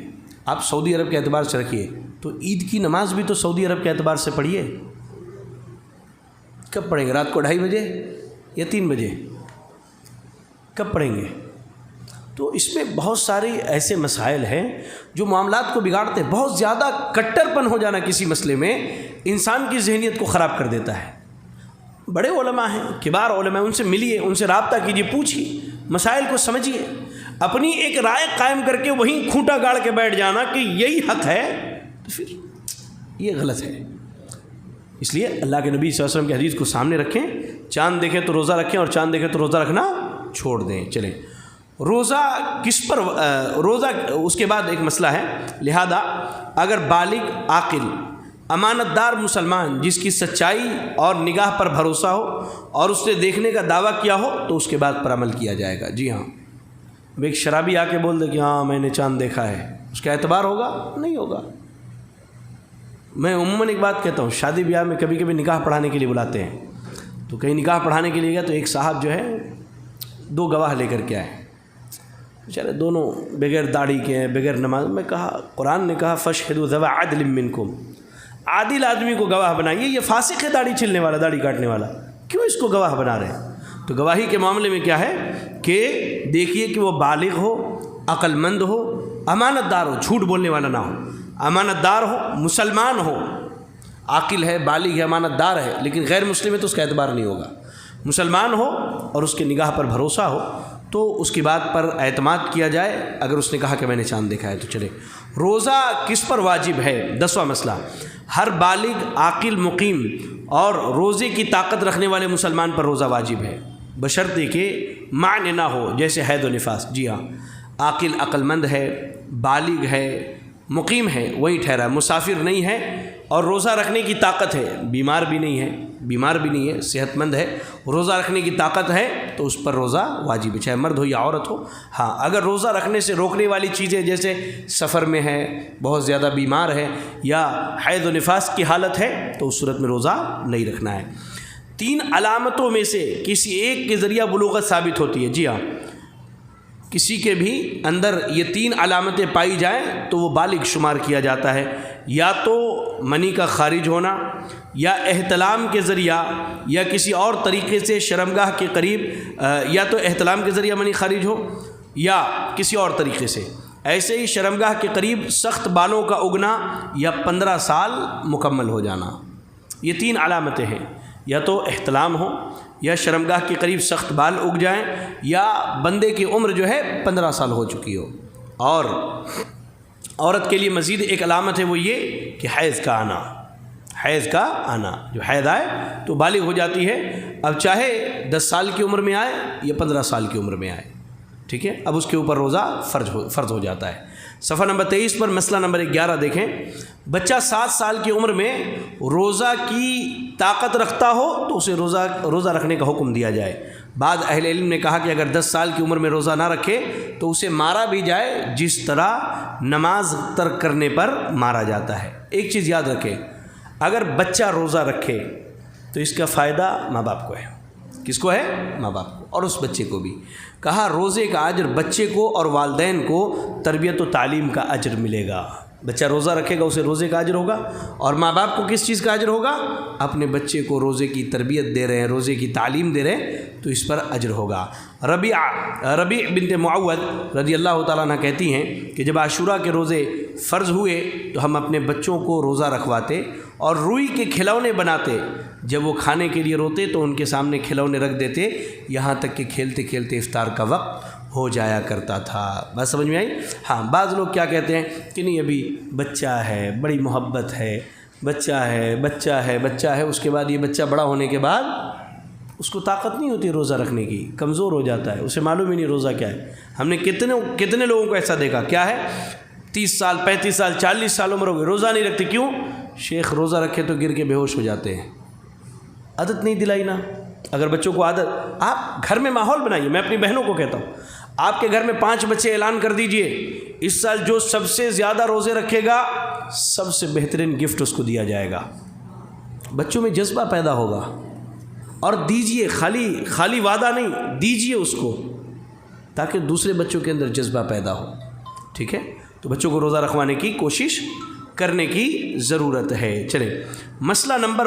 آپ سعودی عرب کے اعتبار سے رکھیے، تو عید کی نماز بھی تو سعودی عرب کے اعتبار سے پڑھیے۔ کب پڑھیں گے؟ رات کو 2:30 بجے یا 3 بجے؟ کب پڑھیں گے؟ تو اس میں بہت سارے ایسے مسائل ہیں جو معاملات کو بگاڑتے ہیں۔ بہت زیادہ کٹر پن ہو جانا کسی مسئلے میں انسان کی ذہنیت کو خراب کر دیتا ہے۔ بڑے علماء ہیں، کبار علماء، ان سے ملیے، ان سے رابطہ کیجیے، پوچھیے، مسائل کو سمجھیے۔ اپنی ایک رائے قائم کر کے وہیں کھوٹا گاڑ کے بیٹھ جانا کہ یہی حق ہے، تو پھر یہ غلط ہے۔ اس لیے اللہ کے نبی صلی اللہ علیہ وسلم کی حدیث کو سامنے رکھیں، چاند دیکھیں تو روزہ رکھیں اور چاند دیکھیں تو روزہ رکھنا چھوڑ دیں۔ چلیں، روزہ کس پر روزہ اس کے بعد ایک مسئلہ ہے، لہذا اگر بالغ عاقل امانت دار مسلمان جس کی سچائی اور نگاہ پر بھروسہ ہو اور اس نے دیکھنے کا دعویٰ کیا ہو تو اس کے بعد پر عمل کیا جائے گا۔ جی ہاں، اب ایک شرابی آ کے بول دے کہ ہاں میں نے چاند دیکھا ہے، اس کا اعتبار ہوگا؟ نہیں ہوگا۔ میں عموماً ایک بات کہتا ہوں، شادی بیاہ میں کبھی کبھی نکاح پڑھانے کے لیے بلاتے ہیں، تو کہیں نکاح پڑھانے کے لیے گیا تو ایک صاحب جو ہے 2 گواہ لے کر کے آئے، بیچارے دونوں بغیر داڑھی کے ہیں، بغیر نماز۔ میں کہا، قرآن نے کہا فَاشْهِدُوا ذَوَا عَدْلٍ مِّنْكُمْ، عادل آدمی کو گواہ بنائیے، یہ فاسق ہے داڑھی چھلنے والا، داڑھی کاٹنے والا، کیوں اس کو گواہ بنا رہے ہیں؟ تو گواہی کے معاملے میں کیا ہے کہ دیکھیے کہ وہ بالغ ہو، عقل مند ہو، امانت دار ہو، جھوٹ بولنے والا نہ ہو، امانت دار ہو، مسلمان ہو، عاقل ہے، بالغ ہے، امانت دار ہے، لیکن غیر مسلم ہے تو اس کا اعتبار نہیں ہوگا۔ مسلمان ہو اور اس کے نگاہ پر بھروسہ ہو تو اس کی بات پر اعتماد کیا جائے۔ اگر اس نے کہا کہ میں نے چاند دیکھا ہے تو چلے۔ روزہ کس پر واجب ہے؟ 10واں مسئلہ، ہر بالغ عاقل مقیم اور روزے کی طاقت رکھنے والے مسلمان پر روزہ واجب ہے، بشرطے کہ معنی نہ ہو، جیسے حید و نفاس۔ جی ہاں، عاقل عقل مند ہے، بالغ ہے، مقیم ہے، وہی ٹھہرا ہے، مسافر نہیں ہے اور روزہ رکھنے کی طاقت ہے، بیمار بھی نہیں ہے، صحت مند ہے، روزہ رکھنے کی طاقت ہے تو اس پر روزہ واجب ہے، چاہے مرد ہو یا عورت ہو۔ ہاں، اگر روزہ رکھنے سے روکنے والی چیزیں جیسے سفر میں ہے، بہت زیادہ بیمار ہے یا حید و نفاس کی حالت ہے تو اس صورت میں روزہ نہیں رکھنا ہے۔ 3 علامتوں میں سے کسی ایک کے ذریعہ بلوغت ثابت ہوتی ہے۔ جی ہاں، کسی کے بھی اندر یہ 3 علامتیں پائی جائیں تو وہ بالغ شمار کیا جاتا ہے، یا تو منی کا خارج ہونا، یا احتلام کے ذریعہ، یا کسی اور طریقے سے شرمگاہ کے قریب، یا تو احتلام کے ذریعہ منی خارج ہو یا کسی اور طریقے سے، ایسے ہی شرمگاہ کے قریب سخت بالوں کا اگنا یا 15 سال مکمل ہو جانا، یہ 3 علامتیں ہیں، یا تو احتلام ہو، یا شرمگاہ کے قریب سخت بال اگ جائیں، یا بندے کی عمر جو ہے 15 سال ہو چکی ہو۔ اور عورت کے لیے مزید ایک علامت ہے، وہ یہ کہ حیض کا آنا، حیض کا آنا، جو حیض آئے تو بالغ ہو جاتی ہے، اب چاہے 10 سال کی عمر میں آئے یا 15 سال کی عمر میں آئے، ٹھیک ہے، اب اس کے اوپر روزہ فرض ہو جاتا ہے۔ صفحہ نمبر 23 پر مسئلہ نمبر 11 دیکھیں، بچہ 7 سال کی عمر میں روزہ کی طاقت رکھتا ہو تو اسے روزہ رکھنے کا حکم دیا جائے۔ بعض اہل علم نے کہا کہ اگر 10 سال کی عمر میں روزہ نہ رکھے تو اسے مارا بھی جائے جس طرح نماز ترک کرنے پر مارا جاتا ہے۔ ایک چیز یاد رکھیں، اگر بچہ روزہ رکھے تو اس کا فائدہ ماں باپ کو ہے۔ کس کو ہے؟ ماں باپ کو، اور اس بچے کو بھی۔ کہا روزے کا اجر بچے کو اور والدین کو تربیت و تعلیم کا اجر ملے گا۔ بچہ روزہ رکھے گا اسے روزے کا اجر ہوگا، اور ماں باپ کو کس چیز کا اجر ہوگا؟ اپنے بچے کو روزے کی تربیت دے رہے ہیں، روزے کی تعلیم دے رہے ہیں تو اس پر اجر ہوگا۔ ربیع بنت معوذ رضی اللہ تعالیٰ عنہ کہتی ہیں کہ جب عاشوراء کے روزے فرض ہوئے تو ہم اپنے بچوں کو روزہ رکھواتے اور روئی کے کھلونے بناتے، جب وہ کھانے کے لیے روتے تو ان کے سامنے کھلونے رکھ دیتے، یہاں تک کہ کھیلتے کھیلتے افطار کا وقت ہو جایا کرتا تھا۔ بات سمجھ میں آئی؟ ہاں، بعض لوگ کیا کہتے ہیں کہ نہیں ابھی بچہ ہے، بڑی محبت ہے، بچہ ہے، اس کے بعد یہ بچہ بڑا ہونے کے بعد اس کو طاقت نہیں ہوتی روزہ رکھنے کی، کمزور ہو جاتا ہے، اسے معلوم ہی نہیں روزہ کیا ہے۔ ہم نے کتنے لوگوں کو ایسا دیکھا، کیا ہے 30 سال 35 سال 40 سال عمر ہو گئی، روزہ نہیں رکھتے، کیوں؟ شیخ روزہ رکھے تو گر کے بے ہوش ہو جاتے ہیں۔ عادت نہیں دلائی نا۔ اگر بچوں کو عادت، آپ گھر میں ماحول بنائیے۔ میں اپنی بہنوں کو کہتا ہوں، آپ کے گھر میں 5 بچے اعلان کر دیجئے، اس سال جو سب سے زیادہ روزے رکھے گا سب سے بہترین گفٹ اس کو دیا جائے گا۔ بچوں میں جذبہ پیدا ہوگا، اور دیجئے، خالی وعدہ نہیں، دیجئے اس کو، تاکہ دوسرے بچوں کے اندر جذبہ پیدا ہو، ٹھیک ہے؟ تو بچوں کو روزہ رکھوانے کی کوشش کرنے کی ضرورت ہے۔ چلیں مسئلہ نمبر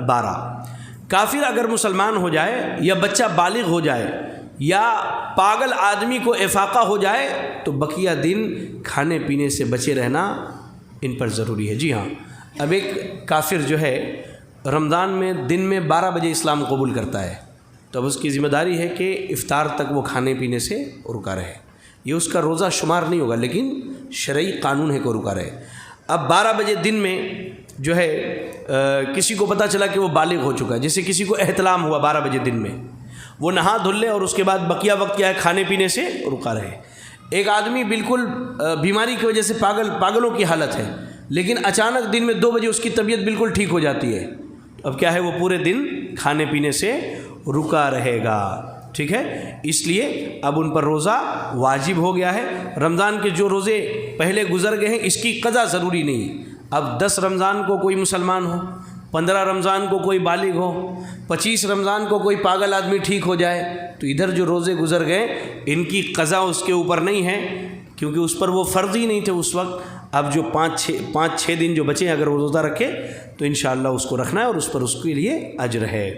12، کافر اگر مسلمان ہو جائے یا بچہ بالغ ہو جائے یا پاگل آدمی کو افاقہ ہو جائے تو بقیہ دن کھانے پینے سے بچے رہنا ان پر ضروری ہے۔ جی ہاں، اب ایک کافر جو ہے رمضان میں دن میں 12 بجے اسلام قبول کرتا ہے تو اب اس کی ذمہ داری ہے کہ افطار تک وہ کھانے پینے سے رکا رہے۔ یہ اس کا روزہ شمار نہیں ہوگا، لیکن شرعی قانون ہے کہ رکا رہے۔ اب 12 بجے دن میں جو ہے کسی کو پتہ چلا کہ وہ بالغ ہو چکا ہے، جیسے کسی کو احتلام ہوا 12 بجے دن میں، وہ نہا دھل لے اور اس کے بعد بقیہ وقت کیا ہے، کھانے پینے سے رکا رہے۔ ایک آدمی بالکل بیماری کی وجہ سے پاگلوں کی حالت ہے، لیکن اچانک دن میں 2 بجے اس کی طبیعت بالکل ٹھیک ہو جاتی ہے، اب کیا ہے، وہ پورے دن کھانے پینے سے رکا رہے گا، ٹھیک ہے؟ اس لیے اب ان پر روزہ واجب ہو گیا ہے۔ رمضان کے جو روزے پہلے گزر گئے ہیں اس کی قضا ضروری نہیں۔ اب 10 رمضان کو کوئی مسلمان ہو، 15 رمضان کو کوئی بالغ ہو، 25 رمضان کو کوئی پاگل آدمی ٹھیک ہو جائے تو ادھر جو روزے گزر گئے ان کی قضا اس کے اوپر نہیں ہے، کیونکہ اس پر وہ فرض ہی نہیں تھے اس وقت۔ اب جو 5-6 دن جو بچے ہیں اگر وہ روزہ رکھے تو انشاءاللہ اس کو رکھنا ہے اور اس پر اس کے لیے اجر ہے۔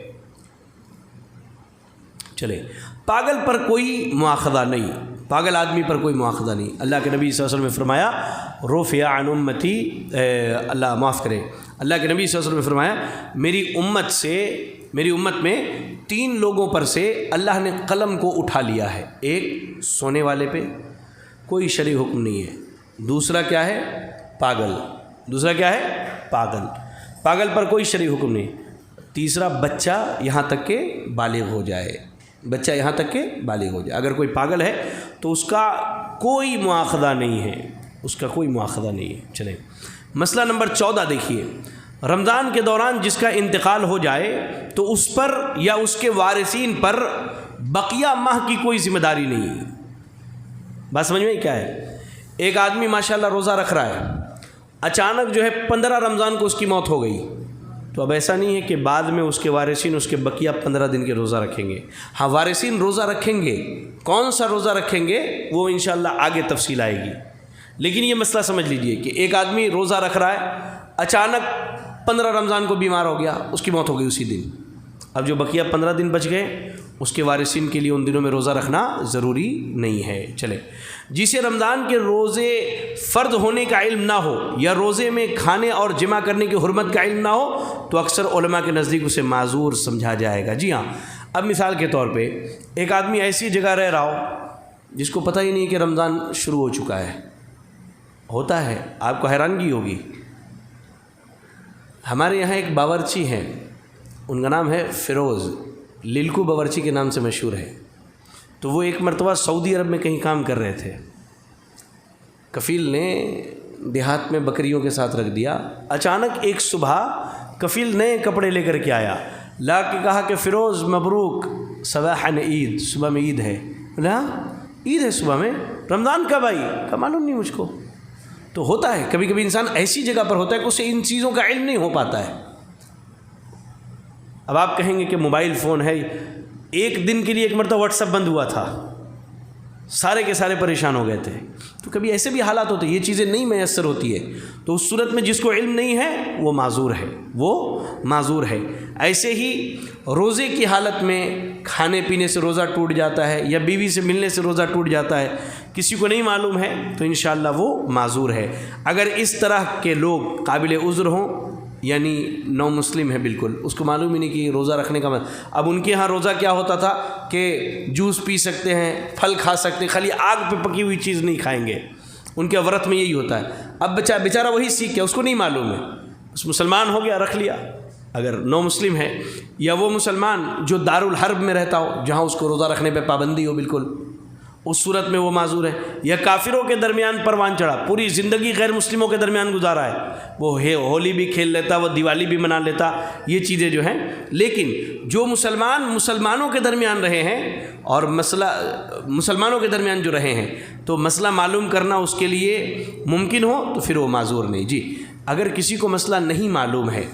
چلے، پاگل پر کوئی مواخذہ نہیں، پاگل آدمی پر کوئی مواخذہ نہیں۔ اللہ کے نبی صلی اللہ علیہ وسلم نے فرمایا رفع عن امتی، اللہ معاف کرے، اللہ کے نبی صلی اللہ علیہ وسلم نے فرمایا میری امت میں 3 لوگوں پر سے اللہ نے قلم کو اٹھا لیا ہے۔ ایک سونے والے پہ کوئی شرعی حکم نہیں ہے، دوسرا کیا ہے، پاگل، پاگل پر کوئی شرعی حکم نہیں، تیسرا بچہ یہاں تک کہ بالغ ہو جائے، اگر کوئی پاگل ہے تو اس کا کوئی مواخذہ نہیں ہے، چلیں مسئلہ نمبر 14 دیکھیے، رمضان کے دوران جس کا انتقال ہو جائے تو اس پر یا اس کے وارثین پر بقیہ ماہ کی کوئی ذمہ داری نہیں ہے۔ بات سمجھ میں کیا ہے؟ ایک آدمی ماشاءاللہ روزہ رکھ رہا ہے، اچانک جو ہے 15 رمضان کو اس کی موت ہو گئی، تو اب ایسا نہیں ہے کہ بعد میں اس کے وارثین اس کے بقیہ 15 دن کے روزہ رکھیں گے۔ ہاں، وارثین روزہ رکھیں گے، کون سا روزہ رکھیں گے وہ انشاءاللہ آگے تفصیل آئے گی، لیکن یہ مسئلہ سمجھ لیجئے کہ ایک آدمی روزہ رکھ رہا ہے، اچانک 15 رمضان کو بیمار ہو گیا، اس کی موت ہو گئی اسی دن، اب جو بقیہ 15 دن بچ گئے اس کے وارثین کے لیے ان دنوں میں روزہ رکھنا ضروری نہیں ہے۔ چلے، جسے رمضان کے روزے فرض ہونے کا علم نہ ہو یا روزے میں کھانے اور جمع کرنے کی حرمت کا علم نہ ہو تو اکثر علماء کے نزدیک اسے معذور سمجھا جائے گا۔ جی ہاں، اب مثال کے طور پہ ایک آدمی ایسی جگہ رہ رہا ہو جس کو پتہ ہی نہیں کہ رمضان شروع ہو چکا ہے، ہوتا ہے، آپ کو حیرانگی ہوگی۔ ہمارے یہاں ایک باورچی ہیں، ان کا نام ہے فیروز، للکو باورچی کے نام سے مشہور ہے۔ تو وہ ایک مرتبہ سعودی عرب میں کہیں کام کر رہے تھے، کفیل نے دیہات میں بکریوں کے ساتھ رکھ دیا۔ اچانک ایک صبح کفیل نئے کپڑے لے کر کے آیا، لا کے کہا کہ فیروز مبروک صباحً عید، صبح میں عید ہے۔ بولا عید ہے صبح میں؟ رمضان کب آئی؟ کہا معلوم نہیں مجھ کو۔ تو ہوتا ہے کبھی کبھی انسان ایسی جگہ پر ہوتا ہے کہ اسے ان چیزوں کا علم نہیں ہو پاتا ہے۔ اب آپ کہیں گے کہ موبائل فون ہے، ایک دن کے لیے ایک مرتبہ واٹس ایپ بند ہوا تھا، سارے کے سارے پریشان ہو گئے تھے۔ تو کبھی ایسے بھی حالات ہوتے ہیں، یہ چیزیں نہیں میسر ہوتی ہے، تو اس صورت میں جس کو علم نہیں ہے وہ معذور ہے، وہ معذور ہے۔ ایسے ہی روزے کی حالت میں کھانے پینے سے روزہ ٹوٹ جاتا ہے یا بیوی سے ملنے سے روزہ ٹوٹ جاتا ہے، کسی کو نہیں معلوم ہے تو انشاءاللہ وہ معذور ہے۔ اگر اس طرح کے لوگ قابل عذر ہوں، یعنی نو مسلم ہے بالکل، اس کو معلوم ہی نہیں کہ روزہ رکھنے کا اب ان کے ہاں روزہ کیا ہوتا تھا کہ جوس پی سکتے ہیں، پھل کھا سکتے ہیں، خالی آگ پہ پکی ہوئی چیز نہیں کھائیں گے، ان کے ورت میں یہی ہوتا ہے۔ اب بیچارہ وہی سیکھ گیا، اس کو نہیں معلوم ہے، اس مسلمان ہو گیا، رکھ لیا۔ اگر نو مسلم ہے یا وہ مسلمان جو دارالحرب میں رہتا ہو جہاں اس کو روزہ رکھنے پہ پابندی ہو بالکل، اس صورت میں وہ معذور ہے۔ یا کافروں کے درمیان پروان چڑھا، پوری زندگی غیر مسلموں کے درمیان گزارا ہے، وہ ہولی بھی کھیل لیتا، وہ دیوالی بھی منا لیتا، یہ چیزیں جو ہیں۔ لیکن جو مسلمانوں کے درمیان رہے ہیں اور مسلمانوں کے درمیان جو رہے ہیں تو مسئلہ معلوم کرنا اس کے لیے ممکن ہو تو پھر وہ معذور نہیں۔ جی، اگر کسی کو مسئلہ نہیں معلوم ہے،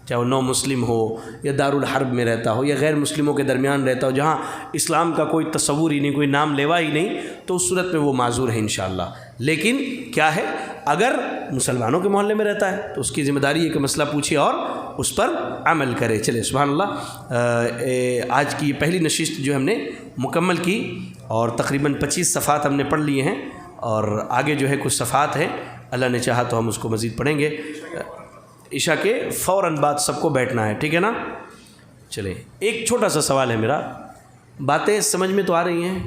چاہے وہ نو مسلم ہو یا دارالحرب میں رہتا ہو یا غیر مسلموں کے درمیان رہتا ہو جہاں اسلام کا کوئی تصور ہی نہیں، کوئی نام لیوا ہی نہیں، تو اس صورت میں وہ معذور ہے انشاءاللہ۔ لیکن کیا ہے، اگر مسلمانوں کے محلے میں رہتا ہے تو اس کی ذمہ داری ہے کہ مسئلہ پوچھے اور اس پر عمل کرے۔ چلے سبحان اللہ، آج کی یہ پہلی نشست جو ہم نے مکمل کی اور تقریباً 25 صفحات ہم نے پڑھ لیے ہیں، اور آگے جو ہے کچھ صفحات ہیں، اللہ نے چاہا تو ہم اس کو مزید پڑھیں گے۔ عشاء کے فوراً بعد سب کو بیٹھنا ہے، ٹھیک ہے نا؟ چلیں، ایک چھوٹا سا سوال ہے میرا، باتیں سمجھ میں تو آ رہی ہیں؟